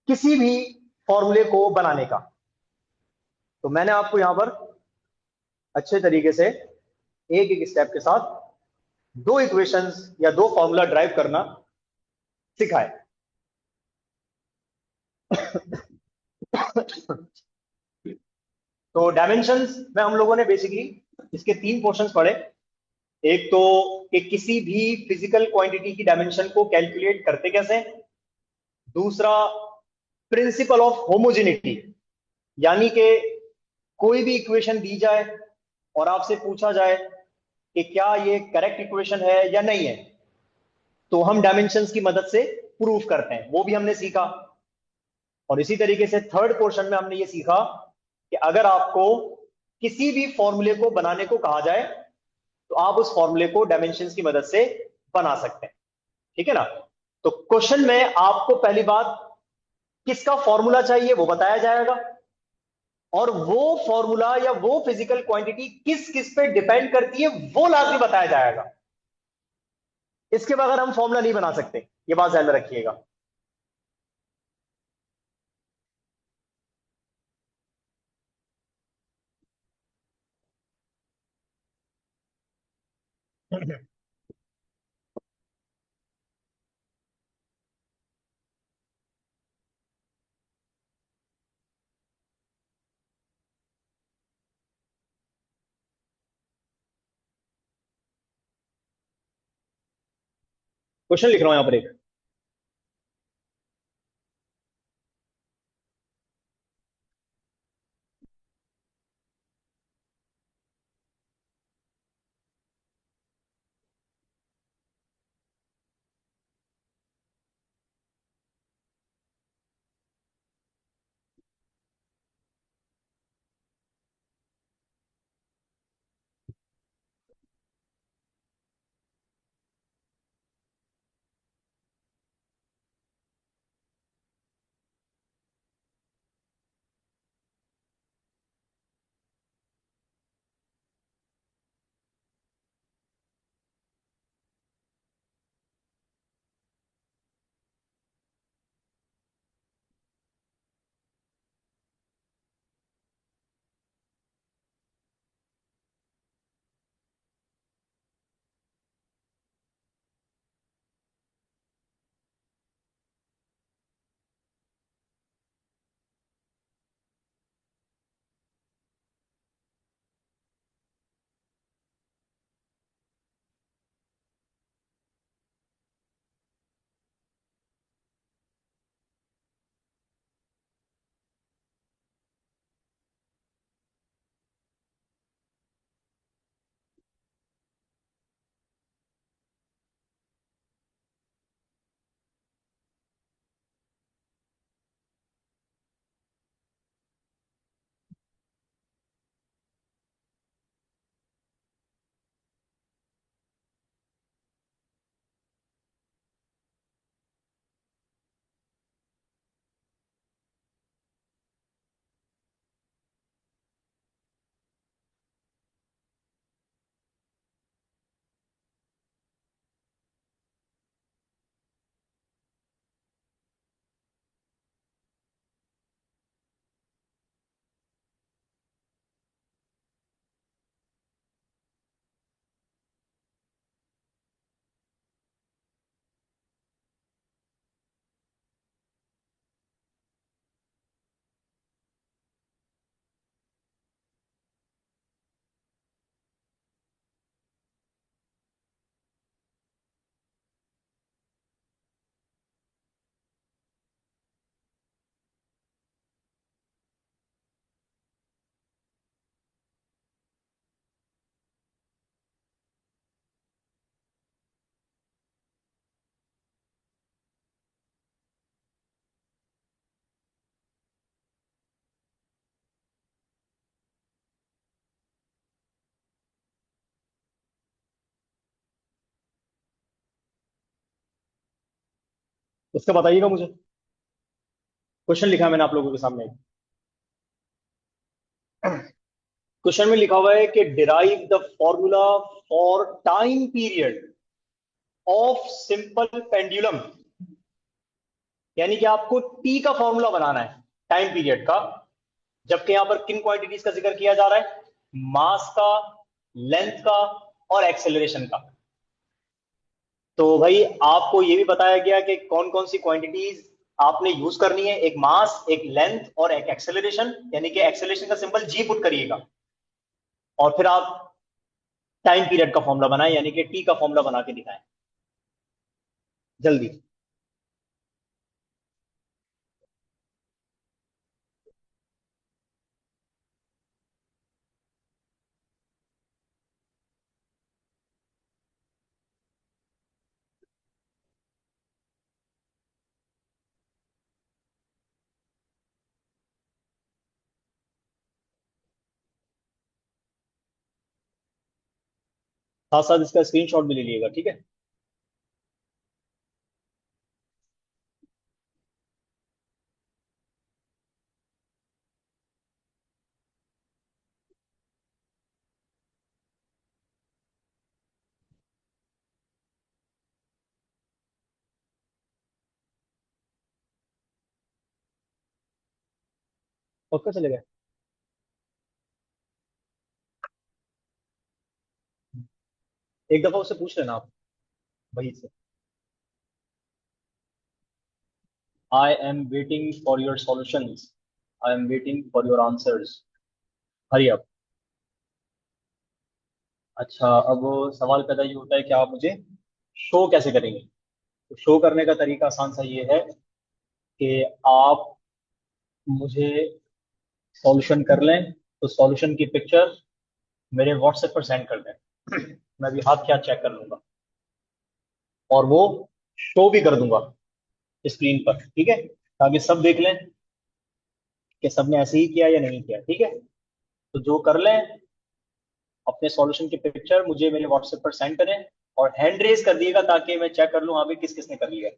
किसी भी फॉर्मूले को बनाने का। तो मैंने आपको यहां पर अच्छे तरीके से एक एक स्टेप के साथ दो इक्वेशंस या दो फॉर्मूला ड्राइव करना सिखाए। तो डायमेंशंस में हम लोगों ने बेसिकली इसके 3 पोर्शंस पढ़े। एक तो कि किसी भी फिजिकल क्वांटिटी की डायमेंशन को कैलकुलेट करते कैसे, दूसरा प्रिंसिपल ऑफ होमोजेनिटी, यानी कि कोई भी इक्वेशन दी जाए और आपसे पूछा जाए कि क्या ये करेक्ट इक्वेशन है या नहीं है, तो हम डायमेंशंस की मदद से प्रूफ करते हैं, वो भी हमने सीखा। और इसी तरीके से थर्ड पोर्शन में हमने ये सीखा कि अगर आपको किसी भी फॉर्मूले को बनाने को कहा जाए तो आप उस फॉर्मूले को डायमेंशंस की मदद से बना सकते हैं। ठीक है ना। तो क्वेश्चन में आपको पहली बात किसका फॉर्मूला चाहिए वो बताया जाएगा, और वो फॉर्मूला या वो फिजिकल क्वांटिटी किस किस पे डिपेंड करती है वो लाजमी बताया जाएगा। इसके बगैर हम फॉर्मूला नहीं बना सकते, ये बात ध्यान में रखिएगा। क्वेश्चन लिख रहा हूं यहां पर एक। उसका बताइएगा मुझे। क्वेश्चन लिखा है मैंने आप लोगों के सामने। क्वेश्चन में लिखा हुआ है कि derive the formula for time period of simple pendulum. यानी कि आपको टी का फॉर्मूला बनाना है टाइम पीरियड का, जबकि यहां पर किन क्वांटिटीज का जिक्र किया जा रहा है? मास का, लेंथ का, और एक्सेलरेशन का। तो भाई आपको यह भी बताया गया कि कौन कौन सी क्वांटिटीज आपने यूज करनी है, एक मास, एक लेंथ और एक एक्सेलरेशन। यानी कि एक्सेलरेशन का सिंबल जी पुट करिएगा, और फिर आप टाइम पीरियड का फॉर्मूला बनाएं, यानी कि टी का फॉर्मूला बना के दिखाएं जल्दी। साथ साथ इसका स्क्रीनशॉट भी ले लीजिएगा, ठीक है? पक्का चलेगा। एक दफा उससे पूछ लेना आप, वही से। I am waiting for your solutions, I am waiting for your answers, hurry up. अच्छा, अब सवाल पैदा ये होता है कि आप मुझे शो कैसे करेंगे? तो शो करने का तरीका आसान सा ये है कि आप मुझे सॉल्यूशन कर लें, तो सॉल्यूशन की पिक्चर मेरे व्हाट्सएप पर सेंड कर दें। मैं भी हाथ क्या चेक कर लूंगा, और वो शो भी कर दूंगा स्क्रीन पर, ठीक है? ताकि सब देख लें कि सबने ऐसे ही किया या नहीं किया, ठीक है? तो जो कर लें, अपने सॉल्यूशन की पिक्चर मुझे मेरे व्हाट्सएप पर सेंड करें, और हैंड रेज कर दिएगा ताकि मैं चेक कर लूं हाँ भाई किस किसने कर लिया।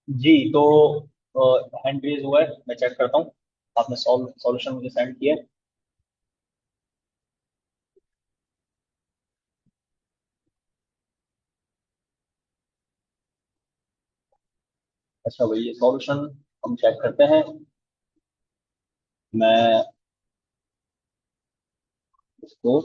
जी तो हैंड रेज हुआ है, मैं चेक करता हूँ। आपने सॉल्यूशन मुझे सेंड किया है। अच्छा भाई, ये सॉल्यूशन हम चेक करते हैं। मैं इसको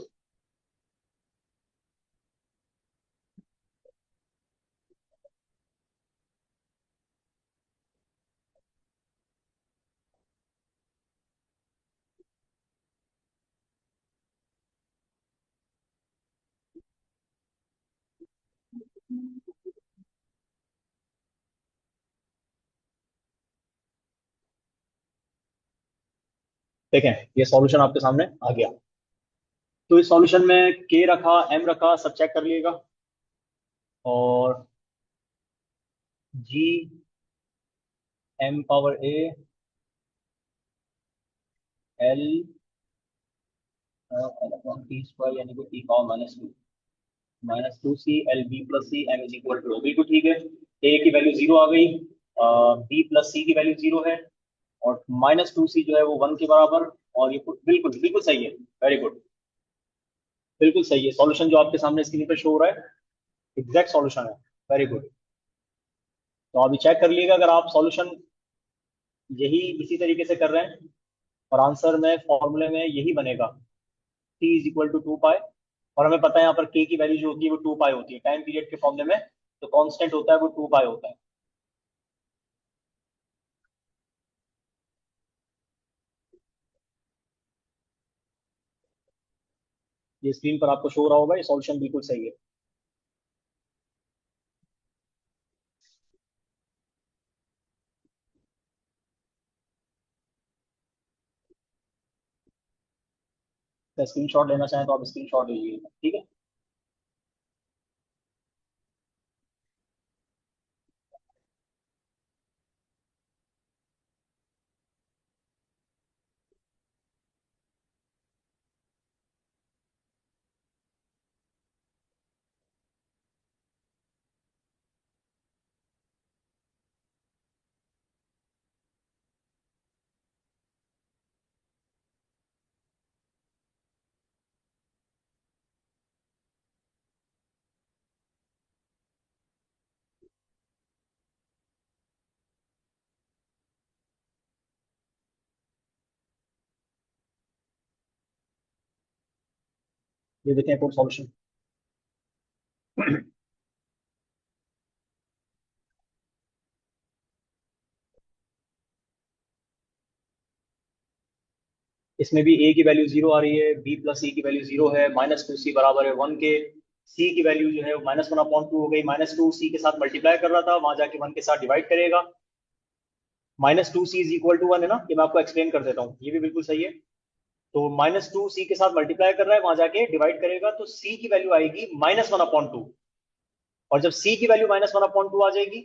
देखें, ये सॉल्यूशन आपके सामने आ गया। तो इस सॉल्यूशन में के रखा, एम रखा, सब चेक कर लिएगा। और जी, M power A, L T square यानी कि T power -2 C L B plus C M is equal to, बिल्कुल ठीक है। ए की वैल्यू जीरो आ गई, बी प्लस सी की वैल्यू जीरो है, और -2 सी जो है वो 1 के बराबर। और ये बिल्कुल बिल्कुल सही है। वेरी गुड, बिल्कुल सही है। सॉल्यूशन जो आपके सामने स्क्रीन पे शो हो रहा है, एग्जैक्ट सॉल्यूशन है। Very good. तो अभी चेक कर लीजिएगा, अगर आप सॉल्यूशन यही इसी तरीके से कर रहे हैं और आंसर में फॉर्मूले में यही बनेगा, टी इज इक्वल टू 2 पाई। और हमें पता है यहाँ पर के की वैल्यू जो होती है वो 2 पाई होती है टाइम पीरियड के फॉर्मूले में। तो कांस्टेंट होता है वो 2 पाई होता है। ये स्क्रीन पर आपको शो हो रहा होगा, ये सॉल्यूशन बिल्कुल सही है। स्क्रीन शॉट लेना चाहें तो आप स्क्रीन शॉट ले लीजिए, ठीक है। ये देखें एक और सॉल्यूशन। इसमें भी ए की वैल्यू जीरो आ रही है, बी प्लस सी की वैल्यू जीरो है, -2 सी बराबर है 1 के। सी की वैल्यू जो है वो -1/2 हो गई, -2 सी के साथ मल्टीप्लाई कर रहा था, वहां जाके 1 के साथ डिवाइड करेगा। -2 सी इज इक्वल टू 1 है ना, ये मैं आपको एक्सप्लेन कर देता हूँ, ये भी बिल्कुल सही है। तो -2 सी के साथ मल्टीप्लाई कर रहा है, वहां जाके डिवाइड करेगा, तो सी की वैल्यू आएगी -1/2। और जब सी की वैल्यू -1/2 आ जाएगी,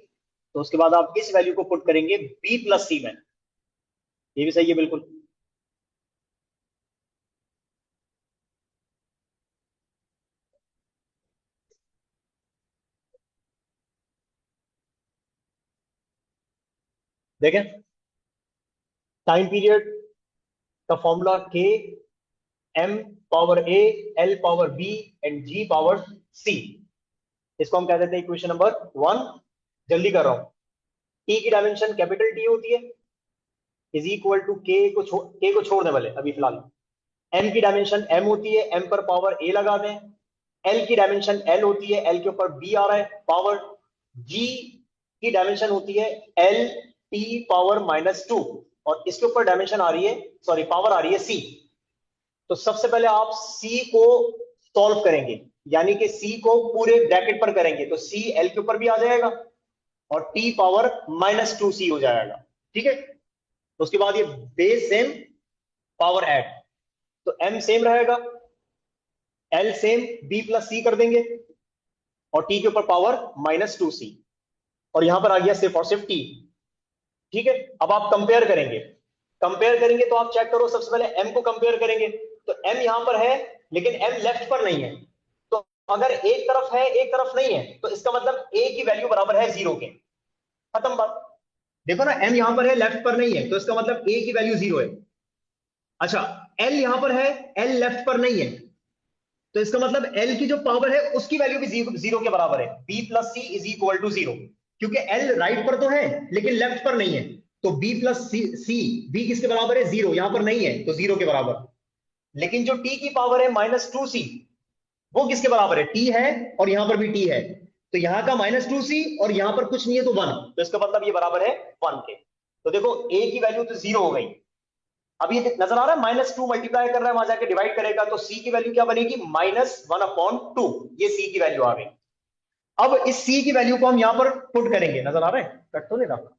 तो उसके बाद आप इस वैल्यू को पुट करेंगे बी प्लस सी में। ये भी सही है बिल्कुल। देखें, टाइम पीरियड का formula K, M power A, L power B and G power C. इसको हम कह देते हैं इक्वेशन नंबर 1। जल्दी कर रहा हूं। टी की डायमेंशन कैपिटल टी होती है, इज इक्वल टू के को छोड़ने वाले अभी फिलहाल। एम की डायमेंशन एम होती है, एम पर पावर ए लगा दें। एल की डायमेंशन एल होती है, एल के ऊपर बी आ रहा है पावर। जी की डायमेंशन होती है एल टी पावर -2, और इसके ऊपर डायमेंशन आ रही है, सॉरी पावर आ रही है सी। तो सबसे पहले आप सी को सॉल्व करेंगे, यानी कि सी को पूरे ब्रैकेट पर करेंगे, तो सी एल के ऊपर भी आ जाएगा और टी पावर -2 सी हो जाएगा, ठीक है। तो उसके बाद ये बेस सेम, पावर ऐड, तो एम सेम रहेगा, एल सेम, बी प्लस सी कर देंगे, और टी के ऊपर पावर -2 सी। और यहां पर आ गया सिर्फ और सिर्फ टी, ठीक है। अब आप कंपेयर करेंगे, कंपेयर करेंगे तो आप चेक करो, सबसे पहले एम को कंपेयर करेंगे। तो एम यहां पर है, लेकिन एम लेफ्ट पर नहीं है। तो अगर एक तरफ है एक तरफ नहीं है, तो इसका मतलब ए की वैल्यू बराबर है 0 के। खत्म बात। देखो ना, m यहां पर है, लेफ्ट पर नहीं है, तो इसका मतलब a की वैल्यू 0 है। अच्छा, l यहां पर है, l लेफ्ट पर नहीं है, तो इसका मतलब l की जो पावर है उसकी वैल्यू भी जीरो के बराबर है। b plus C is equal to 0, क्योंकि l राइट पर तो है लेकिन लेफ्ट पर नहीं है, तो b प्लस सी, b किसके बराबर है? 0, यहां पर नहीं है तो 0 के बराबर। लेकिन जो t की पावर है -2c, वो किसके बराबर है? t है, और यहां पर भी t है, तो यहां का -2c और यहां पर कुछ नहीं है तो 1, तो इसका मतलब ये बराबर है 1 के। तो देखो a की वैल्यू तो 0 हो गई। अब ये नजर आ रहा है, -2 मल्टीप्लाई कर रहा है, वहां जाके डिवाइड करेगा तो c की वैल्यू क्या बनेगी? -1/2, ये c की वैल्यू आ गई। अब इस c की वैल्यू को हम यहां पर पुट करेंगे, नजर आ रहा है, कट तो नहीं रहा?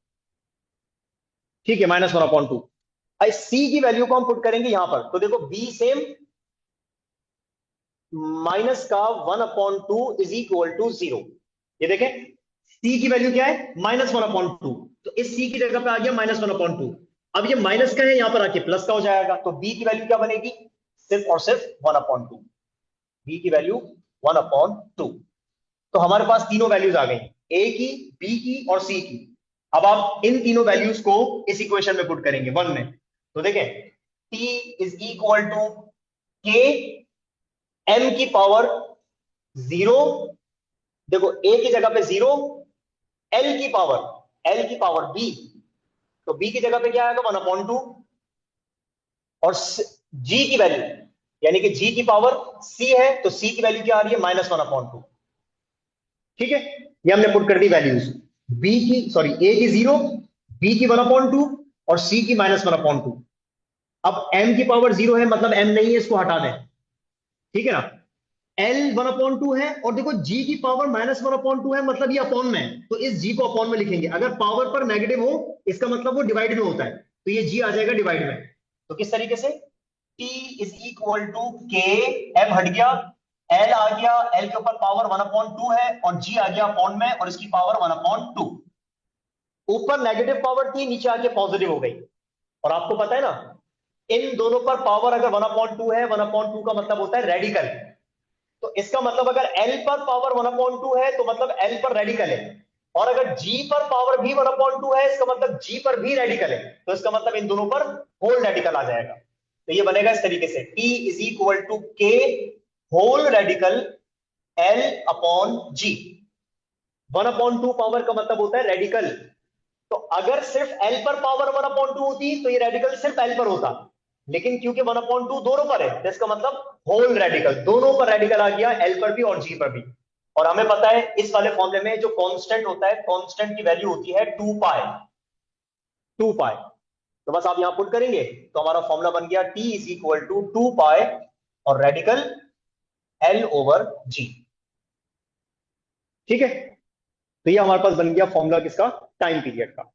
ठीक है, -1/2। इस c की वैल्यू को हम पुट करेंगे यहां पर, तो देखो b सेम, माइनस का 1/2 इज इक्वल टू 0। ये देखें, c की वैल्यू क्या है? -1/2, तो इस c की जगह पे आ गया -1/2। अब ये माइनस का है, यहां पर आके प्लस का हो जाएगा, तो b की वैल्यू क्या बनेगी? सिर्फ और सिर्फ 1/2। b की वैल्यू 1/2। तो हमारे पास तीनों वैल्यूज आ गई, a की, b की और c की। अब आप इन तीनों वैल्यूज को इस इक्वेशन में पुट करेंगे 1 में, तो देखें, t is equal to k m की पावर 0, देखो a की जगह पे 0, l की पावर b, तो b की जगह पे क्या आएगा? 1/2, और g की वैल्यू, यानी कि g की पावर c है, तो c की वैल्यू क्या आ रही है? -1/2। ठीक है, ये हमने पुट कर दी वैल्यूज, b की, सॉरी, a की 0, b की 1/2 और c की -1/2। अब m की पावर 0 है, मतलब m नहीं है, इसको हटा दें। ठीक है ना, L 1/2 है, और देखो G की पावर -1/2 है, मतलब ये अपॉन में है, तो इस G को अपॉन में लिखेंगे। अगर पावर पर नेगेटिव हो, इसका मतलब वो डिवाइड में होता है, तो ये G आ जाएगा डिवाइड में। तो किस तरीके से? T is equal to K, M हट गया, L आ गया, L के ऊपर पावर 1/2 है, और G आ गया अपॉन में, और इसकी पावर 1/2। ऊपर नेगेटिव पावर थी, नीचे आके पॉजिटिव हो गई। और आपको पता है ना, इन दोनों पर पावर अगर 1/2 है, 1/2 का मतलब होता है रेडिकल। तो इसका मतलब अगर L पर पावर 1/2 है, तो मतलब L पर रेडिकल है, और अगर G पर पावर भी 1/2 है, इसका मतलब G पर भी रेडिकल है, तो इसका मतलब इन दोनों पर होल रेडिकल आ जाएगा। तो ये बनेगा इस तरीके से, T is equal to K whole radical L upon G। 1/2 power का मतलब होता है रेडिकल, तो अगर सिर्फ L पर पावर 1/2 होती तो ये रेडिकल सिर्फ L पर होता, लेकिन क्योंकि 1/2 दोनों पर है, तो इसका मतलब होल रेडिकल, दोनों पर रेडिकल आ गया, L पर भी और G पर भी। और हमें पता है इस वाले फॉर्मूले में जो कांस्टेंट होता है, कांस्टेंट की वैल्यू होती है 2 पाई। 2 पाई, तो बस आप यहां पुट करेंगे तो हमारा फॉर्मूला बन गया T इज इक्वल टू 2 पाई और रेडिकल L ओवर G। ठीक है, तो ये हमारे पास बन गया फॉर्मूला किसका? टाइम पीरियड का।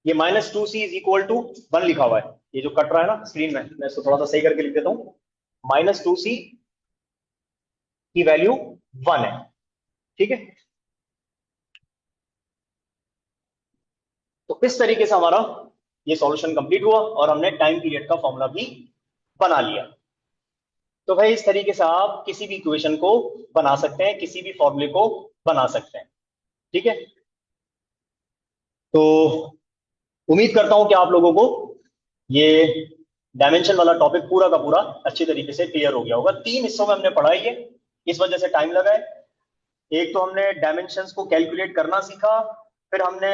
ये -2c इज इक्वल टू 1 लिखा हुआ है, ये जो कट रहा है ना स्क्रीन में, मैं इसको थोड़ा सा सही करके लिख देता हूं। -2c की वैल्यू 1 है। ठीक है, तो इस तरीके से हमारा ये सॉल्यूशन कंप्लीट हुआ, और हमने टाइम पीरियड का फॉर्मूला भी बना लिया। तो भाई इस तरीके से आप किसी भी इक्वेशन को बना सकते हैं, किसी भी फॉर्मूले को बना सकते हैं। ठीक है, तो उम्मीद करता हूं कि आप लोगों को ये डायमेंशन वाला टॉपिक पूरा का पूरा अच्छी तरीके से क्लियर हो गया होगा। 3 हिस्सों में हमने पढ़ा है ये, इस वजह से टाइम लगा है। एक तो हमने डायमेंशंस को कैलकुलेट करना सीखा, फिर हमने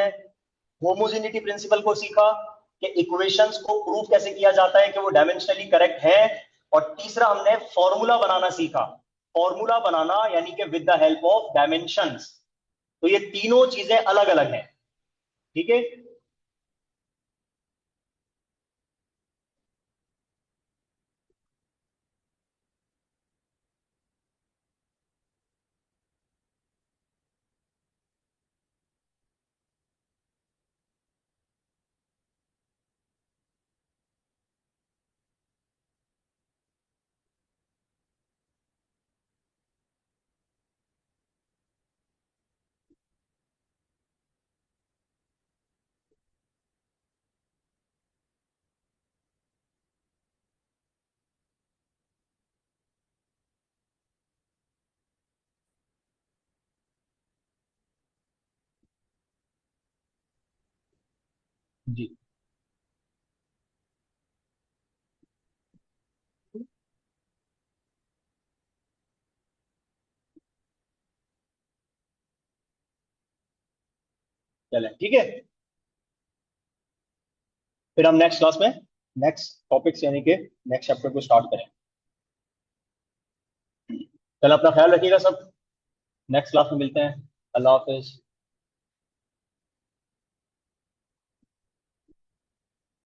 होमोजेनिटी प्रिंसिपल को सीखा कि इक्वेशंस को प्रूव कैसे किया जाता है कि वो डायमेंशनली करेक्ट है, और तीसरा हमने फॉर्मूला बनाना सीखा। फॉर्मूला बनाना यानी कि with the help of dimensions. तो ये तीनों चीजें अलग अलग हैं। ठीक है, जी चलें, ठीक है। फिर हम नेक्स्ट क्लास में नेक्स्ट टॉपिक्स यानी कि नेक्स्ट चैप्टर को स्टार्ट करें। चलो, अपना ख्याल रखिएगा सब। नेक्स्ट क्लास में मिलते हैं। अल्लाह हाफिज।